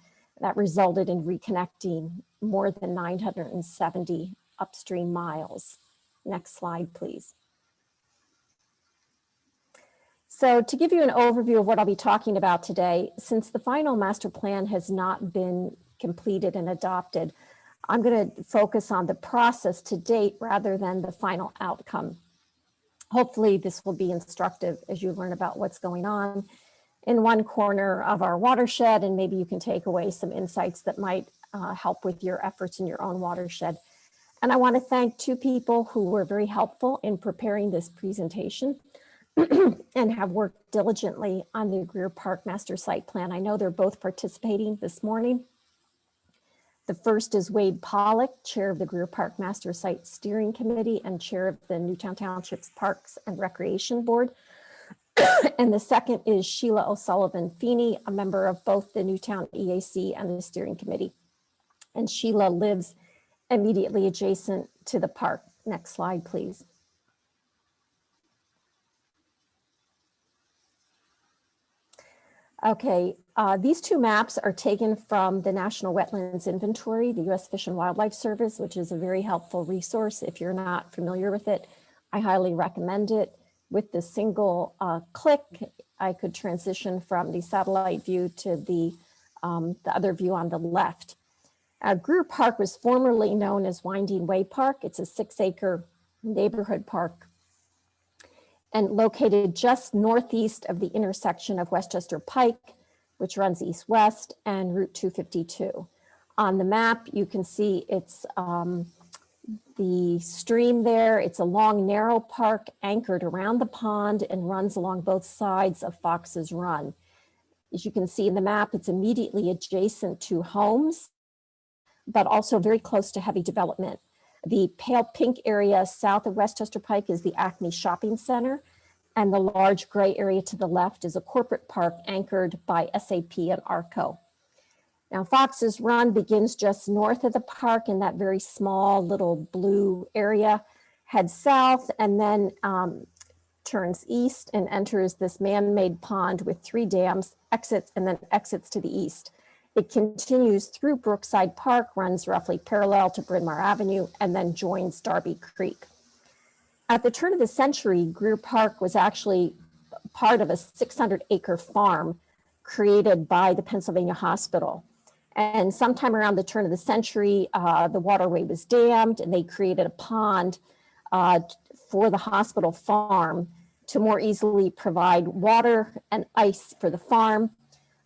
That resulted in reconnecting more than 970 upstream miles. Next slide, please. So to give you an overview of what I'll be talking about today, since the final master plan has not been completed and adopted, I'm going to focus on the process to date rather than the final outcome. Hopefully this will be instructive as you learn about what's going on in one corner of our watershed, and maybe you can take away some insights that might help with your efforts in your own watershed. And I want to thank two people who were very helpful in preparing this presentation and have worked diligently on the Greer Park Master Site Plan. I know they're both participating this morning. The first is Wade Pollock, Chair of the Greer Park Master Site Steering Committee and Chair of the Newtown Township's Parks and Recreation Board. And the second is Sheila O'Sullivan Feeney, a member of both the Newtown EAC and the Steering Committee. And Sheila lives immediately adjacent to the park. Next slide, please. Okay, these two maps are taken from the National Wetlands Inventory, the U.S. Fish and Wildlife Service, which is a very helpful resource. If you're not familiar with it, I highly recommend it. With the single click, I could transition from the satellite view to the other view on the left. Greer Park was formerly known as Winding Way Park. It's a 6-acre neighborhood park and located just northeast of the intersection of Westchester Pike, which runs east-west, and Route 252. On the map, you can see it's the stream there. It's a long, narrow park anchored around the pond and runs along both sides of Fox's Run. As you can see in the map, it's immediately adjacent to homes, but also very close to heavy development. The pale pink area south of Westchester Pike is the Acme Shopping Center, and the large gray area to the left is a corporate park anchored by SAP and ARCO. Now, Fox's Run begins just north of the park in that very small little blue area, heads south, and then turns east and enters this man-made pond with 3 dams, exits to the east. It continues through Brookside Park, runs roughly parallel to Bryn Mawr Avenue, and then joins Darby Creek. At the turn of the century, Greer Park was actually part of a 600-acre farm created by the Pennsylvania Hospital. And sometime around the turn of the century, the waterway was dammed and they created a pond for the hospital farm to more easily provide water and ice for the farm.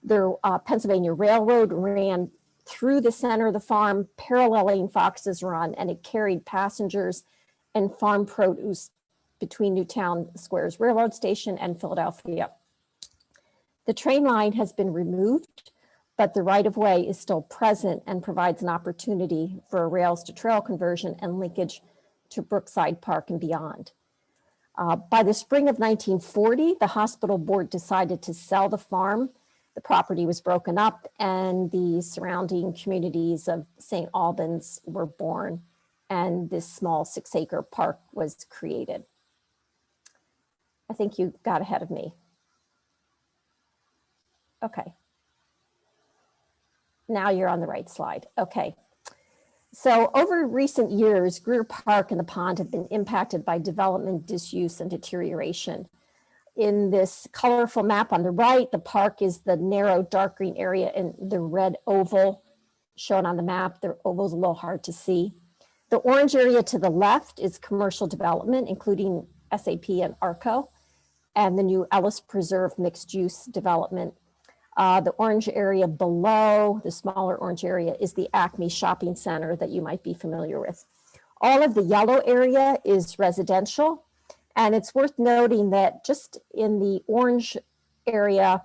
The Pennsylvania Railroad ran through the center of the farm, paralleling Fox's Run, and it carried passengers and farm produce between Newtown Square's railroad station and Philadelphia. The train line has been removed, but the right-of-way is still present and provides an opportunity for a rails to trail conversion and linkage to Brookside Park and beyond. By the spring of 1940, the hospital board decided to sell the farm. The property was broken up and the surrounding communities of St. Albans were born, and this small 6-acre park was created. I think you got ahead of me. Okay. Now you're on the right slide. Okay. So over recent years, Greer Park and the pond have been impacted by development, disuse, and deterioration. In this colorful map on the right, the park is the narrow dark green area and the red oval shown on the map. The oval is a little hard to see. The orange area to the left is commercial development, including SAP and ARCO, and the new Ellis Preserve mixed use development. The orange area below, the smaller orange area, is the Acme Shopping Center that you might be familiar with. All of the yellow area is residential, and it's worth noting that just in the orange area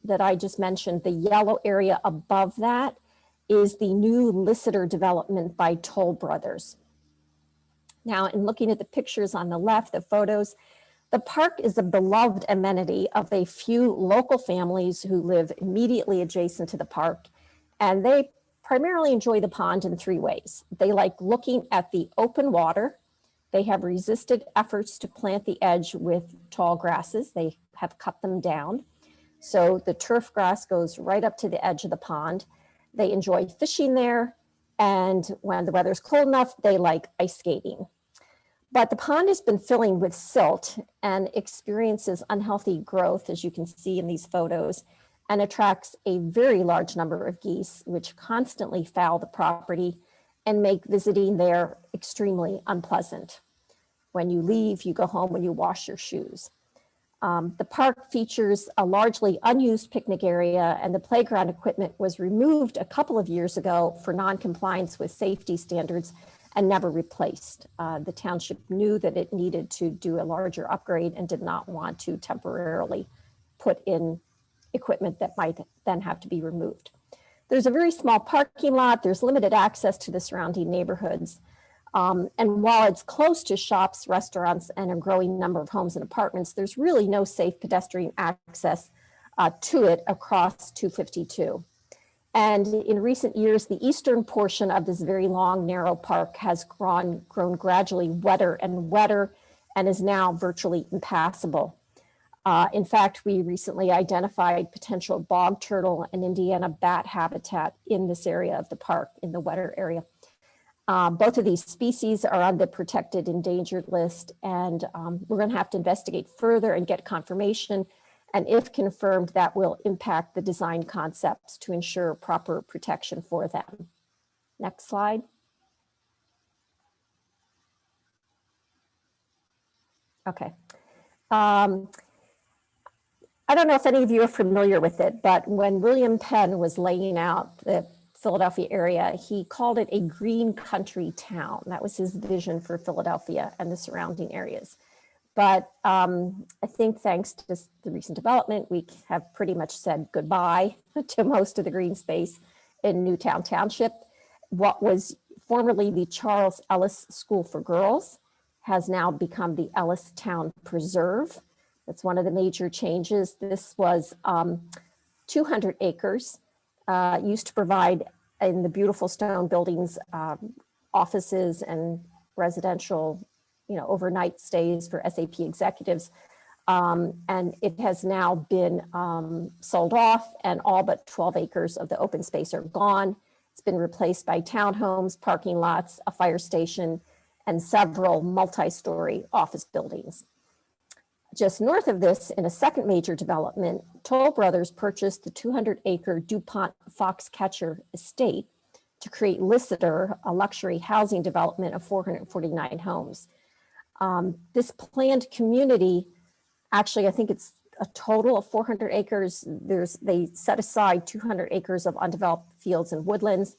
that I just mentioned, the yellow area above that is the new Lissitor development by Toll Brothers. Now, in looking at the pictures on the left, the photos, the park is a beloved amenity of a few local families who live immediately adjacent to the park, and they primarily enjoy the pond in 3 ways. They like looking at the open water. They have resisted efforts to plant the edge with tall grasses. They have cut them down. So the turf grass goes right up to the edge of the pond. They enjoy fishing there, and when the weather's cold enough, they like ice skating. But the pond has been filling with silt and experiences unhealthy growth, as you can see in these photos, and attracts a very large number of geese, which constantly foul the property and make visiting there extremely unpleasant. When you leave, you go home when you wash your shoes. The park features a largely unused picnic area, and the playground equipment was removed a couple of years ago for non-compliance with safety standards and never replaced. The township knew that it needed to do a larger upgrade and did not want to temporarily put in equipment that might then have to be removed. There's a very small parking lot. There's limited access to the surrounding neighborhoods. And while it's close to shops, restaurants, and a growing number of homes and apartments, there's really no safe pedestrian access to it across 252. And in recent years, the eastern portion of this very long, narrow park has grown gradually wetter and wetter and is now virtually impassable. In fact, we recently identified potential bog turtle and Indiana bat habitat in this area of the park, in the wetter area. Both of these species are on the protected endangered list, and we're going to have to investigate further and get confirmation. And if confirmed, that will impact the design concepts to ensure proper protection for them. Next slide. Okay. I don't know if any of you are familiar with it, but when William Penn was laying out the Philadelphia area, he called it a green country town. That was his vision for Philadelphia and the surrounding areas. But I think thanks to the recent development, we have pretty much said goodbye to most of the green space in Newtown Township. What was formerly the Charles Ellis School for Girls has now become the Ellis Town Preserve. That's one of the major changes. This was 200 acres, used to provide in the beautiful stone buildings, offices and residential, overnight stays for SAP executives. And it has now been sold off, and all but 12 acres of the open space are gone. It's been replaced by townhomes, parking lots, a fire station, and several multi-story office buildings. Just north of this, in a second major development, Toll Brothers purchased the 200-acre DuPont Foxcatcher estate to create Lissitor, a luxury housing development of 449 homes. This planned community, actually, I think it's a total of 400 acres. They set aside 200 acres of undeveloped fields and woodlands,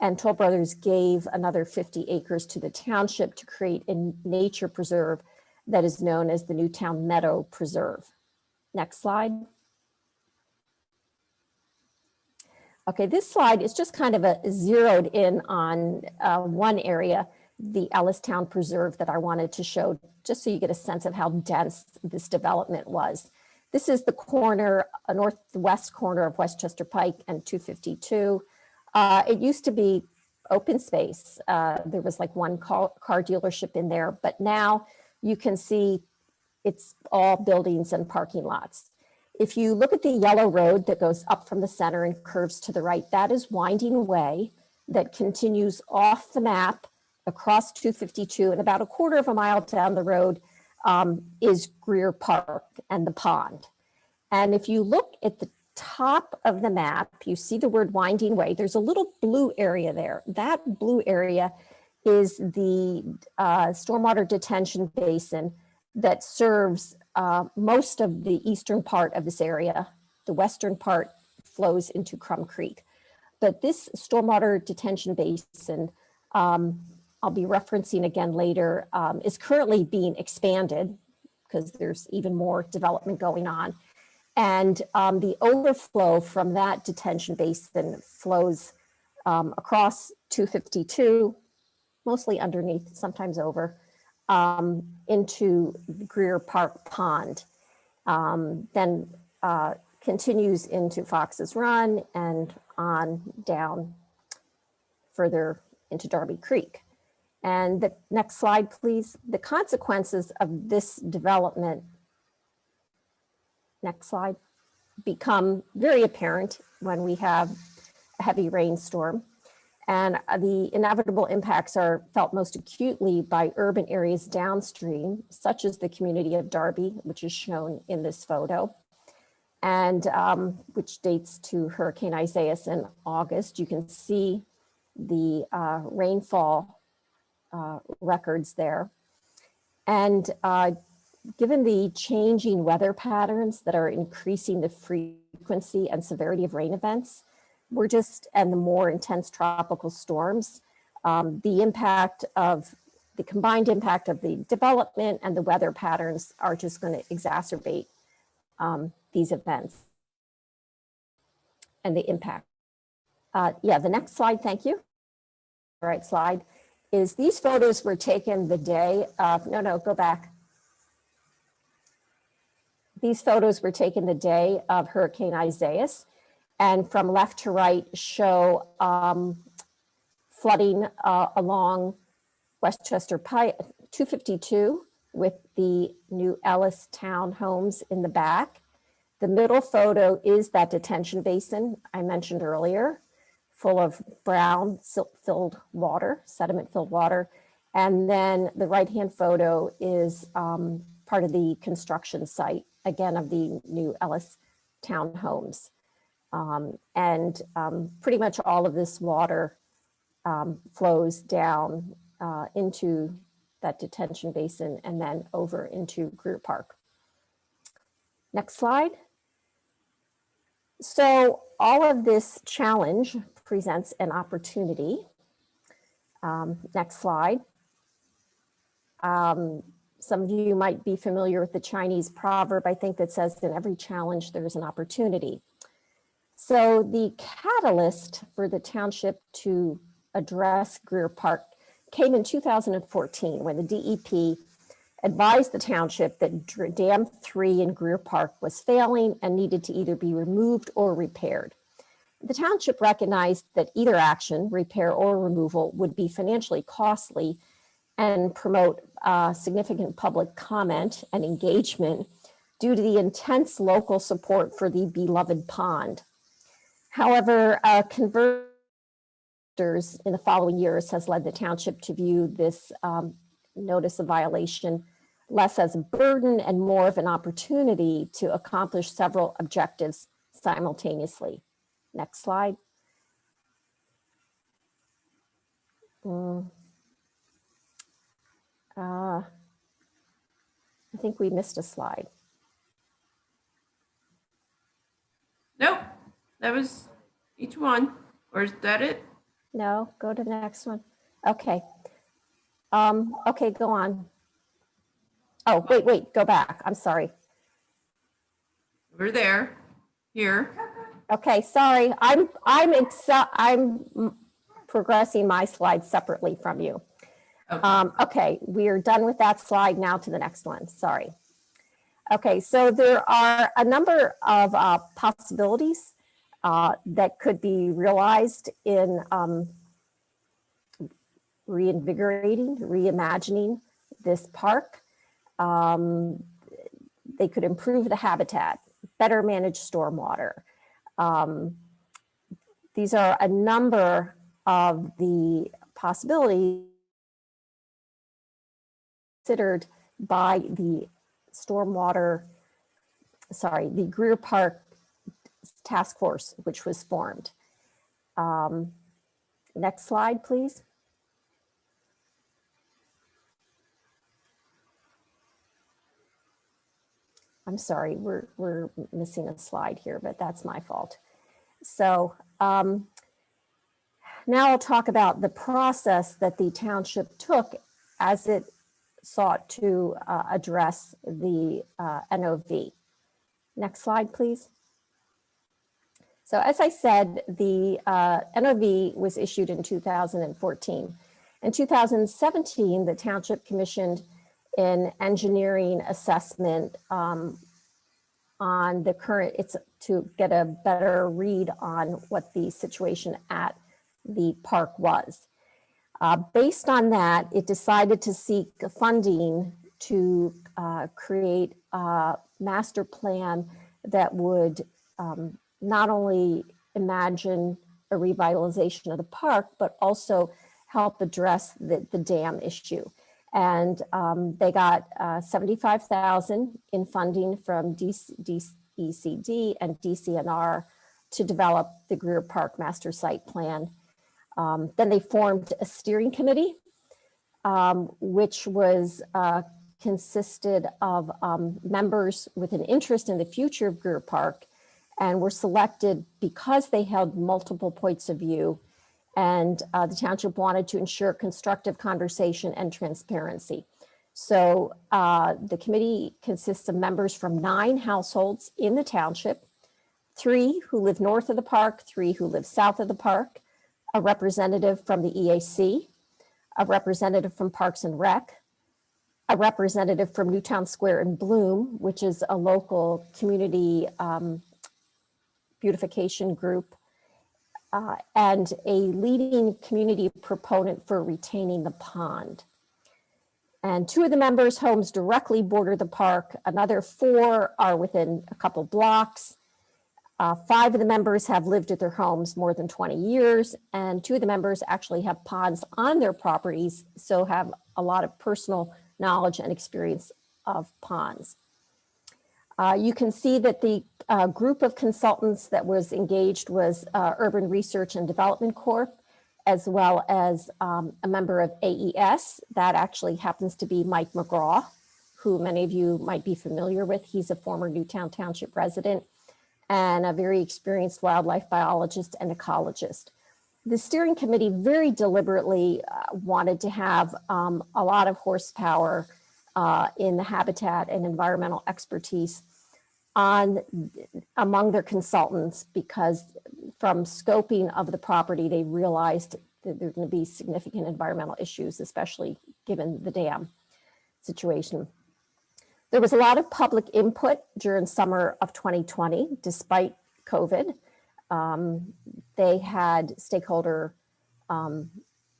and Toll Brothers gave another 50 acres to the township to create a nature preserve that is known as the Newtown Meadow Preserve. Next slide. Okay, this slide is just kind of zeroed in on one area, the Ellistown Preserve, that I wanted to show, just so you get a sense of how dense this development was. This is the corner, northwest corner of Westchester Pike and 252. It used to be open space. There was like one car dealership in there, but now you can see it's all buildings and parking lots. If you look at the yellow road that goes up from the center and curves to the right, that is winding way that continues off the map across 252, and about a quarter of a mile down the road is Greer Park and the pond. And if you look at the top of the map, you see the word winding way. There's a little blue area there. That blue area is the stormwater detention basin that serves most of the eastern part of this area. The western part flows into Crum Creek. But this stormwater detention basin, I'll be referencing again later, is currently being expanded because there's even more development going on. And the overflow from that detention basin flows across 252, mostly underneath, sometimes over, into Greer Park Pond, then continues into Fox's Run and on down further into Darby Creek. And the next slide, please. The consequences of this development, next slide, become very apparent when we have a heavy rainstorm. And the inevitable impacts are felt most acutely by urban areas downstream, such as the community of Darby, which is shown in this photo, and which dates to Hurricane Isaias in August. You can see the rainfall records there. And given the changing weather patterns that are increasing the frequency and severity of rain events, and the more intense tropical storms, the combined impact of the development and the weather patterns are just going to exacerbate these events and the impact. Yeah, the next slide, thank you. All right, slide is these photos were taken the day of, no, go back. These photos were taken the day of Hurricane Isaias, and from left to right show flooding along Westchester Pike 252 with the new Ellis townhomes in the back. The middle photo is that detention basin I mentioned earlier, full of brown silt-filled water, sediment-filled water. And then the right-hand photo is part of the construction site, again, of the new Ellis townhomes. Pretty much all of this water flows down into that detention basin and then over into Greer Park. Next slide. So all of this challenge presents an opportunity. Next slide. Some of you might be familiar with the Chinese proverb, I think, that says in every challenge there's an opportunity. So the catalyst for the township to address Greer Park came in 2014 when the DEP advised the township that Dam 3 in Greer Park was failing and needed to either be removed or repaired. The township recognized that either action, repair or removal, would be financially costly and promote significant public comment and engagement due to the intense local support for the beloved pond. However, converters in the following years has led the township to view this notice of violation less as a burden and more of an opportunity to accomplish several objectives simultaneously. Next slide. I think we missed a slide. Nope, that was each one. Or is that it? No, go to the next one. Okay. Okay, go on. Oh, wait, go back. I'm sorry. We're there. Here. Okay, sorry. I'm progressing my slides separately from you. Okay. Okay, we are done with that slide. Now to the next one. Sorry. Okay, so there are a number of possibilities that could be realized in reinvigorating, reimagining this park. They could improve the habitat, better manage stormwater. These are a number of the possibilities considered by the the Greer Park task force, which was formed. Next slide, please. I'm sorry, we're missing a slide here, but that's my fault. So now I'll talk about the process that the township took as it sought to address the NOV. Next slide, please. So as I said, the NOV was issued in 2014. In 2017, the township commissioned an engineering assessment on the current, to get a better read on what the situation at the park was. Based on that, it decided to seek funding to create a master plan that would not only imagine a revitalization of the park, but also help address the dam issue. And they got $75,000 in funding from DCECD and DCNR to develop the Greer Park Master Site Plan. Then they formed a steering committee, which was consisted of members with an interest in the future of Greer Park, and were selected because they held multiple points of view. And the township wanted to ensure constructive conversation and transparency. So the committee consists of members from 9 households in the township, 3 who live north of the park, 3 who live south of the park, a representative from the EAC, a representative from Parks and Rec, a representative from Newtown Square and Bloom, which is a local community beautification group, and a leading community proponent for retaining the pond. And 2 of the members' homes directly border the park. Another 4 are within a couple blocks. 5 of the members have lived at their homes more than 20 years, and 2 of the members actually have ponds on their properties, so have a lot of personal knowledge and experience of ponds. You can see that the group of consultants that was engaged was Urban Research and Development Corp, as well as a member of AES. That actually happens to be Mike McGraw, who many of you might be familiar with. He's a former Newtown Township resident and a very experienced wildlife biologist and ecologist. The steering committee very deliberately wanted to have a lot of horsepower in the habitat and environmental expertise among their consultants, because from scoping of the property, they realized that there are going to be significant environmental issues, especially given the dam situation. There was a lot of public input during summer of 2020, despite COVID. They had stakeholder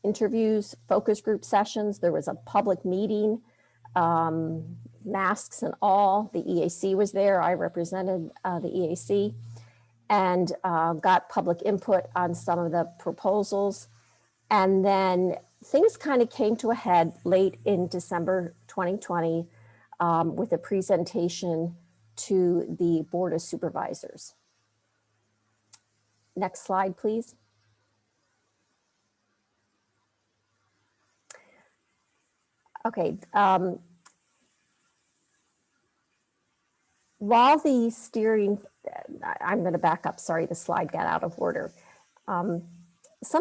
interviews, focus group sessions. There was a public meeting, masks and all. The EAC was there. I represented the EAC, and got public input on some of the proposals. And then things kind of came to a head late in December 2020 with a presentation to the Board of Supervisors. Next slide, please. Okay. While the steering, I'm going to back up, sorry, the slide got out of order. Some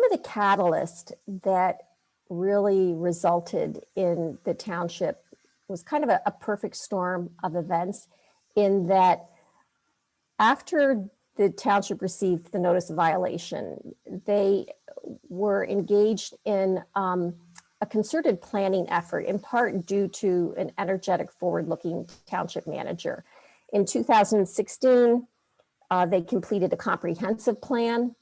of the catalyst that really resulted in the township was kind of a perfect storm of events, in that after the township received the notice of violation, they were engaged in a concerted planning effort, in part due to an energetic, forward-looking township manager. In 2016, they completed a comprehensive plan.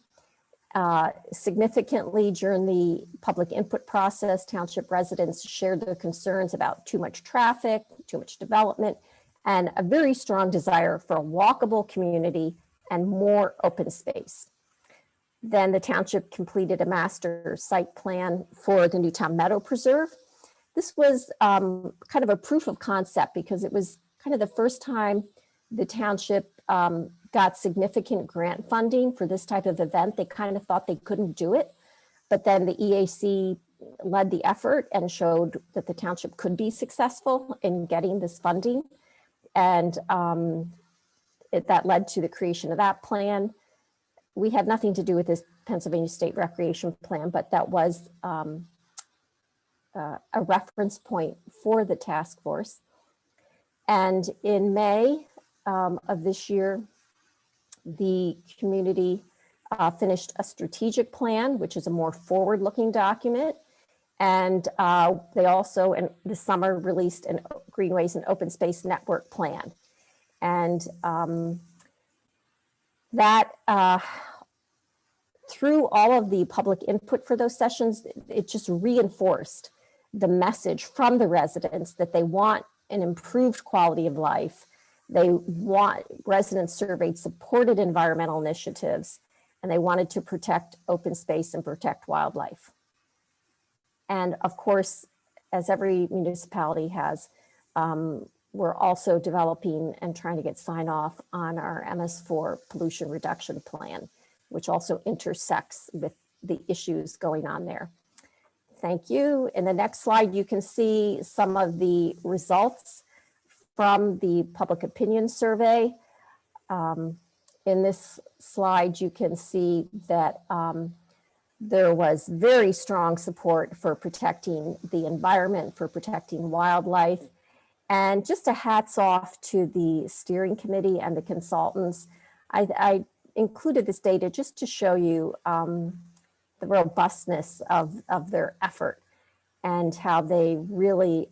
Significantly, during the public input process, township residents shared their concerns about too much traffic, too much development, and a very strong desire for a walkable community and more open space. Then the township completed a master site plan for the Newtown Meadow Preserve. This was kind of a proof of concept, because it was kind of the first time the township got significant grant funding for this type of event. They kind of thought they couldn't do it, but then the EAC led the effort and showed that the township could be successful in getting this funding. And that led to the creation of that plan. We had nothing to do with this Pennsylvania State Recreation Plan, but that was a reference point for the task force. And in May of this year, the community finished a strategic plan, which is a more forward-looking document. And they also, in the summer, released a Greenways and Open Space Network plan. And that, through all of the public input for those sessions, it just reinforced the message from the residents that they want an improved quality of life. They want residents surveyed supported environmental initiatives, and they wanted to protect open space and protect wildlife. And of course, as every municipality has, we're also developing and trying to get sign off on our MS4 pollution reduction plan, which also intersects with the issues going on there. Thank you. In the next slide, you can see some of the results from the public opinion survey. In this slide, you can see that there was very strong support for protecting the environment, for protecting wildlife, and just a hats off to the steering committee and the consultants. I included this data just to show you the robustness of their effort and how they really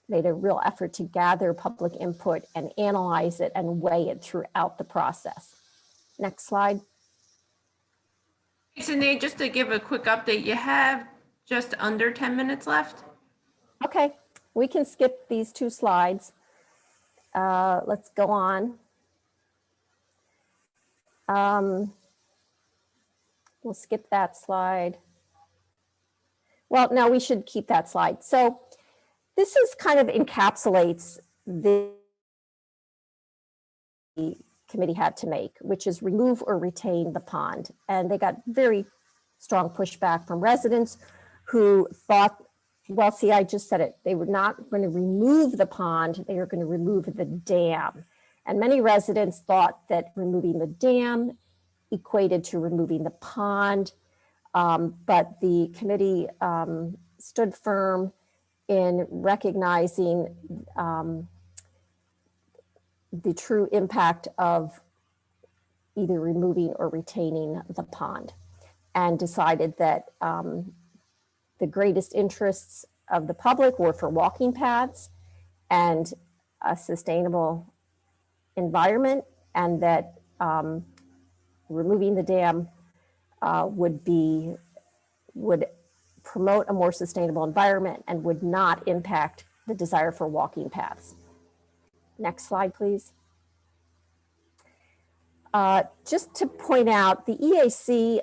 made a real effort to gather public input and analyze it and weigh it throughout the process. Next slide. Cindy, just to give a quick update, you have just under 10 minutes left. Okay, we can skip these two slides. Let's go on. We'll skip that slide. Well, no, we should keep that slide. So this is kind of encapsulates the committee had to make, which is remove or retain the pond. And they got very strong pushback from residents who thought, well, see, I just said it, they were not going to remove the pond, they were going to remove the dam. And many residents thought that removing the dam equated to removing the pond, but the committee stood firm in recognizing the true impact of either removing or retaining the pond, and decided that the greatest interests of the public were for walking paths and a sustainable environment, and that removing the dam would promote a more sustainable environment and would not impact the desire for walking paths. Next slide, please. Just to point out, the EAC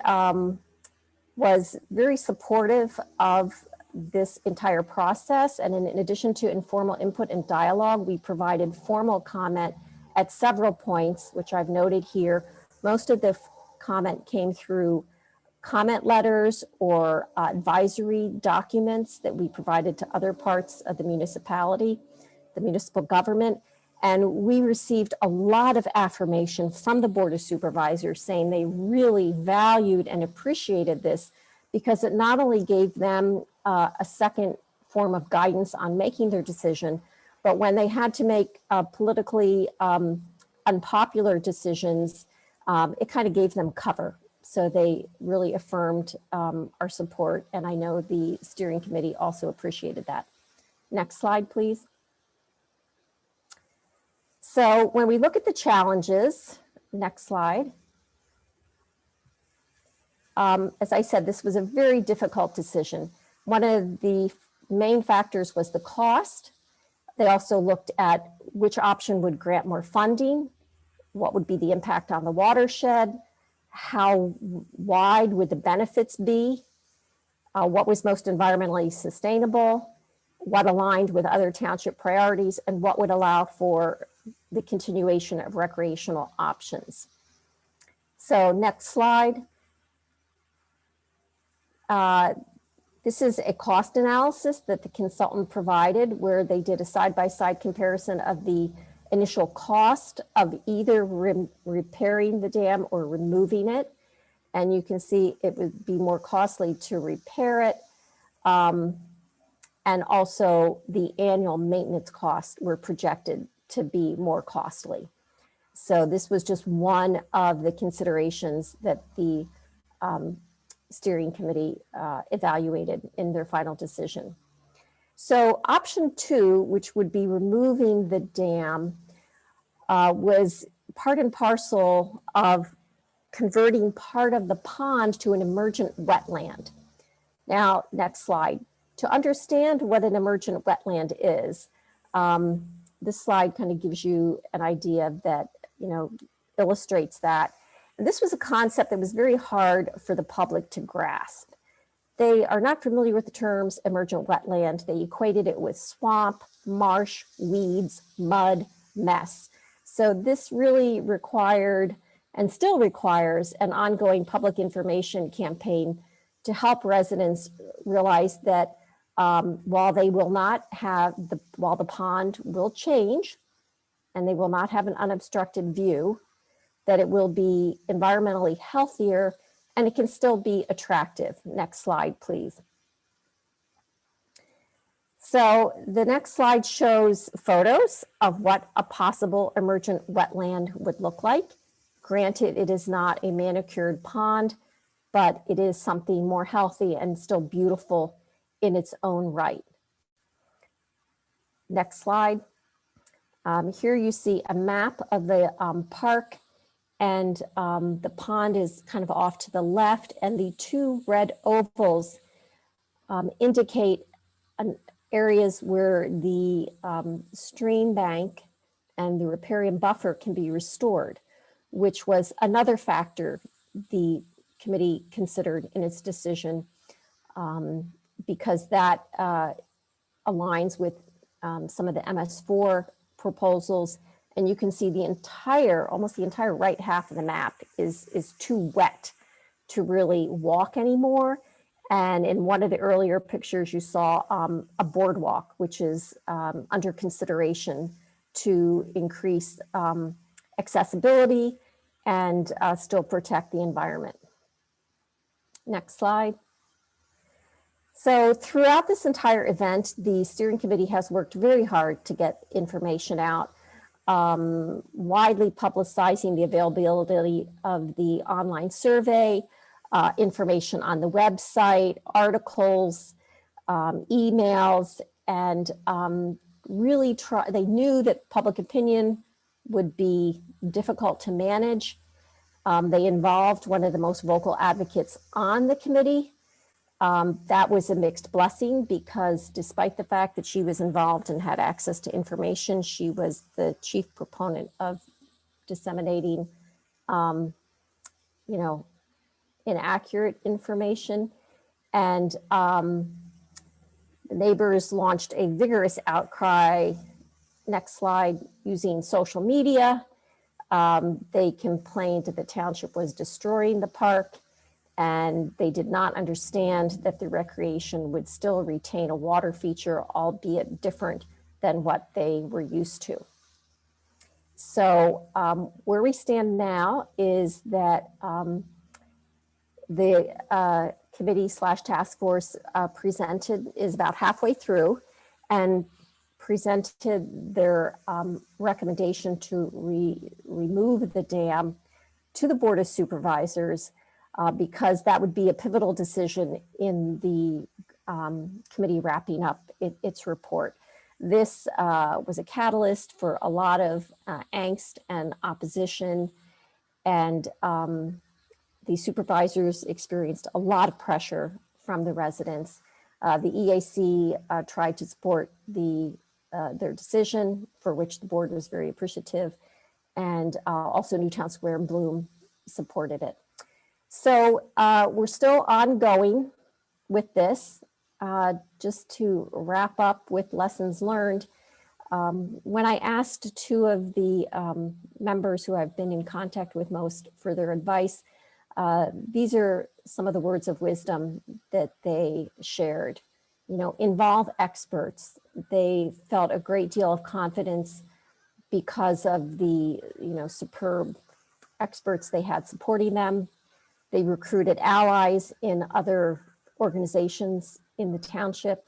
was very supportive of this entire process. And in addition to informal input and dialogue, we provided formal comment at several points, which I've noted here. Most of the comment came through comment letters or advisory documents that we provided to other parts of the municipality, the municipal government. And we received a lot of affirmation from the Board of Supervisors saying they really valued and appreciated this, because it not only gave them a second form of guidance on making their decision, but when they had to make politically unpopular decisions, it kind of gave them cover. So they really affirmed our support, and I know the steering committee also appreciated that. Next slide, please. So when we look at the challenges, next slide. As I said, this was a very difficult decision. One of the main factors was the cost. They also looked at which option would grant more funding, what would be the impact on the watershed, how wide would the benefits be, what was most environmentally sustainable, what aligned with other township priorities, and what would allow for the continuation of recreational options. So next slide. This is a cost analysis that the consultant provided, where they did a side-by-side comparison of the initial cost of either repairing the dam or removing it. And you can see it would be more costly to repair it. And also the annual maintenance costs were projected to be more costly. So this was just one of the considerations that the steering committee evaluated in their final decision. So option 2, which would be removing the dam, was part and parcel of converting part of the pond to an emergent wetland. Now, next slide. To understand what an emergent wetland is, this slide kind of gives you an idea that, illustrates that. And this was a concept that was very hard for the public to grasp. They are not familiar with the terms emergent wetland. They equated it with swamp, marsh, weeds, mud, mess. So this really required and still requires an ongoing public information campaign to help residents realize that while the pond will change and they will not have an unobstructed view, that it will be environmentally healthier and it can still be attractive. Next slide, please. So the next slide shows photos of what a possible emergent wetland would look like. Granted, it is not a manicured pond, but it is something more healthy and still beautiful in its own right. Next slide. Here you see a map of the park, and the pond is kind of off to the left, and the two red ovals indicate areas where the stream bank and the riparian buffer can be restored, which was another factor the committee considered in its decision, because that aligns with some of the MS4 proposals. And you can see the entire, almost the entire right half of the map is too wet to really walk anymore. And in one of the earlier pictures, you saw a boardwalk, which is under consideration to increase accessibility and still protect the environment. Next slide. So throughout this entire event, the steering committee has worked very hard to get information out, widely publicizing the availability of the online survey, information on the website, articles, emails, and really they knew that public opinion would be difficult to manage. They involved one of the most vocal advocates on the committee. That was a mixed blessing because despite the fact that she was involved and had access to information, she was the chief proponent of disseminating, inaccurate information. And the neighbors launched a vigorous outcry, next slide, using social media. They complained that the township was destroying the park, and they did not understand that the recreation would still retain a water feature, albeit different than what they were used to. So where we stand now is that the committee/task force is about halfway through and presented their recommendation to remove the dam to the Board of Supervisors because that would be a pivotal decision in the committee wrapping up its report. This was a catalyst for a lot of angst and opposition, and the supervisors experienced a lot of pressure from the residents. The EAC tried to support their decision, for which the board was very appreciative, and also Newtown Square and Bloom supported it. So we're still ongoing with this. Just to wrap up with lessons learned, when I asked two of the members who I've been in contact with most for their advice, these are some of the words of wisdom that they shared. Involve experts. They felt a great deal of confidence because of the superb experts they had supporting them. They recruited allies in other organizations in the township.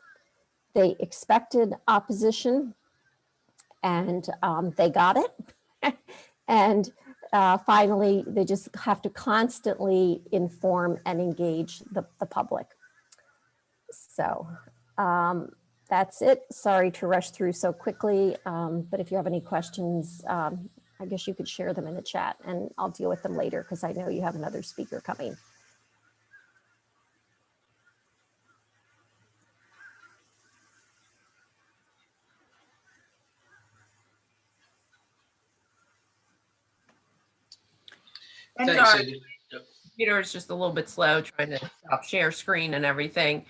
They expected opposition, and they got it. And finally, they just have to constantly inform and engage the public. So that's it. Sorry to rush through so quickly, but if you have any questions, I guess you could share them in the chat and I'll deal with them later because I know you have another speaker coming. And Thanks, sorry, Cindy. Yep. computer is just a little bit slow trying to stop share screen and everything.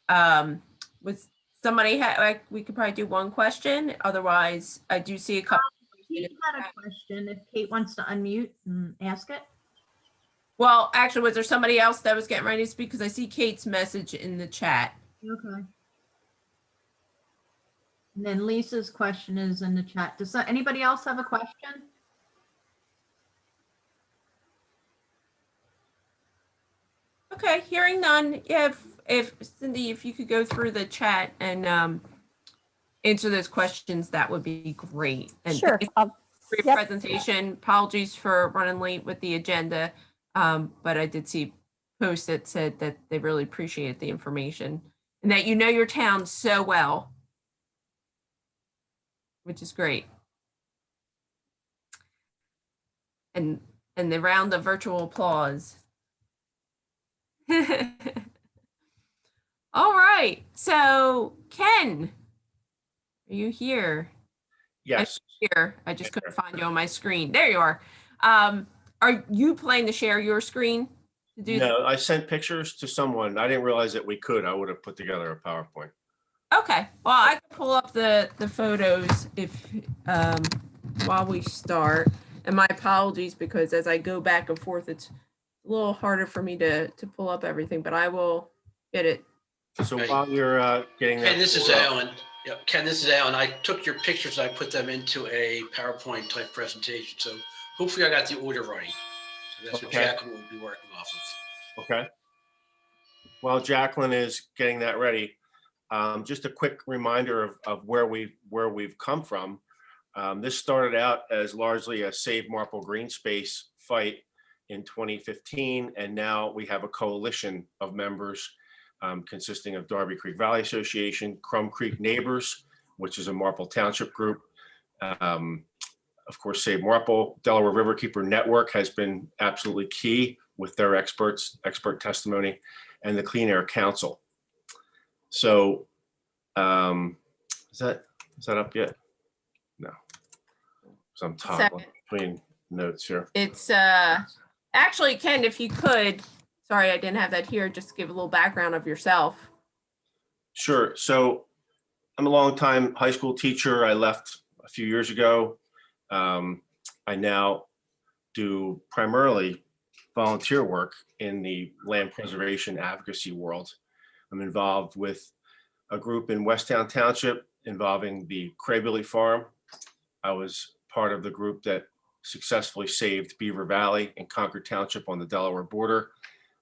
Was somebody like we could probably do one question. Otherwise, I do see a couple. Kate had a question. If Kate wants to unmute and ask it. Well, actually, was there somebody else that was getting ready to speak? Because I see Kate's message in the chat. Okay. And then Lisa's question is in the chat. Does anybody else have a question? Okay, hearing none. Yeah, if Cindy, if you could go through the chat and answer those questions, that would be great. And Sure. thank you for your Yep. presentation. Apologies for running late with the agenda, but I did see posts that said that they really appreciated the information and that you know your town so well, which is great. And the round of virtual applause. All right, so Ken, are you here? Yes. Here, I just couldn't find you on my screen. There you are. Are you planning to share your screen to do? No, I sent pictures to someone. I didn't realize that we could. I would have put together a PowerPoint. Okay, well, I can pull up the photos if while we start. And my apologies because as I go back and forth, it's a little harder for me to pull up everything, but I will get it. So while you're getting that, Ken, this is pulled up- Alan. Yeah, Ken, this is Alan. I took your pictures. I put them into a PowerPoint type presentation. So hopefully I got the order right. So that's what Okay. Jaclyn will be working off of. Okay. While Jaclyn is getting that ready, just a quick reminder of where we've come from. This started out as largely a Save Marple Greenspace fight in 2015, and now we have a coalition of members consisting of Darby Creek Valley Association, Crum Creek Neighbors, which is a Marple Township group. Of course, Save Marple, Delaware Riverkeeper Network has been absolutely key with their expert testimony, and the Clean Air Council. So is that up yet? No. So I'm toggling between notes here. It's actually, Ken, if you could, sorry, I didn't have that here, just to give a little background of yourself. Sure. So I'm a longtime high school teacher. I left a few years ago. I now do primarily volunteer work in the land preservation advocacy world. I'm involved with a group in Whetstone Township involving the Craybilly Farm. I was part of the group that successfully saved Beaver Valley and Concord Township on the Delaware border.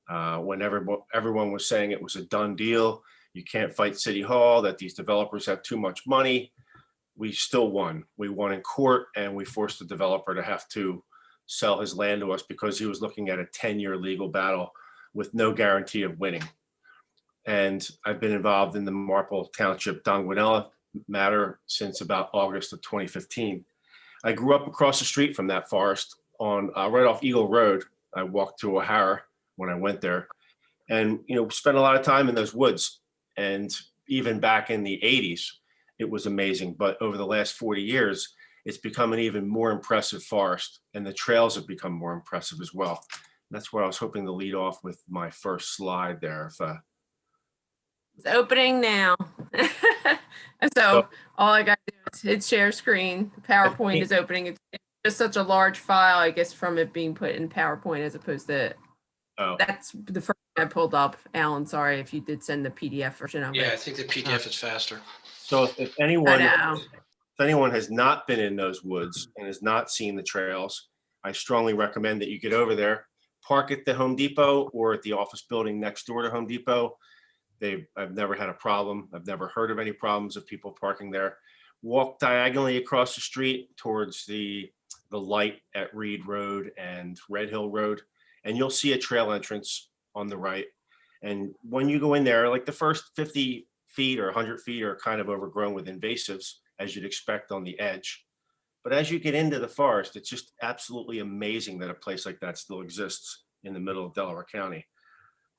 When everyone was saying it was a done deal, you can't fight City Hall, that these developers have too much money, we still won. We won in court, and we forced the developer to have to sell his land to us because he was looking at a 10-year legal battle with no guarantee of winning. And I've been involved in the Marple Township Donguanella matter since about August of 2015. I grew up across the street from that forest on right off Eagle Road. I walked to O'Hara when I went there, and spent a lot of time in those woods. And even back in the 80s, it was amazing. But over the last 40 years, it's become an even more impressive forest, and the trails have become more impressive as well. And that's where I was hoping to lead off with my first slide there. It's opening now. So all I got to do is hit share screen. PowerPoint is opening. It's just such a large file, I guess, from it being put in PowerPoint as opposed to, that's the first thing I pulled up. Alan, sorry if you did send the PDF version of it. Yeah, I think the PDF is faster. So if anyone has not been in those woods and has not seen the trails, I strongly recommend that you get over there, park at the Home Depot or at the office building next door to Home Depot. I've never had a problem. I've never heard of any problems of people parking there. Walk diagonally across the street towards the light at Reed Road and Red Hill Road, and you'll see a trail entrance on the right. And when you go in there, like the first 50 feet or 100 feet are kind of overgrown with invasives, as you'd expect on the edge. But as you get into the forest, it's just absolutely amazing that a place like that still exists in the middle of Delaware County.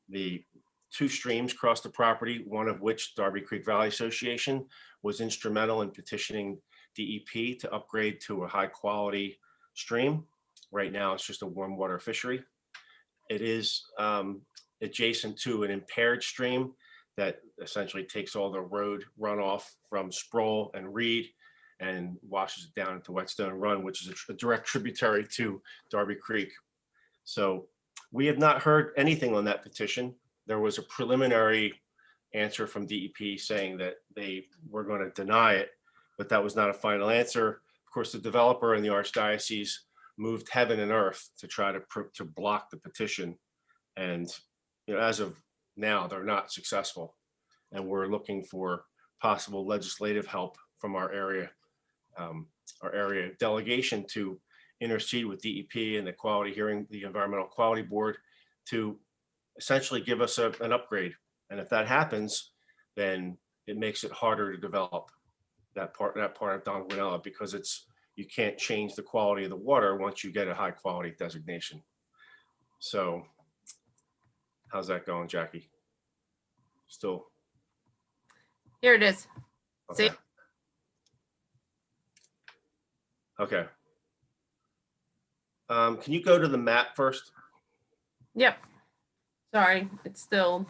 The two streams cross the property, one of which, Darby Creek Valley Association, was instrumental in petitioning DEP to upgrade to a high quality stream. Right now, it's just a warm water fishery. It is adjacent to an impaired stream that essentially takes all the road runoff from Sproul and Reed and washes it down into Whetstone Run, which is a direct tributary to Darby Creek. So we have not heard anything on that petition. There was a preliminary answer from DEP saying that they were going to deny it, but that was not a final answer. Of course, the developer and the Archdiocese moved heaven and earth to try to block the petition. And as of now, they're not successful. And we're looking for possible legislative help from our area delegation to intercede with DEP and the Environmental Quality Board to essentially give us an upgrade. And if that happens, then it makes it harder to develop that part of Don Guanella, because you can't change the quality of the water once you get a high quality designation. So how's that going, Jackie? Still? Here it is. Okay. See? Okay. Can you go to the map first? Yep. Sorry, it's still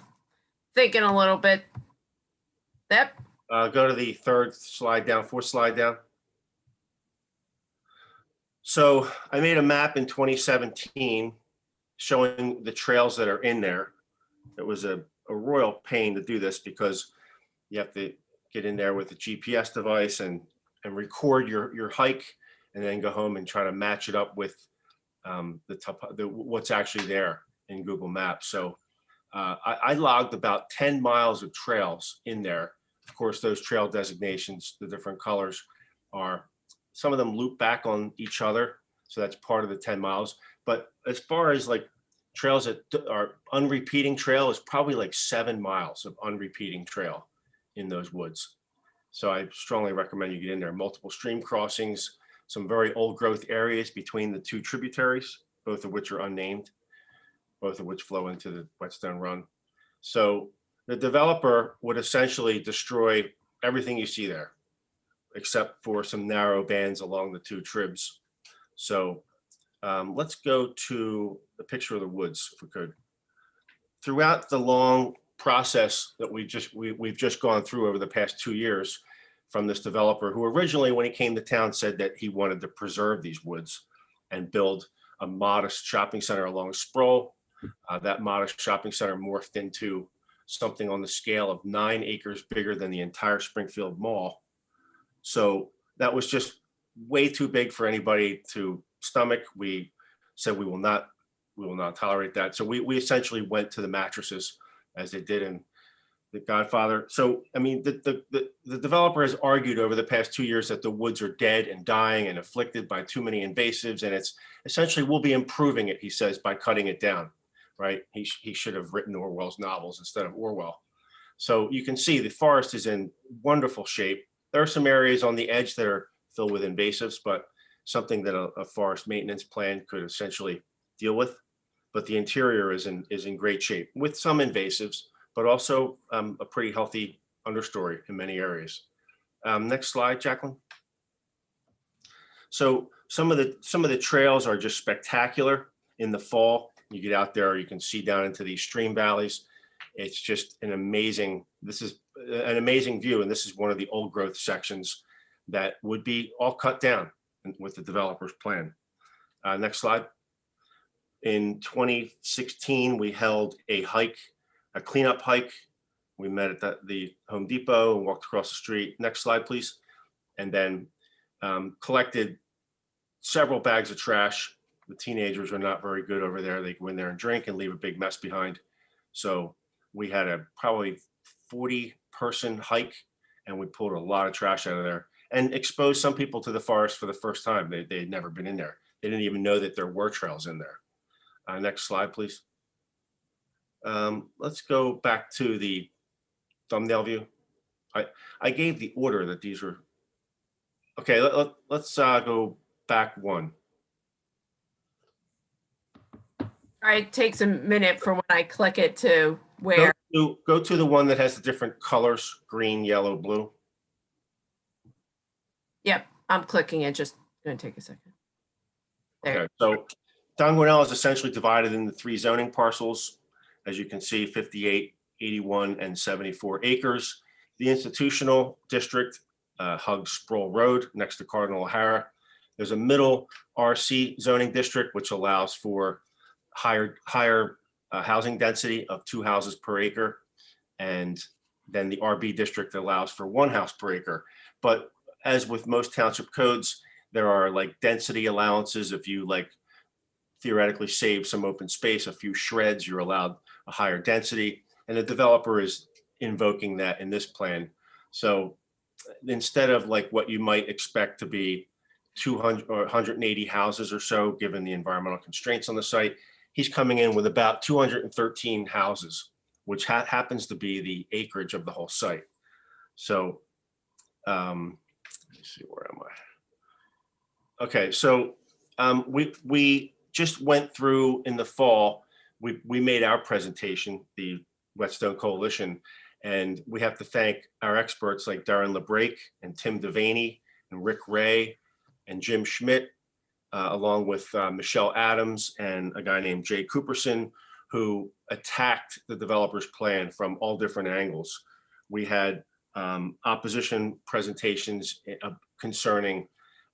thinking a little bit. Yep. Go to the third slide down, fourth slide down. So I made a map in 2017 showing the trails that are in there. It was a royal pain to do this because you have to get in there with a GPS device and record your hike, and then go home and try to match it up with what's actually there in Google Maps. So I logged about 10 miles of trails in there. Of course, those trail designations, the different colors, some of them loop back on each other. So that's part of the 10 miles. But as far as like trails that are unrepeating trail, is probably like 7 miles of unrepeating trail in those woods. So I strongly recommend you get in there. Multiple stream crossings, some very old growth areas between the two tributaries, both of which are unnamed, both of which flow into the Whetstone Run. So the developer would essentially destroy everything you see there, except for some narrow bands along the two tribs. So let's go to the picture of the woods, if we could. Throughout the long process that we've just gone through over the past 2 years from this developer, who originally, when he came to town, said that he wanted to preserve these woods and build a modest shopping center along Sproul. That modest shopping center morphed into something on the scale of 9 acres bigger than the entire Springfield Mall. So that was just way too big for anybody to stomach. We said we will not tolerate that. So we essentially went to the mattresses, as they did in The Godfather. So I mean, the developer has argued over the past 2 years that the woods are dead and dying and afflicted by too many invasives, and it's essentially, we'll be improving it, he says, by cutting it down. Right? He should have written Orwell's novels instead of Orwell. So you can see the forest is in wonderful shape. There are some areas on the edge that are filled with invasives, but something that a forest maintenance plan could essentially deal with. But the interior is in great shape with some invasives, but also a pretty healthy understory in many areas. Next slide, Jaclyn. So some of the trails are just spectacular in the fall. You get out there, you can see down into these stream valleys. It's just an amazing view. And this is one of the old growth sections that would be all cut down with the developer's plan. Next slide. In 2016, we held a cleanup hike. We met at the Home Depot and walked across the street. Next slide, please. And then collected several bags of trash. The teenagers are not very good over there. They go in there and drink and leave a big mess behind. So we had a probably 40-person hike, and we pulled a lot of trash out of there and exposed some people to the forest for the first time. They had never been in there. They didn't even know that there were trails in there. Next slide, please. Let's go back to the thumbnail view. I gave the order that these were. Okay, let's go back one. All right, it takes a minute for when I click it to where. Go to the one that has the different colors, green, yellow, blue. Yep, I'm clicking it, just gonna take a second. Okay, so Don Gwinnell is essentially divided into 3 zoning parcels. As you can see, 58, 81, and 74 acres. The institutional district hugs Sproul Road next to Cardinal O'Hara. There's a middle RC zoning district, which allows for higher housing density of 2 houses per acre. And then the RB district allows for 1 house per acre. But as with most township codes, there are like density allowances. If you like theoretically save some open space, a few shreds, you're allowed a higher density. And the developer is invoking that in this plan. So instead of like what you might expect to be 200 or 180 houses or so, given the environmental constraints on the site, he's coming in with about 213 houses, which happens to be the acreage of the whole site. So let me see, where am I? Okay, so we just went through in the fall, we made our presentation, the Whetstone Coalition, and we have to thank our experts like Darren LeBrake and Tim Devaney and Rick Ray and Jim Schmidt, along with Michelle Adams and a guy named Jay Cooperson, who attacked the developer's plan from all different angles. We had opposition presentations concerning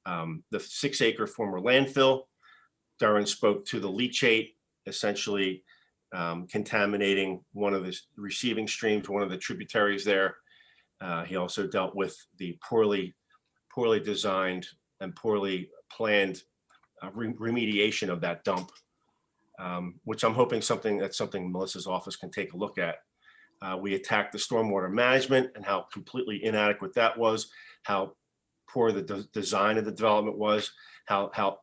the 6-acre former landfill. Darren spoke to the leachate, essentially contaminating one of the receiving streams, one of the tributaries there. He also dealt with the poorly designed and poorly planned remediation of that dump, which I'm hoping that's something Melissa's office can take a look at. We attacked the stormwater management and how completely inadequate that was, how poor the design of the development was, how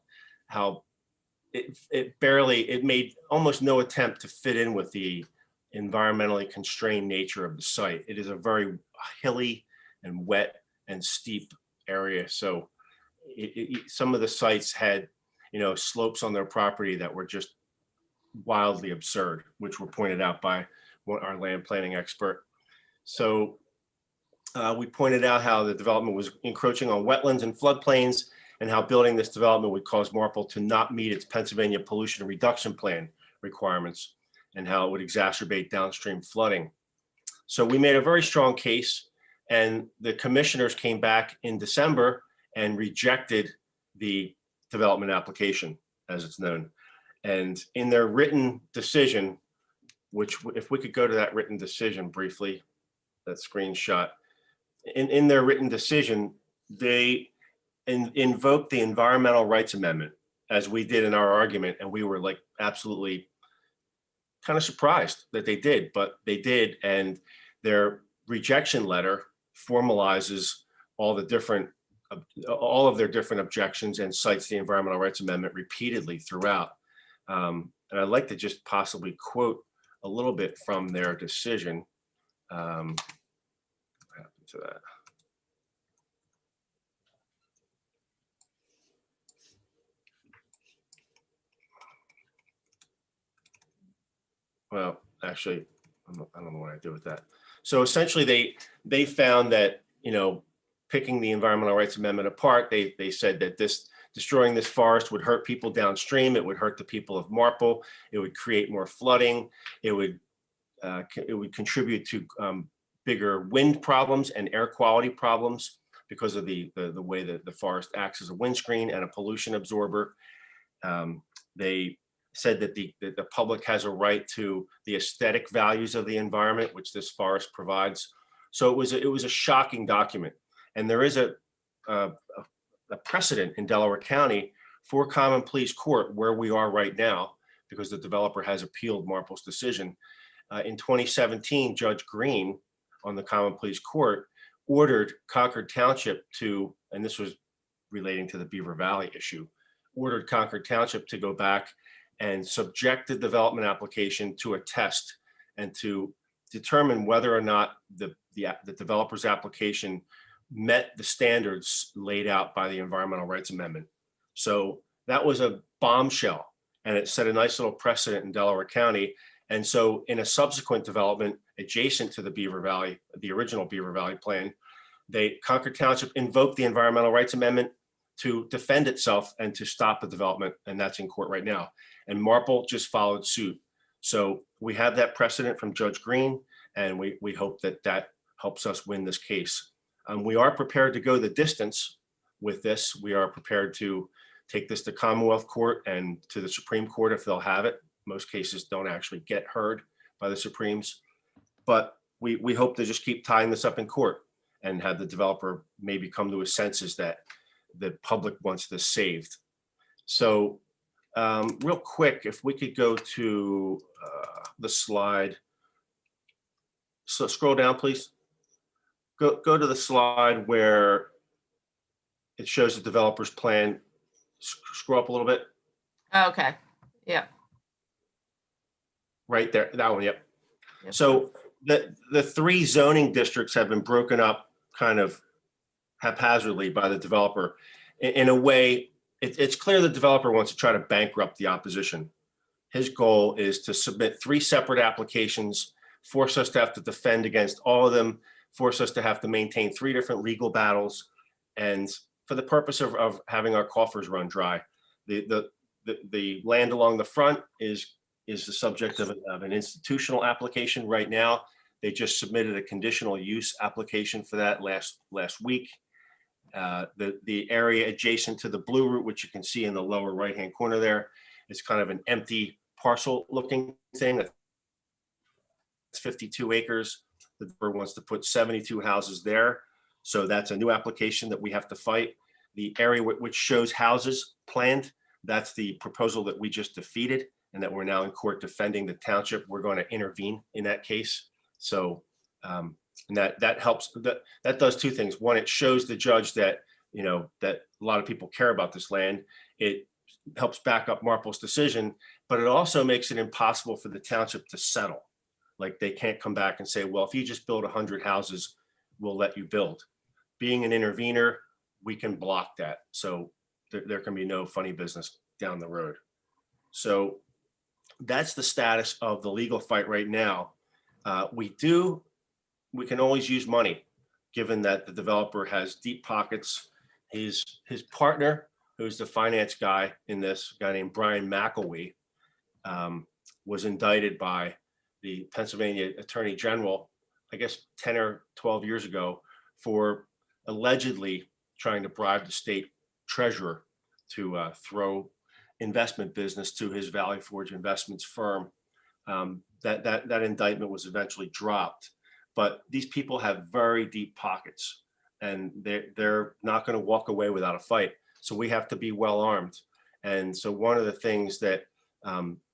it made almost no attempt to fit in with the environmentally constrained nature of the site. It is a very hilly and wet and steep area. So some of the sites had, slopes on their property that were just wildly absurd, which were pointed out by our land planning expert. So we pointed out how the development was encroaching on wetlands and floodplains, and how building this development would cause Marple to not meet its Pennsylvania pollution reduction plan requirements, and how it would exacerbate downstream flooding. So we made a very strong case, and the commissioners came back in December and rejected the development application, as it's known. And in their written decision, which if we could go to that written decision briefly, that screenshot, in their written decision, they invoked the Environmental Rights Amendment, as we did in our argument, and we were like absolutely kind of surprised that they did, but they did. And their rejection letter formalizes all of their different objections and cites the Environmental Rights Amendment repeatedly throughout. And I'd like to just possibly quote a little bit from their decision. What happened to that? Well, actually, I don't know what I did with that. So essentially, they found that, picking the Environmental Rights Amendment apart, they said that destroying this forest would hurt people downstream. It would hurt the people of Marple. It would create more flooding. It would contribute to bigger wind problems and air quality problems because of the way that the forest acts as a windscreen and a pollution absorber. They said that the public has a right to the aesthetic values of the environment, which this forest provides. So it was a shocking document. And there is a precedent in Delaware County for Common Pleas Court where we are right now, because the developer has appealed Marple's decision. In 2017, Judge Green on the Common Pleas Court ordered Concord Township to, and this was relating to the Beaver Valley issue, ordered Concord Township to go back and subject the development application to a test and to determine whether or not the developer's application met the standards laid out by the Environmental Rights Amendment. So that was a bombshell, and it set a nice little precedent in Delaware County. And so in a subsequent development adjacent to the Beaver Valley, the original Beaver Valley plan, Concord Township invoked the Environmental Rights Amendment, to defend itself and to stop the development, and that's in court right now. And Marple just followed suit. So we have that precedent from Judge Green, and we hope that that helps us win this case. We are prepared to go the distance with this. We are prepared to take this to Commonwealth Court and to the Supreme Court if they'll have it. Most cases don't actually get heard by the Supremes, but we hope to just keep tying this up in court and have the developer maybe come to his senses that the public wants this saved. So real quick, if we could go to the slide. So scroll down, please. Go to the slide where it shows the developer's plan. Scroll up a little bit. Okay. Yeah. Right there, that one, yep. So the three zoning districts have been broken up kind of haphazardly by the developer. In a way, it's clear the developer wants to try to bankrupt the opposition. His goal is to submit 3 separate applications, force us to have to defend against all of them, force us to have to maintain 3 different legal battles, and for the purpose of having our coffers run dry. The land along the front is the subject of an institutional application right now. They just submitted a conditional use application for that last week. The area adjacent to the blue route, which you can see in the lower right-hand corner there, is kind of an empty parcel looking thing. It's 52 acres. The developer wants to put 72 houses there. So that's a new application that we have to fight. The area which shows houses planned, that's the proposal that we just defeated and that we're now in court defending the township. We're going to intervene in that case. So and that helps, that does 2 things. One, it shows the judge that, you know, that a lot of people care about this land. It helps back up Marple's decision, but it also makes it impossible for the township to settle. Like they can't come back and say, well, if you just build 100 houses, we'll let you build. Being an intervener, we can block that. So there can be no funny business down the road. So that's the status of the legal fight right now. We can always use money, given that the developer has deep pockets. His partner, who's the finance guy in this, a guy named Brian McElwee, was indicted by the Pennsylvania Attorney General, I guess 10 or 12 years ago, for allegedly trying to bribe the state treasurer to throw investment business to his Valley Forge Investments firm. That indictment was eventually dropped. But these people have very deep pockets, and they're not going to walk away without a fight. So we have to be well armed. And so one of the things that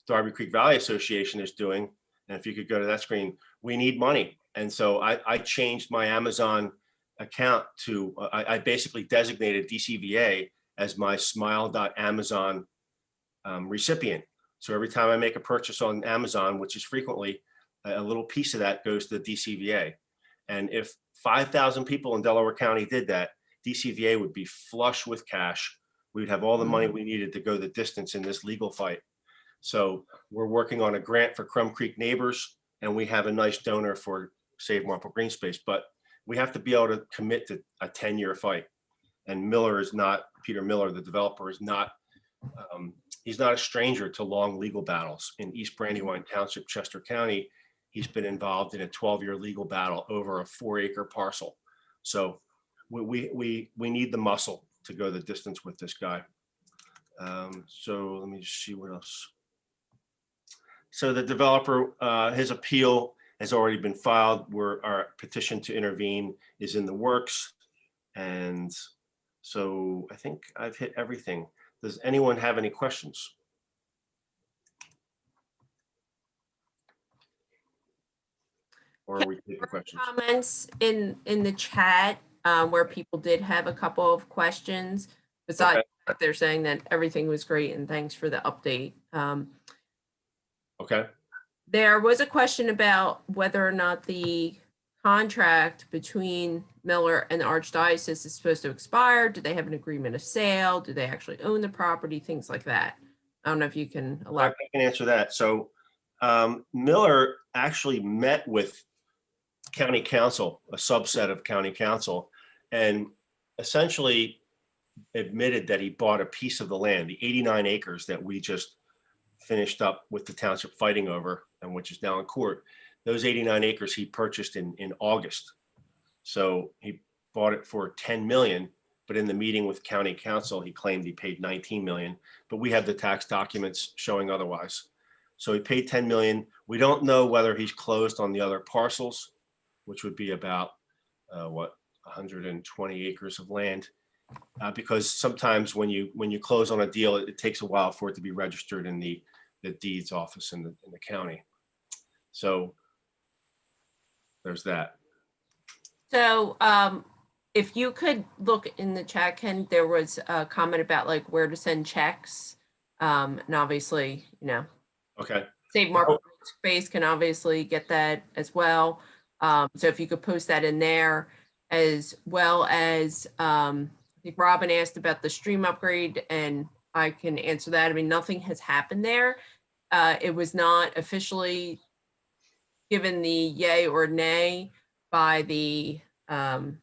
Darby Creek Valley Association is doing, and if you could go to that screen, we need money. And so I changed my Amazon account to, I basically designated DCVA as my smile.amazon recipient. So every time I make a purchase on Amazon, which is frequently, a little piece of that goes to the DCVA. And if 5,000 people in Delaware County did that, DCVA would be flush with cash. We would have all the money we needed to go the distance in this legal fight. So we're working on a grant for Crum Creek neighbors, and we have a nice donor for Save Marple Greenspace, but we have to be able to commit to a 10-year fight. And Miller is not, Peter Miller, the developer, is not, he's not a stranger to long legal battles. In East Brandywine Township, Chester County, he's been involved in a 12-year legal battle over a 4-acre parcel. So we need the muscle to go the distance with this guy. So let me just see what else. So the developer, his appeal has already been filed. Our petition to intervene is in the works. And so I think I've hit everything. Does anyone have any questions? Or are we taking questions? Comments in the chat where people did have a couple of questions. Besides, they're saying that everything was great and thanks for the update. Okay. There was a question about whether or not the contract between Miller and the Archdiocese is supposed to expire. Do they have an agreement of sale? Do they actually own the property? Things like that. I don't know if you can elaborate. I can answer that. So Miller actually met with county council, a subset of county council, and essentially admitted that he bought a piece of the land, the 89 acres that we just finished up with the township fighting over, and which is now in court. Those 89 acres he purchased in August. So he bought it for 10 million, but in the meeting with county council, he claimed he paid 19 million, but we have the tax documents showing otherwise. So he paid 10 million. We don't know whether he's closed on the other parcels, which would be about 120 acres of land. Because sometimes when you close on a deal, it takes a while for it to be registered in the deeds office in the county. So there's that. So if you could look in the chat, Ken, there was a comment about like where to send checks. And obviously, you know, Okay. Save Marple Space can obviously get that as well. So if you could post that in there, as well as I think Robin asked about the stream upgrade, and I can answer that. I mean, nothing has happened there. It was not officially given the yay or nay by the I'm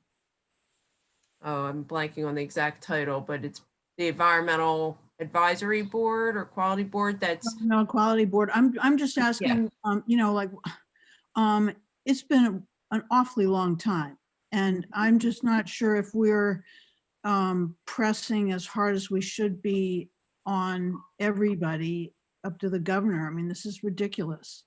blanking on the exact title, but it's the Environmental Advisory Board or Quality Board. That's No, Quality Board. I'm just asking, you know, like, it's been an awfully long time, and I'm just not sure if we're pressing as hard as we should be on everybody up to the governor. I mean, this is ridiculous.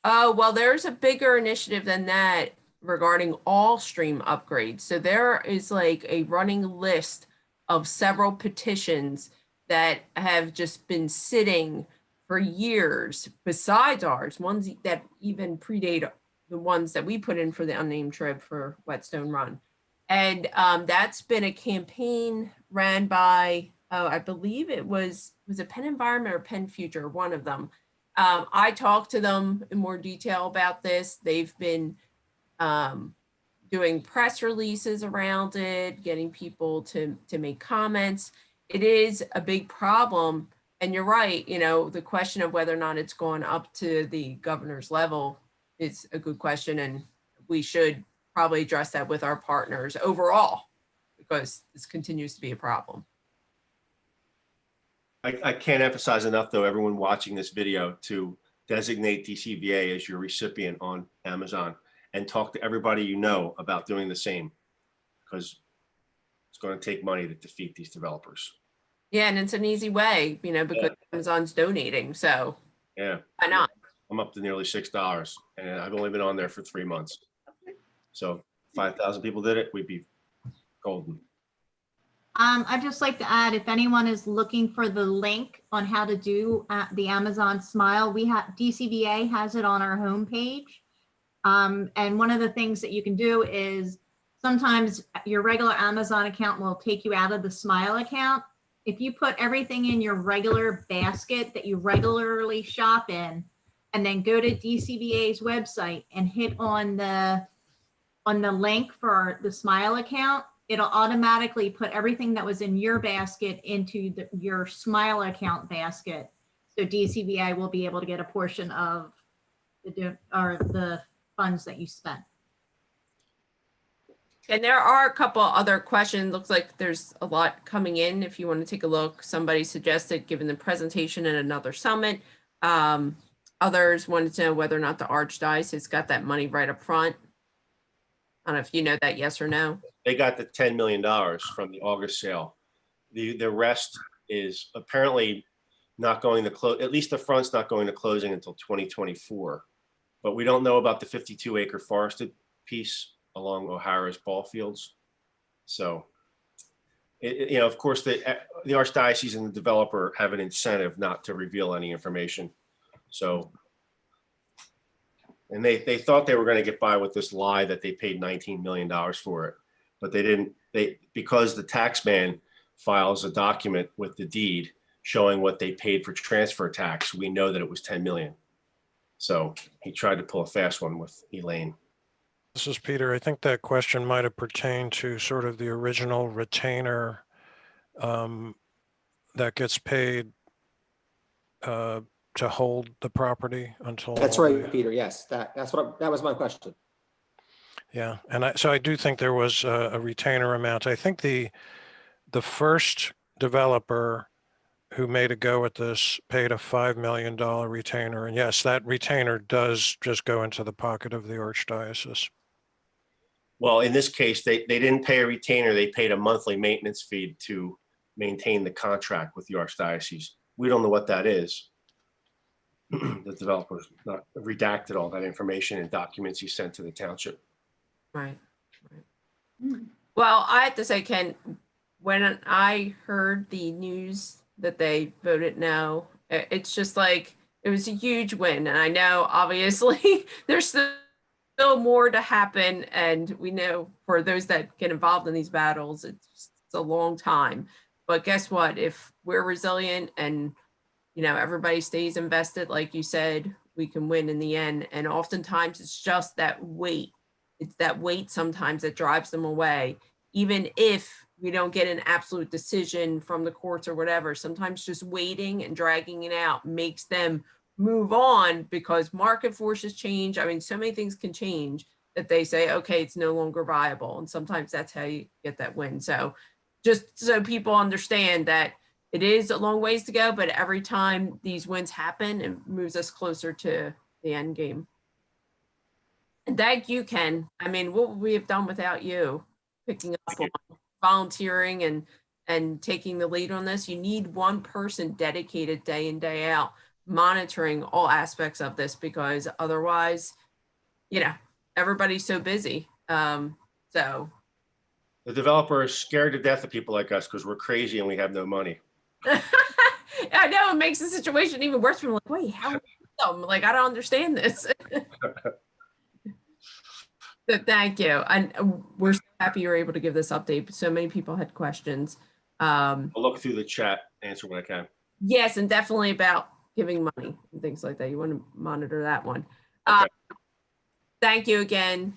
Oh, well, there's a bigger initiative than that regarding all stream upgrades. So there is like a running list of several petitions that have just been sitting for years besides ours, ones that even predate the ones that we put in for the unnamed trib for Whetstone Run. And that's been a campaign ran by, I believe it was it Penn Environment or Penn Future, one of them. I talked to them in more detail about this. They've been doing press releases around it, getting people to make comments. It is a big problem. And you're right, you know, the question of whether or not it's gone up to the governor's level is a good question. And we should probably address that with our partners overall, because this continues to be a problem. I can't emphasize enough, though, everyone watching this video, to designate DCVA as your recipient on Amazon and talk to everybody you know about doing the same, because it's going to take money to defeat these developers. Yeah, and it's an easy way, you know, because Amazon's donating. So yeah, why not? I'm up to nearly $6, and I've only been on there for 3 months. So if 5,000 people did it, we'd be golden. I'd just like to add, if anyone is looking for the link on how to do the Amazon Smile, DCVA has it on our homepage. And one of the things that you can do is sometimes your regular Amazon account will take you out of the Smile account. If you put everything in your regular basket that you regularly shop in, and then go to DCVA's website and hit on the link for the Smile account, it'll automatically put everything that was in your basket into your Smile account basket. So DCVA will be able to get a portion of the funds that you spent. And there are a couple other questions. Looks like there's a lot coming in. If you want to take a look, somebody suggested given the presentation at another summit. Others wanted to know whether or not the Archdiocese got that money right up front. I don't know if you know that, yes or no. They got the $10 million from the August sale. The rest is apparently not going to close, at least the front's not going to closing until 2024. But we don't know about the 52-acre forested piece along O'Hara's ball fields. So, you know, of course, the Archdiocese and the developer have an incentive not to reveal any information. So, and they thought they were going to get by with this lie that they paid $19 million for it, but they didn't. Because the tax man files a document with the deed showing what they paid for transfer tax, we know that it was 10 million. So he tried to pull a fast one with Elaine. This is Peter. I think that question might have pertained to sort of the original retainer that gets paid to hold the property until. That's right, Peter. Yes, that was my question. Yeah, and so I do think there was a retainer amount. I think the the first developer who made a go at this paid a $5 million retainer. And yes, that retainer does just go into the pocket of the Archdiocese. Well, in this case, they didn't pay a retainer. They paid a monthly maintenance fee to maintain the contract with the Archdiocese. We don't know what that is. The developer's not redacted all that information and documents he sent to the township. Right. Well, I have to say, Ken, when I heard the news that they voted no, it's just like, it was a huge win. And I know obviously there's still more to happen. And we know for those that get involved in these battles, it's a long time. But guess what? If we're resilient and, you know, everybody stays invested, like you said, we can win in the end. And oftentimes it's just that weight. It's that weight sometimes that drives them away. Even if we don't get an absolute decision from the courts or whatever, sometimes just waiting and dragging it out makes them move on, because market forces change. I mean, so many things can change that they say, okay, it's no longer viable. And sometimes that's how you get that win. So just so people understand that it is a long ways to go, but every time these wins happen, it moves us closer to the end game. And thank you, Ken. I mean, what would we have done without you picking up on volunteering and taking the lead on this? You need one person dedicated day in, day out, monitoring all aspects of this, because otherwise, you know, everybody's so busy. So the developer is scared to death of people like us because we're crazy and we have no money. I know, it makes the situation even worse. We're like, wait, how? I'm like, I don't understand this. So thank you. And we're so happy you're able to give this update. So many people had questions. I'll look through the chat, answer what I can. Yes, and definitely about giving money and things like that. You want to monitor that one. Okay. Thank you again.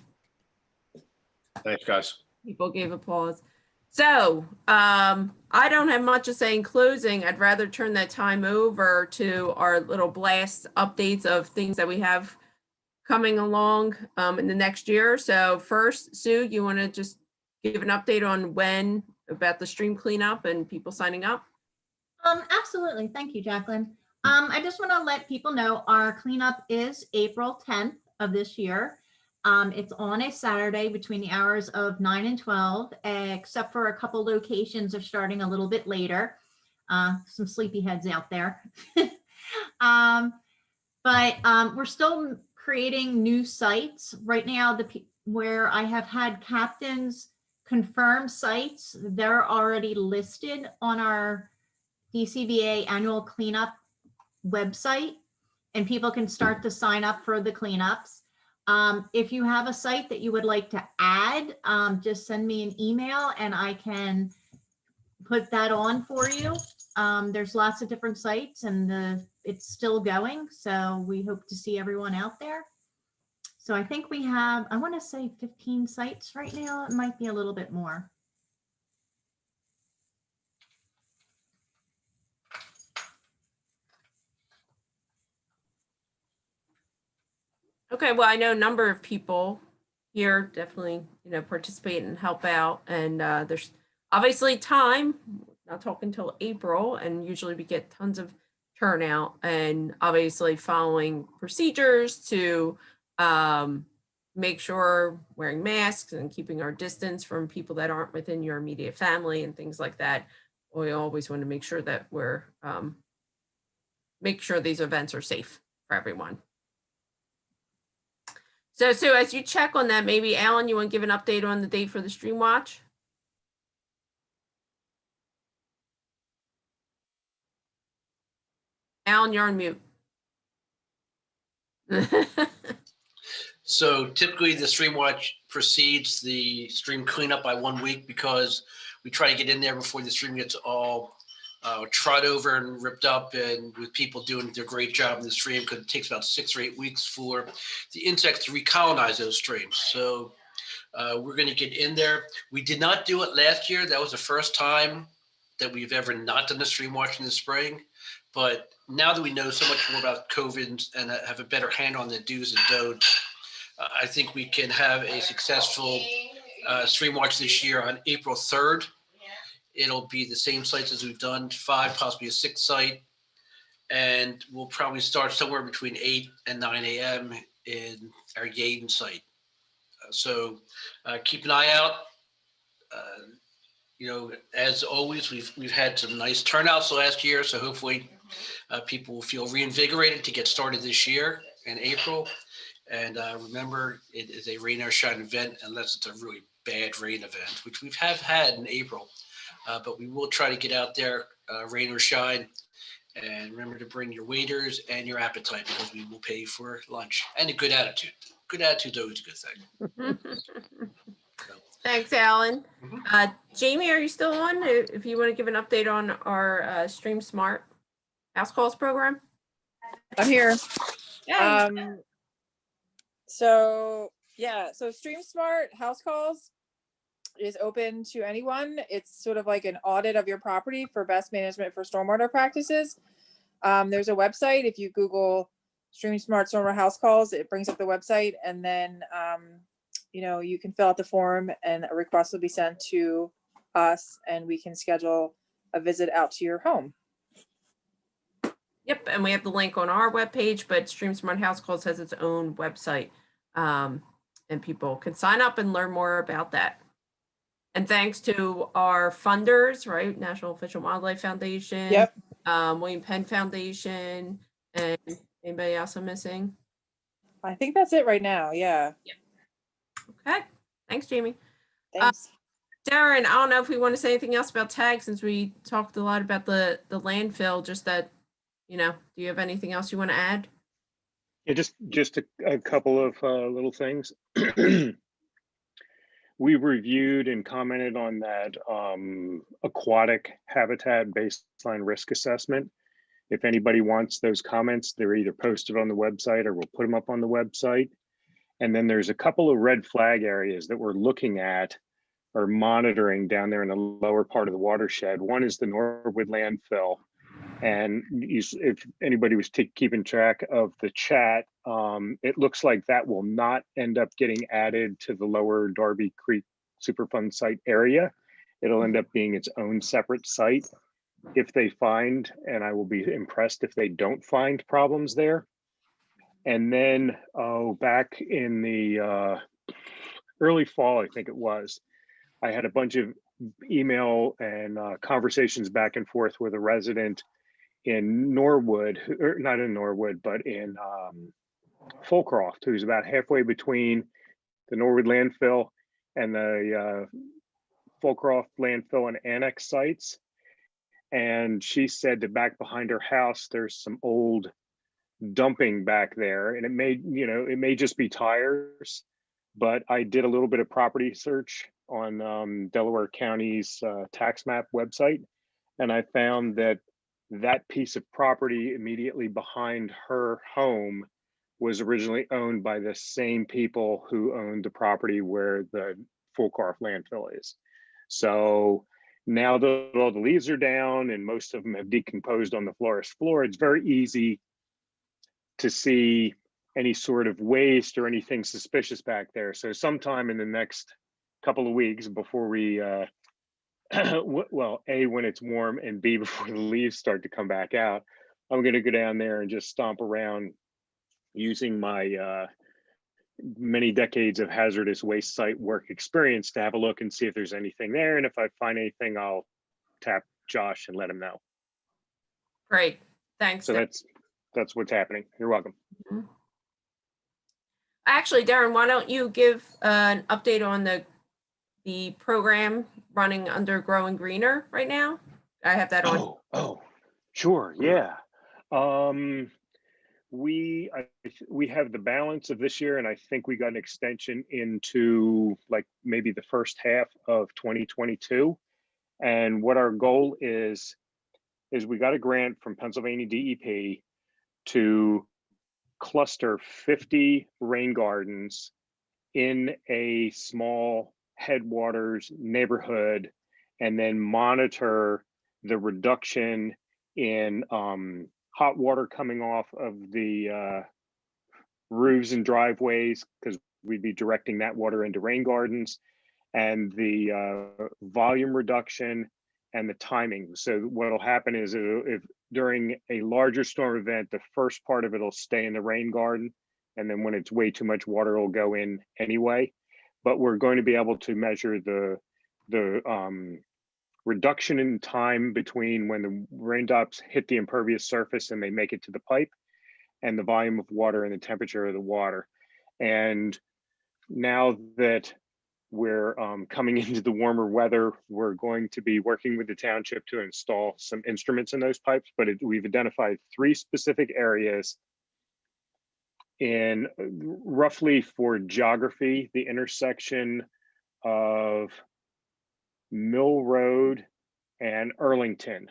Thanks, guys. People gave applause. So I don't have much to say in closing. I'd rather turn that time over to our little blast updates of things that we have coming along in the next year. So first, Sue, you want to just give an update on when about the stream cleanup and people signing up? Absolutely. Thank you, Jaclyn. I just want to let people know our cleanup is April 10th of this year. It's on a Saturday between the hours of 9 and 12, except for a couple locations are starting a little bit later. Some sleepyheads out there. But we're still creating new sites right now. Where I have had captains confirm sites, they're already listed on our DCVA annual cleanup website, and people can start to sign up for the cleanups. If you have a site that you would like to add, just send me an email and I can put that on for you. There's lots of different sites and it's still going. So we hope to see everyone out there. So I think we have, I want to say 15 sites right now. It might be a little bit more. Okay, well, I know a number of people here definitely, you know, participate and help out. And there's obviously time, not talking till April, and usually we get tons of turnout, and obviously following procedures to make sure wearing masks and keeping our distance from people that aren't within your immediate family and things like that. We always want to make sure that we're make sure these events are safe for everyone. So as you check on that, maybe Alan, you want to give an update on the date for the stream watch? Alan, you're on mute. So typically the stream watch precedes the stream cleanup by 1 week, because we try to get in there before the stream gets all trod over and ripped up, and with people doing their great job in the stream, because it takes about 6 or 8 weeks for the insects to recolonize those streams. So we're going to get in there. We did not do it last year. That was the first time that we've ever not done a stream watch in the spring. But now that we know so much more about COVID and have a better hand on the do's and don'ts, I think we can have a successful stream watch this year on April 3rd. It'll be the same sites as we've done, 5, possibly a 6th site. And we'll probably start somewhere between 8 and 9 a.m. in our Yaden site. So keep an eye out. As always, we've had some nice turnouts last year, so hopefully people will feel reinvigorated to get started this year in April. And remember, it is a rain or shine event unless it's a really bad rain event, which we have had in April. But we will try to get out there, rain or shine. And remember to bring your waiters and your appetite, because we will pay for lunch and a good attitude. Good attitude is always a good thing. Thanks, Alan. Jamie, are you still on? If you want to give an update on our Stream Smart house calls program. I'm here. Yeah. So Stream Smart house calls is open to anyone. It's sort of like an audit of your property for best management for stormwater practices. There's a website. If you Google Stream Smart Stormwater house calls, it brings up the website, and then you can fill out the form and a request will be sent to us and we can schedule a visit out to your home. Yep, and we have the link on our webpage, but Stream Smart House Calls has its own website, and people can sign up and learn more about that. And thanks to our funders, right? National Fish and Wildlife Foundation, yep. William Penn Foundation, and anybody else I'm missing? I think that's it right now. Yeah. Yep. Okay. Thanks, Jamie. Thanks. Darren, I don't know if we want to say anything else about tag, since we talked a lot about the landfill, just that, do you have anything else you want to add? Yeah, just a couple of little things. We reviewed and commented on that aquatic habitat baseline risk assessment. If anybody wants those comments, they're either posted on the website or we'll put them up on the website. And then there's a couple of red flag areas that we're looking at or monitoring down there in the lower part of the watershed. One is the Norwood landfill. And if anybody was keeping track of the chat, it looks like that will not end up getting added to the lower Darby Creek Superfund site area. It'll end up being its own separate site if they find, and I will be impressed if they don't find problems there. And then back in the early fall, I think it was, I had a bunch of email and conversations back and forth with a resident in Norwood, or not in Norwood, but in Fulcroft, who's about halfway between the Norwood landfill and the Fulcroft landfill and annex sites. And she said that back behind her house, there's some old dumping back there, and it may just be tires, but I did a little bit of property search on Delaware County's tax map website, and I found that that piece of property immediately behind her home was originally owned by the same people who owned the property where the Fulcroft landfill is. So now that all the leaves are down and most of them have decomposed on the florist floor, it's very easy to see any sort of waste or anything suspicious back there. So sometime in the next couple of weeks before we, well, A, when it's warm, and B, before the leaves start to come back out, I'm gonna go down there and just stomp around using my many decades of hazardous waste site work experience to have a look and see if there's anything there. And if I find anything, I'll tap Josh and let him know. Great, thanks. So that's what's happening. You're welcome. Mm-hmm. Actually, Darren, why don't you give an update on the program running under Growing Greener right now? I have that on. Oh, sure, yeah. We have the balance of this year, and I think we got an extension into like maybe the first half of 2022. And what our goal is we got a grant from Pennsylvania DEP to cluster 50 rain gardens in a small headwaters neighborhood, and then monitor the reduction in hot water coming off of the roofs and driveways, because we'd be directing that water into rain gardens, and the volume reduction and the timing. So what'll happen is if during a larger storm event, the first part of it will stay in the rain garden. And then when it's way too much water, it'll go in anyway. But we're going to be able to measure the reduction in time between when the raindrops hit the impervious surface and they make it to the pipe, and the volume of water and the temperature of the water. And now that we're coming into the warmer weather, we're going to be working with the township to install some instruments in those pipes, but we've identified 3 specific areas in roughly for geography, the intersection of Mill Road and Earlington.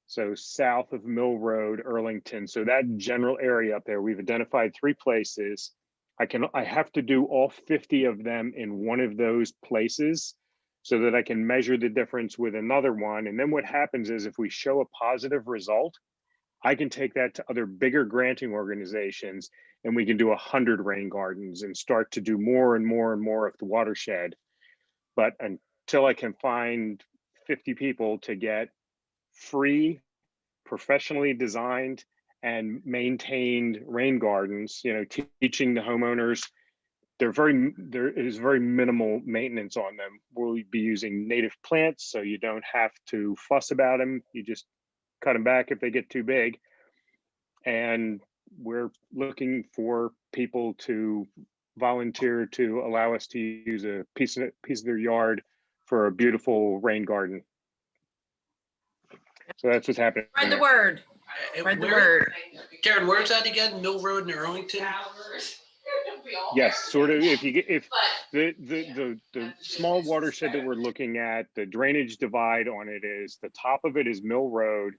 So south of Mill Road, Earlington. So that general area up there, we've identified 3 places. I have to do all 50 of them in one of those places so that I can measure the difference with another one. And then what happens is if we show a positive result, I can take that to other bigger granting organizations, and we can do 100 rain gardens and start to do more and more and more of the watershed. But until I can find 50 people to get free, professionally designed and maintained rain gardens, you know, teaching the homeowners, there is very minimal maintenance on them. We'll be using native plants, so you don't have to fuss about them. You just cut them back if they get too big. And we're looking for people to volunteer to allow us to use a piece of their yard for a beautiful rain garden. So that's what's happening. Spread the word. Spread the word. Karen, where's that again? Mill Road in Arlington? Yes, sort of. If the small watershed that we're looking at, the drainage divide on it is the top of it is Mill Road,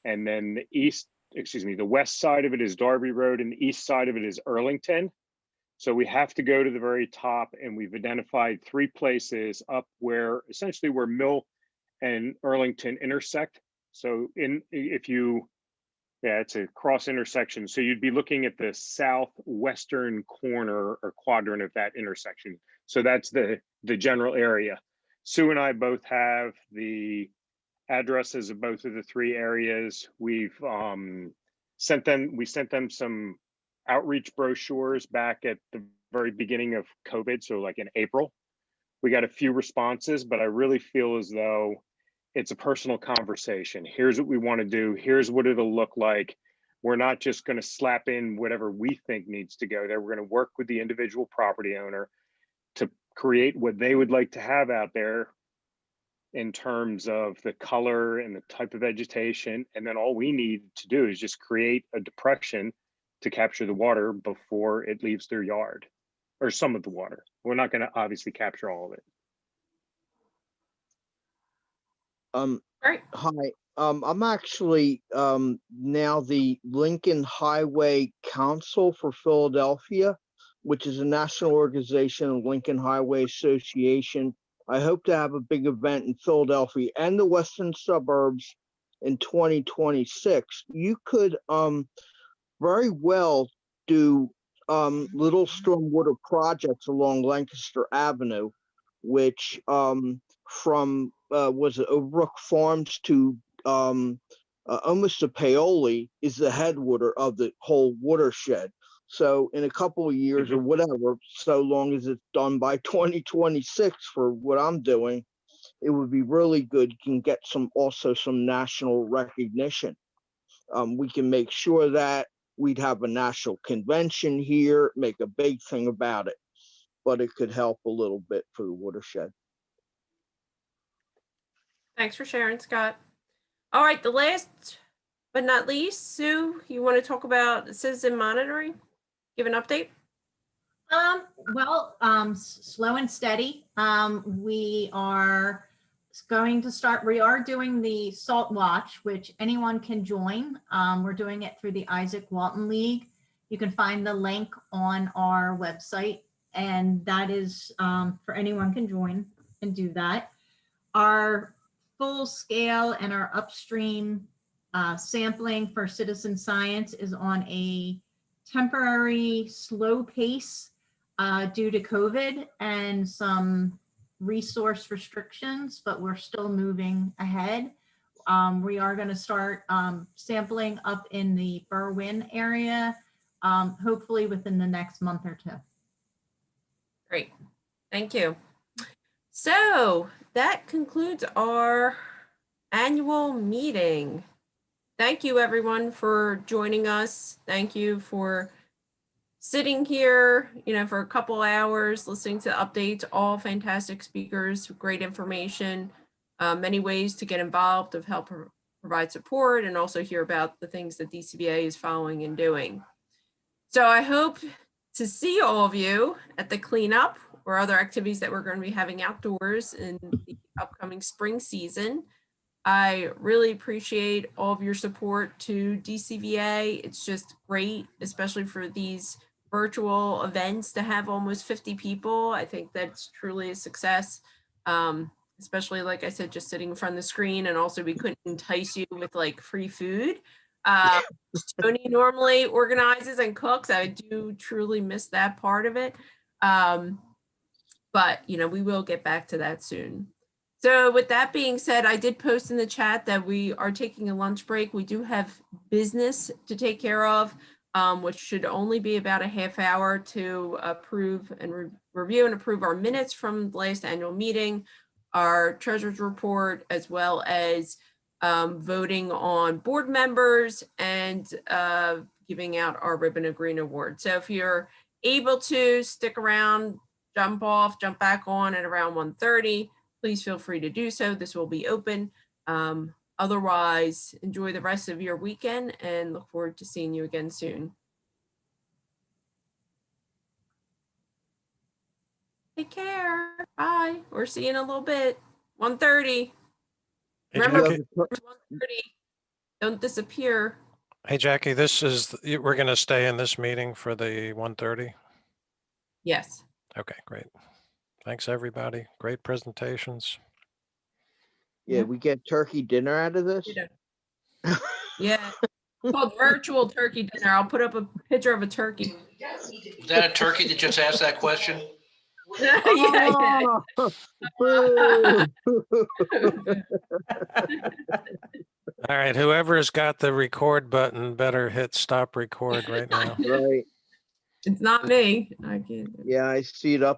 and then the west side of it is Darby Road, and the east side of it is Earlington. So we have to go to the very top, and we've identified 3 places up where essentially where Mill and Earlington intersect. So it's a cross intersection. So you'd be looking at the southwestern corner or quadrant of that intersection. So that's the general area. Sue and I both have the addresses of both of the 3 areas. We sent them some outreach brochures back at the very beginning of COVID. So like in April, we got a few responses, but I really feel as though it's a personal conversation. Here's what we want to do. Here's what it'll look like. We're not just going to slap in whatever we think needs to go there. We're going to work with the individual property owner to create what they would like to have out there in terms of the color and the type of vegetation. And then all we need to do is just create a depression to capture the water before it leaves their yard, or some of the water. We're not going to obviously capture all of it. Hi, I'm actually now the Lincoln Highway Council for Philadelphia, which is a national organization of Lincoln Highway Association. I hope to have a big event in Philadelphia and the western suburbs in 2026. You could very well do little stormwater projects along Lancaster Avenue, which from was it O'Rourke Farms to almost to Paoli is the headwater of the whole watershed. So in a couple of years or whatever, so long as it's done by 2026 for what I'm doing, it would be really good. You can get also some national recognition. We can make sure that we'd have a national convention here, make a big thing about it, but it could help a little bit for the watershed. Thanks for sharing, Scott. All right, the last but not least, Sue, you want to talk about citizen monitoring? Give an update? Slow and steady. We are going to start, we are doing the Salt Watch, which anyone can join. We're doing it through the Isaac Walton League. You can find the link on our website, and that is for anyone can join and do that. Our full scale and our upstream sampling for citizen science is on a temporary slow pace due to COVID and some resource restrictions, but we're still moving ahead. We are going to start sampling up in the Berwyn area, hopefully within the next month or two. Great. Thank you. So that concludes our annual meeting. Thank you, everyone, for joining us. Thank you for sitting here, for a couple hours, listening to updates, all fantastic speakers, great information, many ways to get involved, of help provide support, and also hear about the things that DCVA is following and doing. So I hope to see all of you at the cleanup or other activities that we're going to be having outdoors in the upcoming spring season. I really appreciate all of your support to DCVA. It's just great, especially for these virtual events, to have almost 50 people. I think that's truly a success, especially, like I said, just sitting in front of the screen. And also, we couldn't entice you with like free food. Tony normally organizes and cooks. I do truly miss that part of it. But, we will get back to that soon. So with that being said, I did post in the chat that we are taking a lunch break. We do have business to take care of, which should only be about a half hour to approve and review and approve our minutes from the last annual meeting, our treasurer's report, as well as voting on board members and giving out our Ribbon of Green award. So if you're able to stick around, jump back on at around 1:30, please feel free to do so. This will be open. Otherwise, enjoy the rest of your weekend and look forward to seeing you again soon. Take care. Bye. We'll see you in a little bit. 1:30. Remember, 1:30. Don't disappear. Hey, Jackie, we're going to stay in this meeting for the 1:30? Yes. Okay, great. Thanks, everybody. Great presentations. Yeah, we get turkey dinner out of this? Yeah. It's called virtual turkey dinner. I'll put up a picture of a turkey. Is that a turkey that just asked that question? Yeah. All right, whoever's got the record button better hit stop record right now. Right. It's not me. I can't. Yeah, I see it up there.